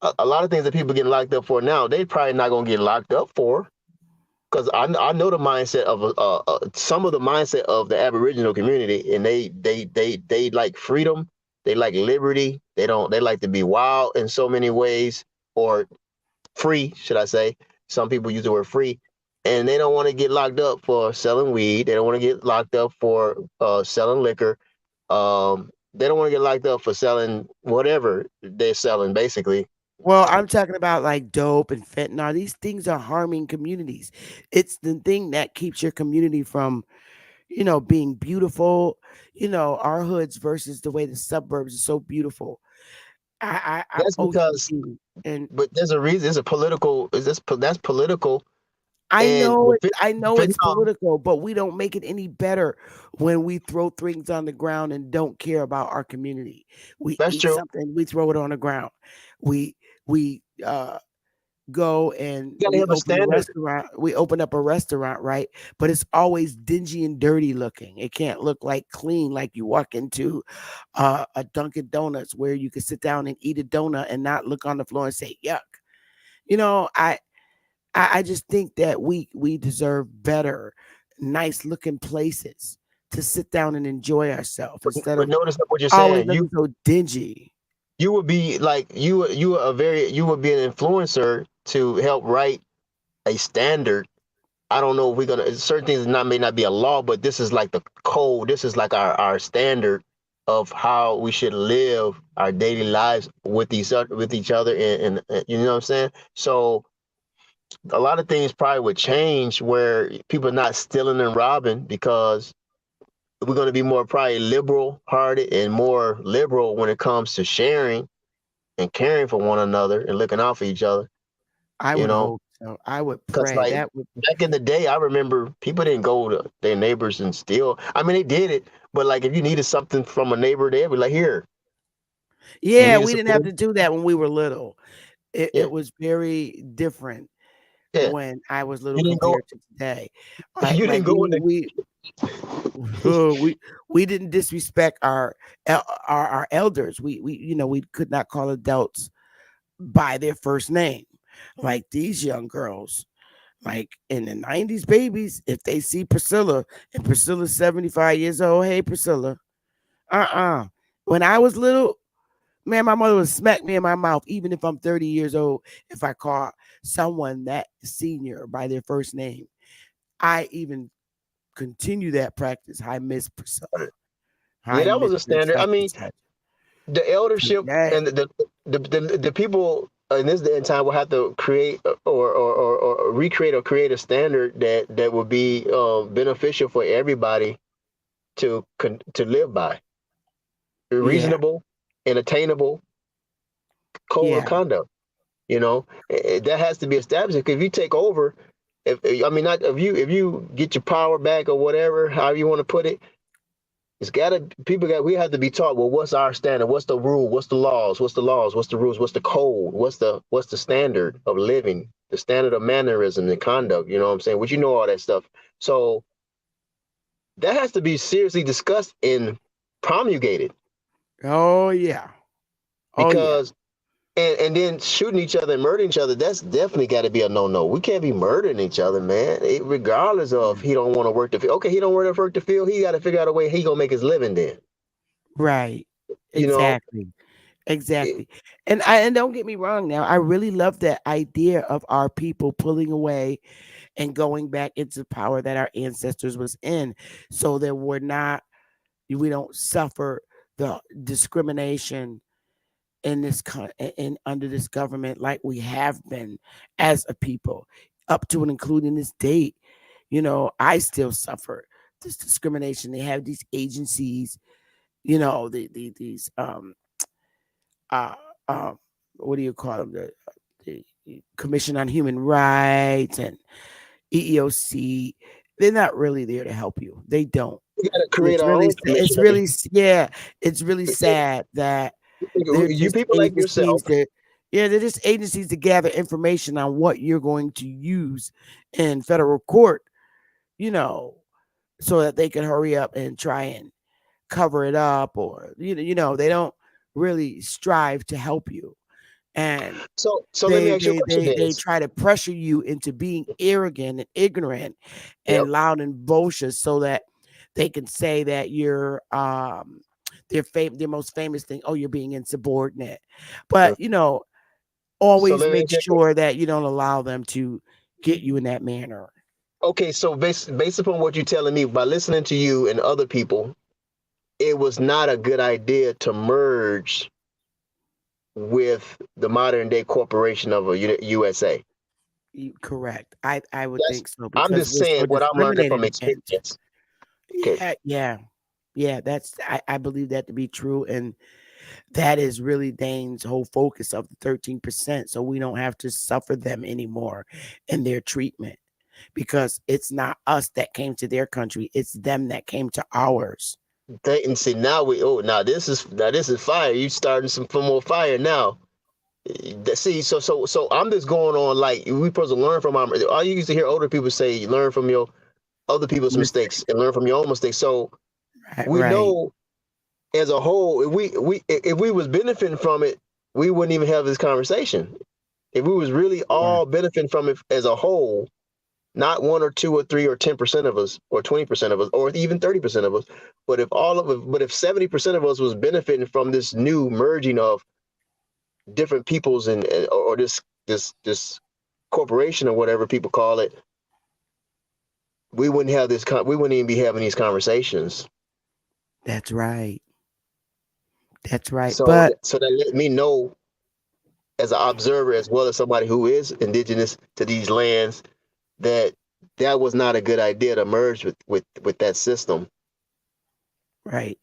a lot of things that people get locked up for now, they probably not gonna get locked up for. Because I know the mindset of some of the mindset of the Aboriginal community, and they like freedom, they like liberty, they like to be wild in so many ways, or free, should I say? Some people use the word free, and they don't want to get locked up for selling weed. They don't want to get locked up for selling liquor. They don't want to get locked up for selling whatever they're selling, basically. Well, I'm talking about like dope and fentanyl. These things are harming communities. It's the thing that keeps your community from, being beautiful. Our hoods versus the way the suburbs are so beautiful. I'm That's because, OCD, and but there's a reason. It's a political. That's political, I and know the it. I know it's fentanyl. political, but we don't make it any better when we throw things on the ground and don't care about our community. We That's eat true. something, we throw it on the ground. We go and You got to have a standard. we open up a restaurant, right? But it's always dingy and dirty looking. It can't look like clean, like you walk into a Dunkin' Donuts where you can sit down and eat a donut and not look on the floor and say yuck. you know i I just think that we deserve better, nice looking places to sit down and enjoy ourselves instead But of notice what you're always saying. looking so dingy. You would be like you would be an influencer to help write a standard. I don't know if we're gonna certain things not may not be a law, but this is like the code. This is like our standard of how we should live our daily lives with each other, and you know what I'm saying. So a lot of things probably would change where people are not stealing and robbing, because we're going to be more probably liberal hearted and more liberal when it comes to sharing and caring for one another and looking out for each other, I you would know. hope so. I would Because pray like that would. back in the day, I remember people didn't go to their neighbors and steal. I mean, they did it, but like if you needed something from a neighbor, they'd be like, here, you Yeah, needed we some didn't have food. to do that when we were little. it, Yeah, it was very different yeah. when I was little You didn't go compared to today. you Like didn't go in the we didn't disrespect our elders. We could not call adults by their first name. Like these young girls, like in the 90s babies, if they see Priscilla and Priscilla's 75 years old, hey Priscilla. When I was little, man, my mother would smack me in my mouth, even if I'm 30 years old, if I call someone that senior by their first name. I even continue that practice. Hi, Miss Priscilla. Yeah, Hi, that was a Mr. standard. I Such and mean, such. the eldership Today, and the people in this day and time will have to create or recreate or create a standard that will be beneficial for everybody to live by, yeah, reasonable and attainable code of yeah. conduct. You know, that has to be established. Because if you take over, if I mean, not if you get your power back or whatever, however you want to put it, it's gotta we have to be taught, well, what's our standard? What's the rule? What's the laws? What's the laws? What's the rules? What's the code? What's the standard of living? The standard of mannerism and conduct, you know what I'm saying? Which you know all that stuff. So that has to be seriously discussed and promulgated, Oh yeah. Oh yeah. because and then shooting each other and murdering each other, that's definitely got to be a no-no. We can't be murdering each other, man. Regardless of he don't want to work the field. Okay, he don't want to work the field. He got to figure out a way he gonna make his living then. Right. You know, Exactly. it, Exactly. And don't get me wrong now. I really love that idea of our people pulling away and going back into power that our ancestors was in, so that we don't suffer the discrimination in this in under this government like we have been as a people. up to and including this date. I still suffer this discrimination. They have these agencies, these uh, um, what do you call them? The Commission on Human Rights and EEOC. They're not really there to help you. They don't. We got to And create our own it's commission. really, yeah, it's really sad that they're You just people like yourself. agencies that, yeah, they're just agencies to gather information on what you're going to use in federal court, so that they can hurry up and try and cover it up, or they don't really strive to help you. And So let me ask you a question, they Dennis. try to pressure you into being arrogant and ignorant Yep. and loud and boisterous so that they can say that you're their most famous thing, oh, you're being insubordinate. But So always let me make ask you. sure that you don't allow them to get you in that manner. Okay, so based upon what you're telling me, by listening to you and other people, it was not a good idea to merge with the modern day corporation of USA. Correct. I would That's. think so, I'm because just we're saying so what I'm learning discriminated from against. experience. Okay. Yeah. I believe that to be true, and that is really Dane's whole focus of the 13%. So we don't have to suffer them anymore in their treatment, because it's not us that came to their country; it's them that came to ours. And see now now this is fire. You starting some more fire now. See, so I'm just going on like we supposed to learn from our. I used to hear older people say, learn from your other people's mistakes and learn from your own mistakes. So we Right. know as a whole, if we was benefiting from it, we wouldn't even have this conversation. If we was really Right. all benefiting from it as a whole, not 1 or 2 or 3 or 10% of us, or 20% of us, or even 30% of us, but if 70% of us was benefiting from this new merging of different peoples or this corporation or whatever people call it, we wouldn't have we wouldn't even be having these conversations. That's right. That's right. So But so that let me know as an observer as well as somebody who is indigenous to these lands that that was not a good idea to merge with that system. right,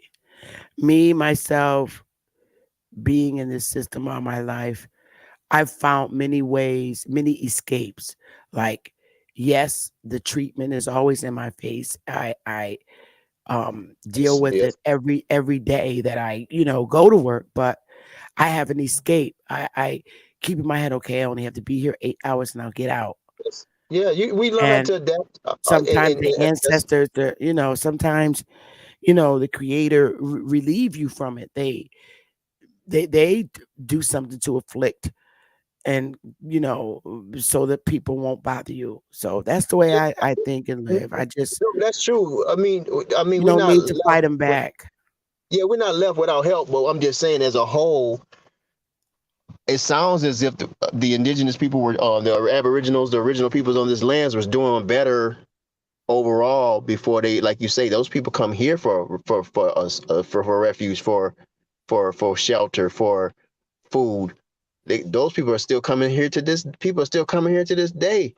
me myself being in this system all my life, I've found many ways, many escapes. Like, yes, the treatment is always in my face. I deal Yes, with yes, it every day that I, go to work, but I have an escape. I keep in my head, okay, I only have to be here 8 hours and I'll get out. yes. Yeah, we learn how And to adapt. sometimes the That's ancestors, sometimes, the creator relieve you from it. They do something to afflict, and so that people won't bother you. So that's the way yeah, I think and live. I just, no, that's true. I mean, you we're don't not need to fight left. them back. Yeah, we're not left without help. But I'm just saying, as a whole, it sounds as if the indigenous people were, the aboriginals, the original peoples on this lands was doing better overall before they, like you say, those people come here for us for refuge, for shelter, for food. Those people are still coming here to this. People are still coming here to this day.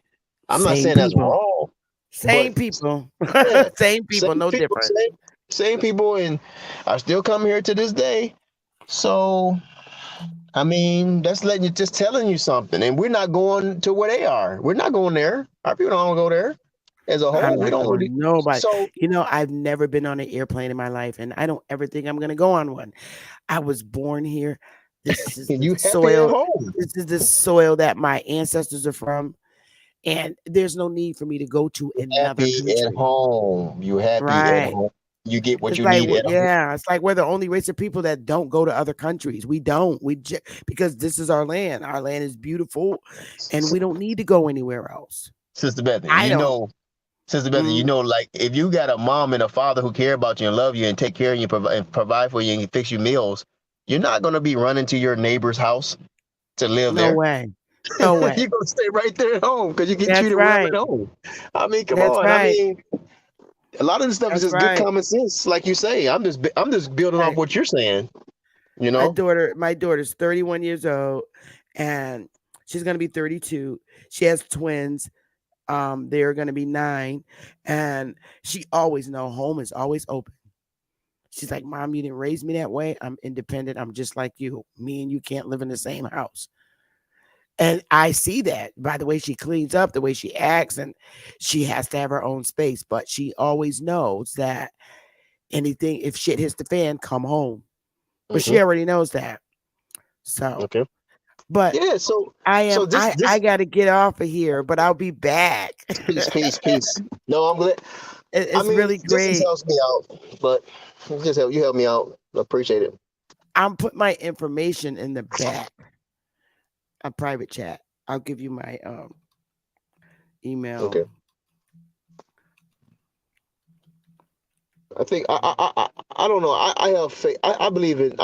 I'm not Same saying that's people. wrong, but Same people. yeah, Same people, same no people, different. same people, and are still coming here to this day. So I mean, that's letting you, just telling you something. And we're not going to where they are. We're not going there. Our people don't go there. As a I'm whole, we not don't really. going nobody. So I've never been on an airplane in my life, and I don't ever think I'm going to go on one. I was born here. This is the you happy at soil. home. This is the soil that my ancestors are from, and there's no need for me to go to another Happy at country. home. You happy at Right. home. You get what It's you like, need at home. yeah, it's like we're the only race of people that don't go to other countries. We don't. Because this is our land. Our land is beautiful, and we don't need to go anywhere else. Sister Bethany, I don't. Sister Bethany, Mm, like if you got a mom and a father who care about you and love you and take care of you, and provide for you and fix you meals, you're not going to be running to your neighbor's house to live no there. way. No way. You're going to stay right there at home because you get That's treated well at right. home. I mean, come That's on. I right. mean, a lot of this stuff is That's just good right. common sense, like you say. I'm just building off Right. what you're saying. You My know, daughter's 31 years old, and she's gonna be 32. She has twins. They're going to be 9, and she always know home is always open. She's like, Mom, you didn't raise me that way. I'm independent. I'm just like you. Me and you can't live in the same house. And I see that by the way she cleans up, the way she acts, and she has to have her own space. But she always knows that anything, if shit hits the fan, come home. But she already knows that. So, Okay. but Yeah. So I got to get off of here, but I'll be back. peace. No, I'm glad. It's really this just great. helps me out, but you help me out. I appreciate it. I'm put my information in the back. A private chat. I'll give you my email. Okay. I think I don't know. I have faith. I believe in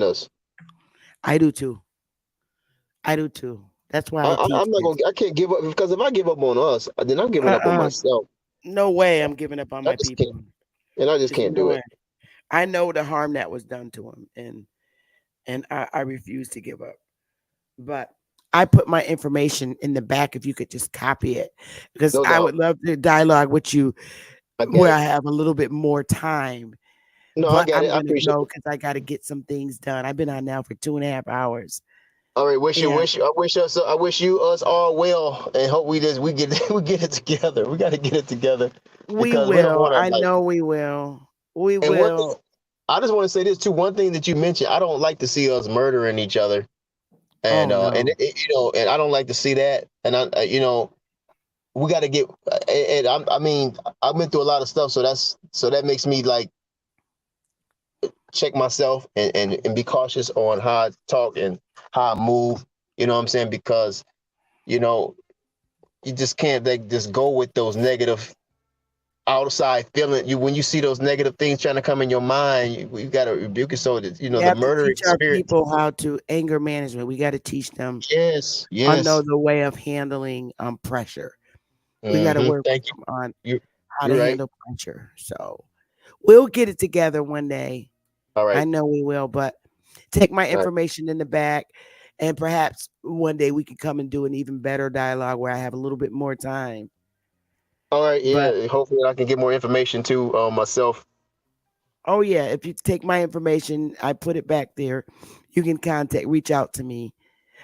us. I do too. That's why I teach. I'm not gonna. I can't give up, because if I give up on us, then I'm giving up on myself. No way, I'm giving up on my people. And I just can't do it. I know the harm that was done to him, and I refuse to give up. But I put my information in the back if you could just copy it, because No I doubt. would love to dialogue with you where I have a little bit more time. No, but I got I'm it. I gonna appreciate go it. because I got to get some things done. I've been on now for 2.5 hours. All right, I wish you us all well, and hope we get it together. We got to get it together. We Because we don't will. want to, I know we will. We and one thing, will. I just want to say this too. One thing that you mentioned, I don't like to see us murdering each other, and no. and and I don't like to see that. And we got to get. And I've been through a lot of stuff, so that makes me like check myself and be cautious on how I talk and how I move. You know what I'm saying? Because you just can't just go with those negative outside feeling. When you see those negative things trying to come in your mind, you got to rebuke it, so that We the have to murdering teach our spirit. people how to anger management. We got to teach them. Yes. Know the way of handling pressure. We got to work with them on how to handle pressure. So we'll get it together one day. All right. I know we will, but take my information in the back, and perhaps one day we can come and do an even better dialogue where I have a little bit more time. All right. Yeah. But hopefully I can get more information too myself. Oh yeah. If you take my information, I put it back there. You can reach out to me.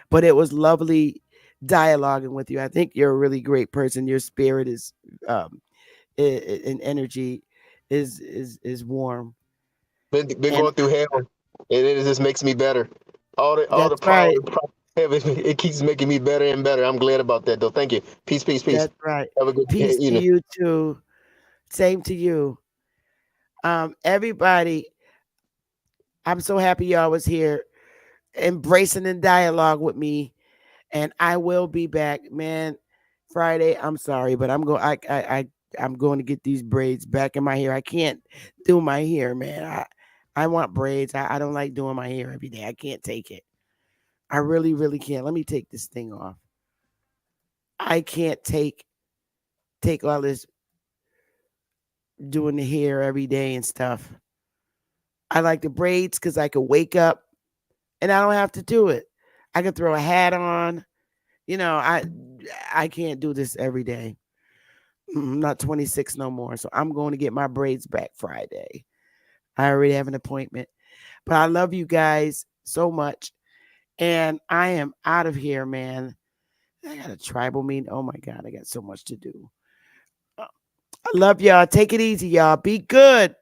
But it was lovely dialoguing with you. I think you're a really great person. Your spirit is and energy is warm. Been going through hell, and it just makes me better. All the power, it keeps making me better and better. I'm glad about that, though. Thank you. Peace. That's right. Have a good peace to you too. Same to you. Everybody, I'm so happy y'all was here, embracing in dialogue with me, and I will be back, man. Friday. I'm sorry, but I'm going. I'm going to get these braids back in my hair. I can't do my hair, man. I want braids. I don't like doing my hair every day. I can't take it. I really, really can't. Let me take this thing off. I can't take all this doing the hair every day and stuff. I like the braids because I could wake up and I don't have to do it. I can throw a hat on. I can't do this every day. I'm not 26 no more. So I'm going to get my braids back Friday. I already have an appointment. But I love you guys so much. And I am out of here, man. I got a tribal meeting. Oh my God, I got so much to do. I love y'all. Take it easy, y'all. Be good.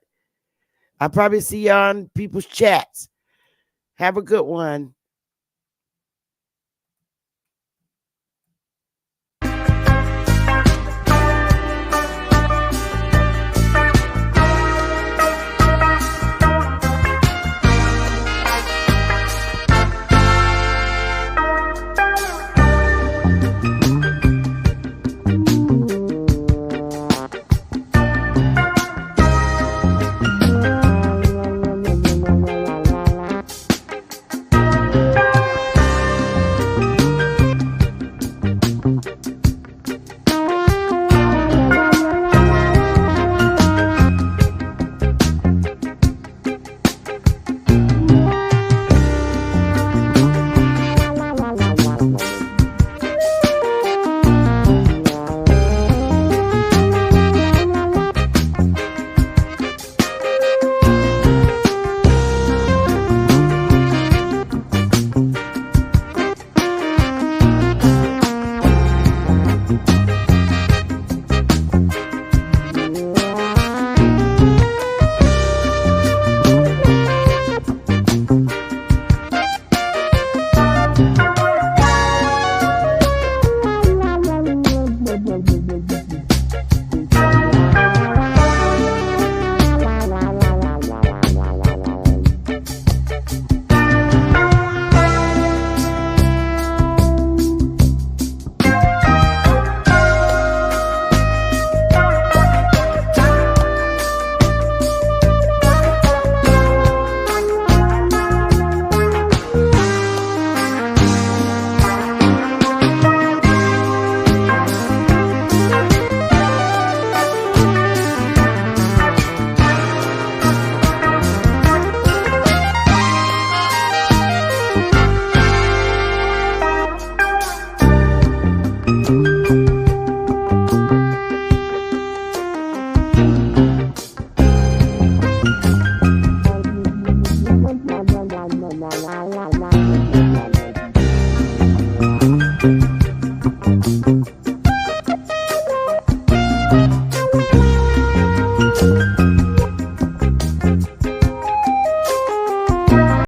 I'll probably see y'all on people's chats. Have a good one. Bye.